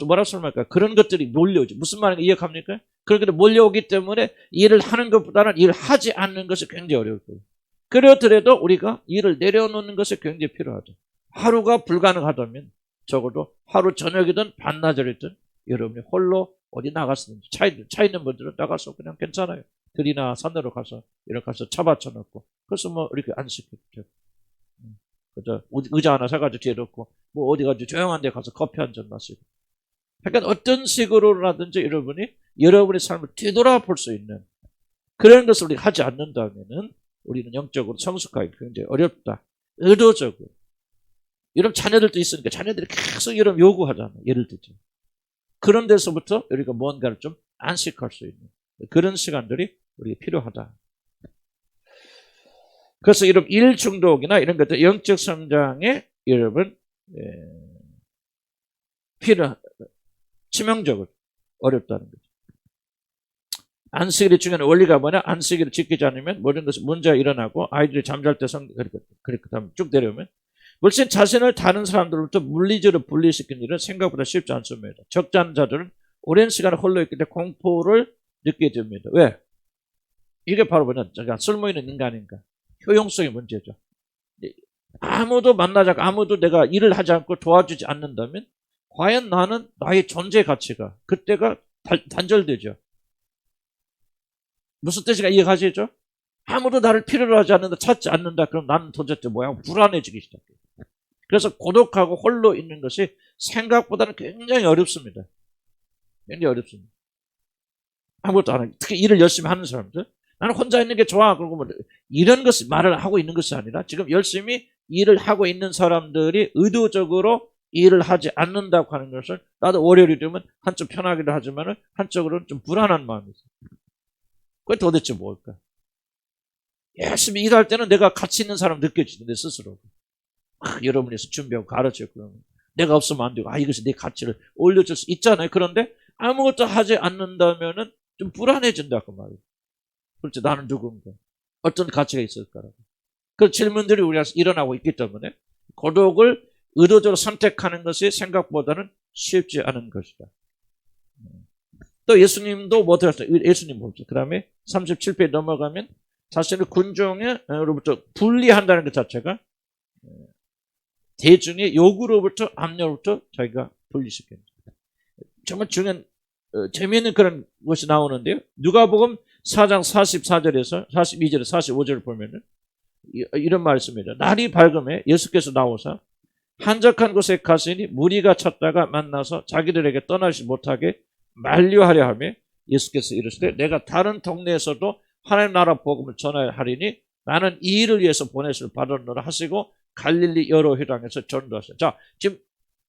뭐라고 설명할까? 그런 것들이 몰려오지. 무슨 말인가 이해합니까? 그렇게 몰려오기 때문에 일을 하는 것보다는 일을 하지 않는 것이 굉장히 어려울 거예요. 그렇더라도 우리가 일을 내려놓는 것이 굉장히 필요하죠. 하루가 불가능하다면 적어도 하루 저녁이든 반나절이든 여러분이 홀로 어디 나갔든지 차 있는 분들은 나가서 그냥 괜찮아요. 들이나 산으로 가서 이렇게 가서 차 받쳐놓고 그래서 뭐 이렇게 안 시켰죠. 그저 의자 하나 사가지고 뒤에 놓고 뭐 어디 가지고 조용한 데 가서 커피 한 잔 마시고. 그러니까 어떤 식으로라든지 여러분의 삶을 뒤돌아볼 수 있는 그런 것을 우리가 하지 않는다면은 우리는 영적으로 성숙하기 굉장히 어렵다. 의도적으로. 여러분 자녀들도 있으니까 자녀들이 계속 여러분 요구하잖아요. 예를 들죠. 그런 데서부터 우리가 뭔가를 좀 안식할 수 있는 그런 시간들이 우리가 필요하다. 그래서 이런 일 중독이나 이런 것들 영적 성장에 여러분 치명적으로 어렵다는 거죠. 안식일이 중요한 원리가 뭐냐? 안식일을 지키지 않으면 모든 것이 문제가 일어나고 아이들이 잠잘 때 그렇게 다음 쭉 내려오면 물론 자신을 다른 사람들로부터 물리적으로 분리시키는 일은 생각보다 쉽지 않습니다. 적지 않은 자들은 오랜 시간을 홀로 있기 때문에 공포를 느끼게 됩니다. 왜? 이게 바로 뭐냐? 쓸모있는 인간인가? 효용성의 문제죠. 아무도 만나지 않고 아무도 내가 일을 하지 않고 도와주지 않는다면 과연 나는 나의 존재 가치가 그때가 단절되죠. 무슨 뜻인가 이해가시죠? 아무도 나를 필요로 하지 않는다, 찾지 않는다. 그럼 나는 도대체 뭐야? 불안해지기 시작해요. 그래서 고독하고 홀로 있는 것이 생각보다는 굉장히 어렵습니다. 굉장히 어렵습니다. 아무것도 안 하고 특히 일을 열심히 하는 사람들 나는 혼자 있는 게 좋아. 그러고 뭐 이런 것을 말을 하고 있는 것이 아니라 지금 열심히 일을 하고 있는 사람들이 의도적으로 일을 하지 않는다고 하는 것을 나도 월요일이 되면 한쪽 편하기도 하지만 한쪽으로는 좀 불안한 마음이 있어요. 그게 도대체 뭘까? 열심히 일할 때는 내가 가치 있는 사람 느껴지는데 스스로 여러분에서 준비하고 가르쳐요. 그러면 내가 없으면 안 되고 이것이 내 가치를 올려줄 수 있잖아요. 그런데 아무것도 하지 않는다면은 좀 불안해진다 그 말이에요. 그렇지 나는 누군가 어떤 가치가 있을까라고 그 질문들이 우리가 일어나고 있기 때문에 고독을 의도적으로 선택하는 것이 생각보다는 쉽지 않은 것이다. 또 예수님도 뭐 들었어요? 예수님 봅시다. 그 다음에 37페이지 넘어가면 자신을 군중으로부터 분리한다는 것 자체가 대중의 요구로부터 압력으로부터 자기가 분리시킵니다. 정말 중요한 재미있는 그런 것이 나오는데요. 누가복음 4장 44절에서 42절에 45절을 보면은 이런 말씀입니다. 날이 밝음에 예수께서 나오사 한적한 곳에 가시니 무리가 찾다가 만나서 자기들에게 떠나지 못하게 만류하려 하며 예수께서 이르시되 내가 다른 동네에서도 하나님 나라 복음을 전하리니 나는 이 일을 위해서 보내실 받았노라 하시고 갈릴리 여러 회당에서 전도하셨어요. 자, 지금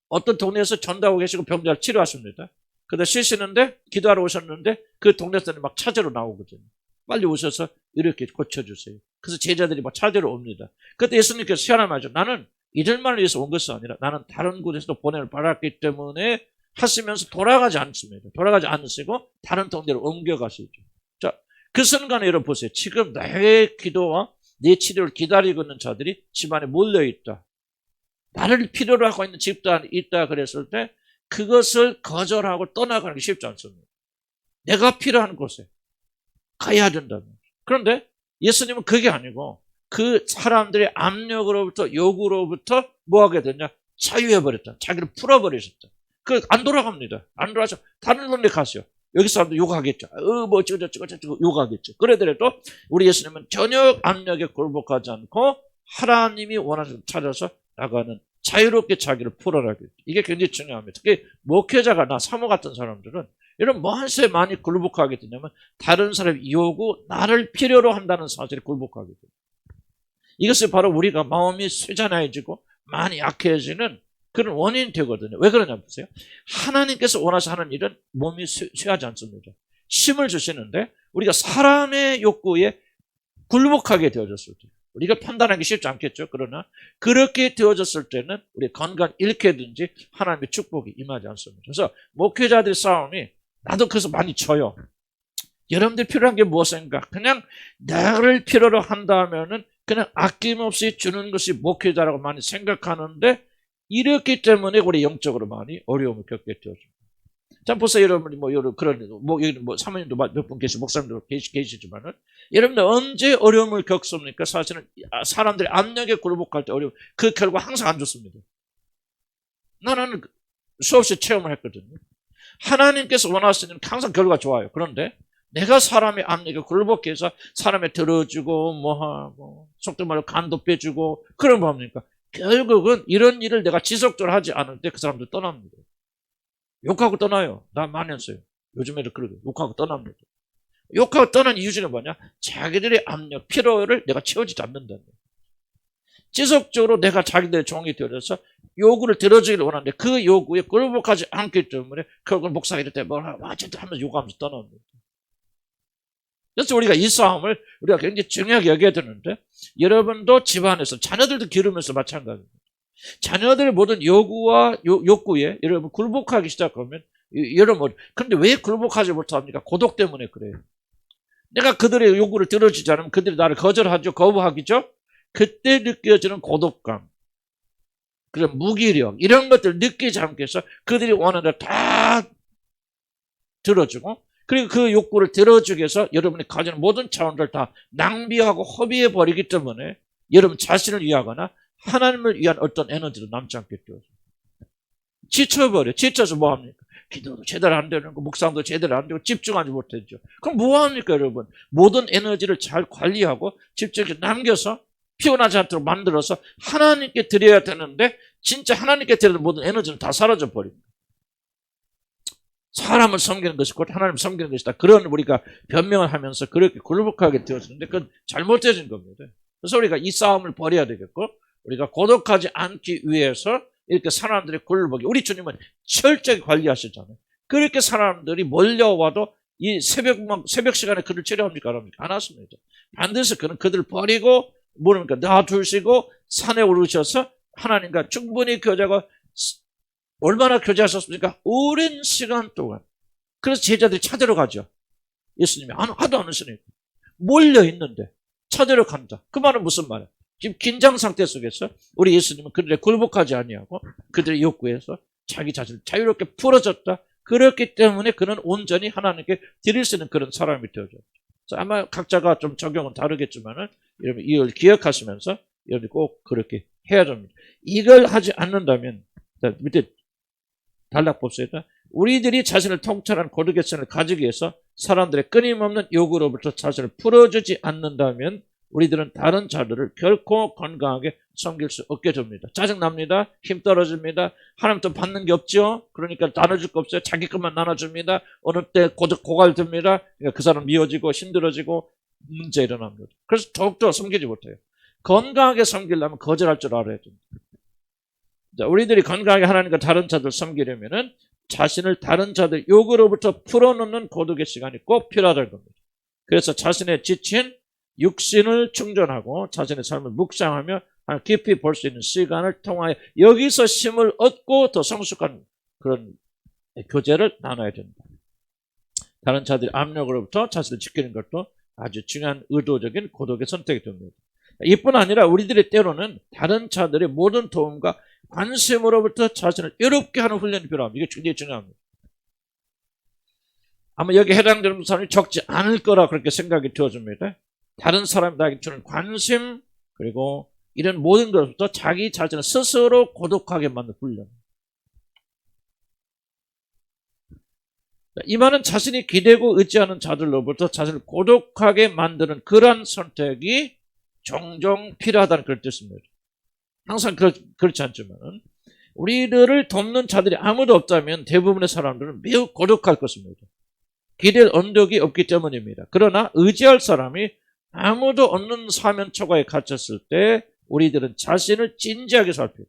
어떤 동네에서 전도하고 계시고 병자를 치료하십니다. 근데 쉬시는데 기도하러 오셨는데 그 동네에서는 막 찾으러 나오거든요. 빨리 오셔서 이렇게 고쳐주세요. 그래서 제자들이 막 찾으러 옵니다. 그때 예수님께서 희한한 말이죠. 나는 이들만을 위해서 온 것이 아니라 나는 다른 곳에서도 보냄을 받았기 때문에 하시면서 돌아가지 않습니다. 돌아가지 않으시고 다른 동네로 옮겨가시죠. 자, 그 순간에 여러분 보세요. 지금 나의 기도와 내 치료를 기다리고 있는 자들이 집안에 몰려있다. 나를 필요로 하고 있는 집단이 있다 그랬을 때 그것을 거절하고 떠나가는 게 쉽지 않습니다. 내가 필요한 곳에 가야 된다면. 그런데 예수님은 그게 아니고 그 사람들의 압력으로부터 요구로부터 뭐 하게 됐냐? 자유해버렸다. 자기를 풀어버리셨다. 안 돌아갑니다. 안 돌아서 다른 동네 가세요. 여기 사람들 욕하겠죠. 뭐 저거 욕하겠죠. 그러더라도 우리 예수님은 전혀 압력에 굴복하지 않고 하나님이 원하는 걸 찾아서 나가는 자유롭게 자기를 풀어나가겠죠. 이게 굉장히 중요합니다. 특히 목회자가 나 사모 같은 사람들은 이런 뭐한세 많이 굴복하게 되냐면 다른 사람의 요구, 나를 필요로 한다는 사실에 굴복하게 돼요. 이것이 바로 우리가 마음이 쇠잔해지고 많이 약해지는 그런 원인이 되거든요. 왜 그러냐 보세요. 하나님께서 원하셔 하는 일은 몸이 쇠하지 않습니다. 힘을 주시는데 우리가 사람의 욕구에 굴복하게 되어졌을 때 우리가 판단하기 쉽지 않겠죠. 그러나 그렇게 되어졌을 때는 우리 건강 잃게든지 하나님의 축복이 임하지 않습니다. 그래서 목회자들의 싸움이 나도 그래서 많이 져요. 여러분들 필요한 게 무엇인가? 그냥 나를 필요로 한다면은 그냥 아낌없이 주는 것이 목회자라고 많이 생각하는데 이렇기 때문에 우리 영적으로 많이 어려움을 겪게 되어집니다. 자, 보세요, 여러분이 여러 그런 여기 사모님도 몇 분 계시고 목사님도 계시지만은 여러분들 언제 어려움을 겪습니까? 사실은 사람들이 압력에 굴복할 때 어려움. 그 결과 항상 안 좋습니다. 나는 수없이 체험을 했거든요. 하나님께서 원하시는 항상 결과가 좋아요. 그런데 내가 사람의 압력에 굴복해서 사람에 들어주고 뭐하고 속도 말로 간도 빼주고 그런 거 뭡니까? 결국은 이런 일을 내가 지속적으로 하지 않을 때 그 사람들 떠납니다. 욕하고 떠나요. 나 많이 했어요. 요즘에도 그러고 욕하고 떠납니다. 욕하고 떠난 이유 중에 뭐냐? 자기들의 압력, 필요를 내가 채워주지 않는다는 거예요. 지속적으로 내가 자기들의 종이 되어서 요구를 들어주기를 원하는데 그 요구에 굴복하지 않기 때문에 결국 목사가 이럴 때 뭐라 어쨌든 하면서 요구하면서 떠납니다. 그래서 우리가 이 싸움을 우리가 굉장히 중요하게 여겨야 되는데 여러분도 집안에서 자녀들도 기르면서 마찬가지입니다. 자녀들의 모든 요구와 욕구에 여러분 굴복하기 시작하면 여러분 그런데 왜 굴복하지 못합니까? 고독 때문에 그래요. 내가 그들의 요구를 들어주지 않으면 그들이 나를 거절하죠. 거부하기죠. 그때 느껴지는 고독감, 그런 무기력 이런 것들 느끼지 않게 해서 그들이 원하는 걸 다 들어주고 그리고 그 욕구를 들어주기 위해서 여러분이 가지는 모든 차원들을 다 낭비하고 허비해 버리기 때문에 여러분 자신을 위하거나 하나님을 위한 어떤 에너지도 남지 않게 되어서 지쳐버려. 지쳐서 뭐합니까? 기도도 제대로 안 되는 거, 묵상도 제대로 안 되고 집중하지 못했죠. 그럼 뭐합니까 여러분? 모든 에너지를 잘 관리하고 집중해서 남겨서 피곤하지 않도록 만들어서 하나님께 드려야 되는데 진짜 하나님께 드려야 모든 에너지는 다 사라져 버립니다. 사람을 섬기는 것이 곧 하나님을 섬기는 것이다. 그런 우리가 변명을 하면서 그렇게 굴복하게 되어지는데 그건 잘못되어진 겁니다. 그래서 우리가 이 싸움을 벌여야 되겠고 우리가 고독하지 않기 위해서 이렇게 사람들의 굴복이 우리 주님은 철저히 관리하시잖아요. 그렇게 사람들이 몰려와도 이 새벽 시간에 그를 치료합니까? 안 하십니다. 반드시 그들을 버리고 모릅니까? 놔두시고 산에 오르셔서 하나님과 충분히 교제하고 얼마나 교제하셨습니까? 오랜 시간 동안. 그래서 제자들이 찾으러 가죠. 예수님이 하도 안 오시니까. 몰려있는데 찾으러 간다. 그 말은 무슨 말이야? 지금 긴장 상태 속에서 우리 예수님은 그들의 굴복하지 아니하고 그들의 욕구에서 자기 자신을 자유롭게 풀어줬다. 그렇기 때문에 그는 온전히 하나님께 드릴 수 있는 그런 사람이 되어졌죠. 아마 각자가 좀 적용은 다르겠지만은 여러분 이걸 기억하시면서 여러분 꼭 그렇게 해야 됩니다. 이걸 하지 않는다면 밑에 단락 봅시다. 우리들이 자신을 통찰한 고독의성을 가지기 위해서 사람들의 끊임없는 요구로부터 자신을 풀어주지 않는다면 우리들은 다른 자들을 결코 건강하게 섬길 수 없게 됩니다. 짜증납니다. 힘 떨어집니다. 하나님도 받는 게 없죠. 그러니까 나눠줄 거 없어요. 자기 것만 나눠줍니다. 어느 때 고갈됩니다. 그러니까 그 사람 미워지고 힘들어지고 문제 일어납니다. 그래서 더욱더 섬기지 못해요. 건강하게 섬기려면 거절할 줄 알아야 됩니다. 자, 우리들이 건강하게 하나님과 다른 자들 섬기려면은 자신을 다른 자들 요구로부터 풀어놓는 고독의 시간이 꼭 필요하다는 겁니다. 그래서 자신의 지친 육신을 충전하고 자신의 삶을 묵상하며 깊이 볼 수 있는 시간을 통하여 여기서 힘을 얻고 더 성숙한 그런 교제를 나눠야 됩니다. 다른 자들의 압력으로부터 자신을 지키는 것도 아주 중요한 의도적인 고독의 선택이 됩니다. 이뿐 아니라 우리들이 때로는 다른 자들의 모든 도움과 관심으로부터 자신을 외롭게 하는 훈련이 필요합니다. 이게 굉장히 중요합니다. 아마 여기 해당되는 사람이 적지 않을 거라 그렇게 생각이 되어집니다. 다른 사람들에게 주는 관심 그리고 이런 모든 것부터 자기 자신을 스스로 고독하게 만드는 훈련. 이 말은 자신이 기대고 의지하는 자들로부터 자신을 고독하게 만드는 그러한 선택이 종종 필요하다는 그런 뜻입니다. 항상 그렇지 않지만 우리들을 돕는 자들이 아무도 없다면 대부분의 사람들은 매우 고독할 것입니다. 기댈 언덕이 없기 때문입니다. 그러나 의지할 사람이 아무도 없는 사면 초과에 갇혔을 때 우리들은 자신을 진지하게 살피고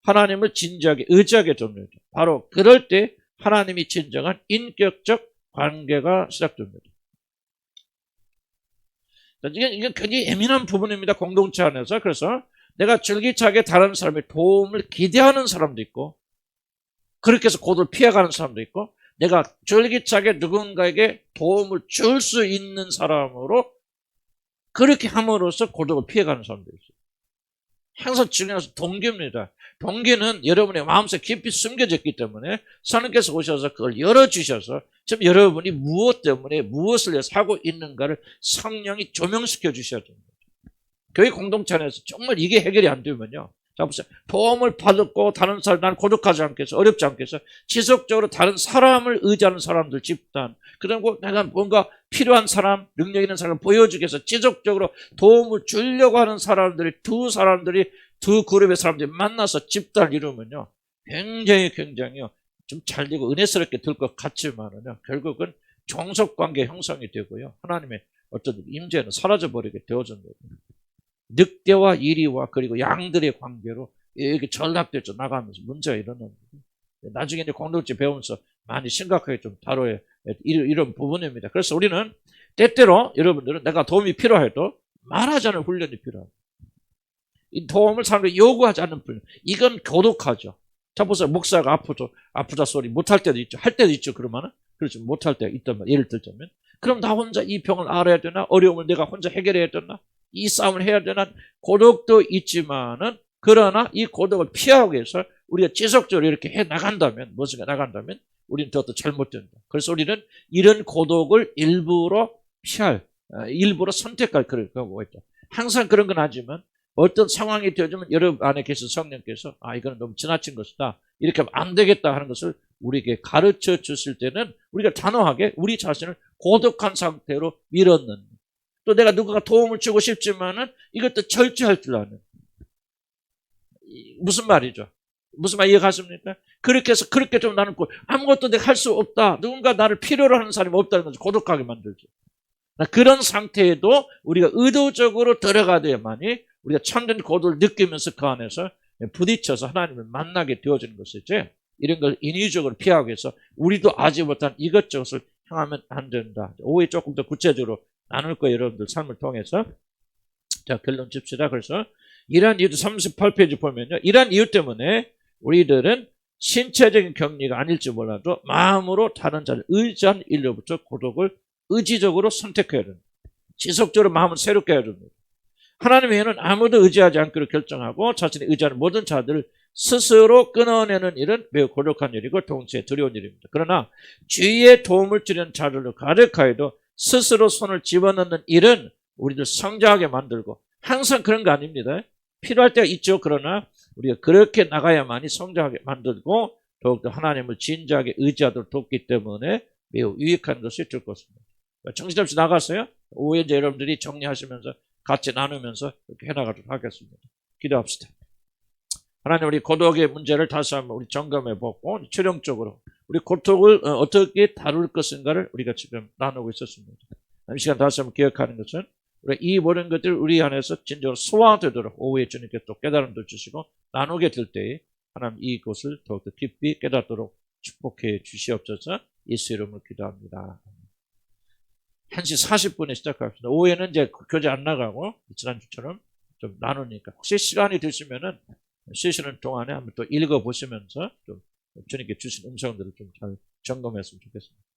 하나님을 진지하게 의지하게 됩니다. 바로 그럴 때 하나님이 진정한 인격적 관계가 시작됩니다. 이게 굉장히 예민한 부분입니다. 공동체 안에서. 그래서 내가 줄기차게 다른 사람의 도움을 기대하는 사람도 있고 그렇게 해서 고독을 피해가는 사람도 있고 내가 줄기차게 누군가에게 도움을 줄 수 있는 사람으로 그렇게 함으로써 고독을 피해가는 사람도 있어요. 항상 중요한 동기입니다. 동기는 여러분의 마음속에 깊이 숨겨져 있기 때문에 하나님께서 오셔서 그걸 열어주셔서 지금 여러분이 무엇 때문에 무엇을 위해서 하고 있는가를 성령이 조명시켜 주셔야 됩니다. 교회 공동체 안에서 정말 이게 해결이 안 되면요. 자, 보세요. 도움을 받고 다른 사람, 난 고독하지 않겠어, 어렵지 않겠어. 지속적으로 다른 사람을 의지하는 사람들 집단, 그리고 내가 뭔가 필요한 사람, 능력 있는 사람을 보여주기 위해서 지속적으로 도움을 주려고 하는 사람들이 두 그룹의 사람들이 만나서 집단을 이루면요. 굉장히 좀 잘 되고 은혜스럽게 될 것 같지만은요. 결국은 종속관계 형성이 되고요. 하나님의 어떤 임재는 사라져버리게 되어집니다. 늑대와 이리와 그리고 양들의 관계로 이렇게 전락되어 나가면서 문제가 일어납니다. 나중에 이제 공동체 배우면서 많이 심각하게 좀 다뤄야 이런 부분입니다. 그래서 우리는 때때로 여러분들은 내가 도움이 필요해도 말하지 않는 훈련이 필요합니다. 이 도움을 사람들이 요구하지 않는 훈련. 이건 고독하죠. 자, 보세요. 목사가 아프다 소리 못할 때도 있죠. 할 때도 있죠. 그러면은. 그렇죠. 못할 때가 있단 말이에요. 예를 들자면. 그럼 나 혼자 이 병을 알아야 되나? 어려움을 내가 혼자 해결해야 되나? 이 싸움을 해야 되나? 고독도 있지만은, 그러나 이 고독을 피하기 위해서 우리가 지속적으로 이렇게 해 나간다면, 무엇인가 나간다면, 우리는 더 잘못된다. 그래서 우리는 이런 고독을 일부러 일부러 선택할 그런 경우가 있다. 항상 그런 건 아니지만, 어떤 상황이 되어지면 여러분 안에 계신 성령께서 이거는 너무 지나친 것이다. 이렇게 하면 안 되겠다 하는 것을 우리에게 가르쳐 주실 때는 우리가 단호하게 우리 자신을 고독한 상태로 밀어넣는. 또 내가 누군가 도움을 주고 싶지만은 이것도 절제할 줄 아는. 무슨 말이죠? 무슨 말 이해가십니까? 그렇게 해서 그렇게 좀 나는 아무것도 내가 할 수 없다. 누군가 나를 필요로 하는 사람이 없다는 것을 고독하게 만들죠. 그런 상태에도 우리가 의도적으로 들어가야만이 우리가 참된 고독을 느끼면서 그 안에서 부딪혀서 하나님을 만나게 되어지는 것이지 이런 걸 인위적으로 피하기 위해서 우리도 아지 못한 이것저것을 향하면 안 된다. 오후에 조금 더 구체적으로 나눌 거예요. 여러분들 삶을 통해서. 자, 결론 칩시다. 그래서 이러한 이유도 38페이지 보면요. 이러한 이유 때문에 우리들은 신체적인 격리가 아닐지 몰라도 마음으로 다른 자를 의지한 일로부터 고독을 의지적으로 선택해야 됩니다. 지속적으로 마음을 새롭게 해야 됩니다. 하나님 외에는 아무도 의지하지 않기로 결정하고 자신이 의지하는 모든 자들을 스스로 끊어내는 일은 매우 고독한 일이고 동시에 두려운 일입니다. 그러나 주위에 도움을 주려는 자들을 가득하여도 스스로 손을 집어넣는 일은 우리들 성장하게 만들고 항상 그런 거 아닙니다. 필요할 때가 있죠. 그러나 우리가 그렇게 나가야만이 성장하게 만들고 더욱더 하나님을 진지하게 의지하도록 돕기 때문에 매우 유익한 것이 될 것입니다. 정신없이 나갔어요? 오후에 이제 여러분들이 정리하시면서 같이 나누면서 이렇게 해나가도록 하겠습니다. 기도합시다. 하나님, 우리 고독의 문제를 다시 한번 우리 점검해보고 최종적으로 우리 고통을 어떻게 다룰 것인가를 우리가 지금 나누고 있었습니다. 이 시간 다시 한번 기억하는 것은 우리 이 모든 것들을 우리 안에서 진정으로 소화되도록 오후에 주님께 또 깨달음도 주시고 나누게 될 때에 하나님 이것을 더욱더 깊이 깨닫도록 축복해 주시옵소서. 예수 이름으로 기도합니다. 1시 40분에 시작합시다. 오후에는 이제 교재 안 나가고 지난주처럼 좀 나누니까 혹시 시간이 되시면은 쉬시는 동안에 한번 또 읽어보시면서 좀 주님께 주신 음성들을 좀 잘 점검했으면 좋겠습니다.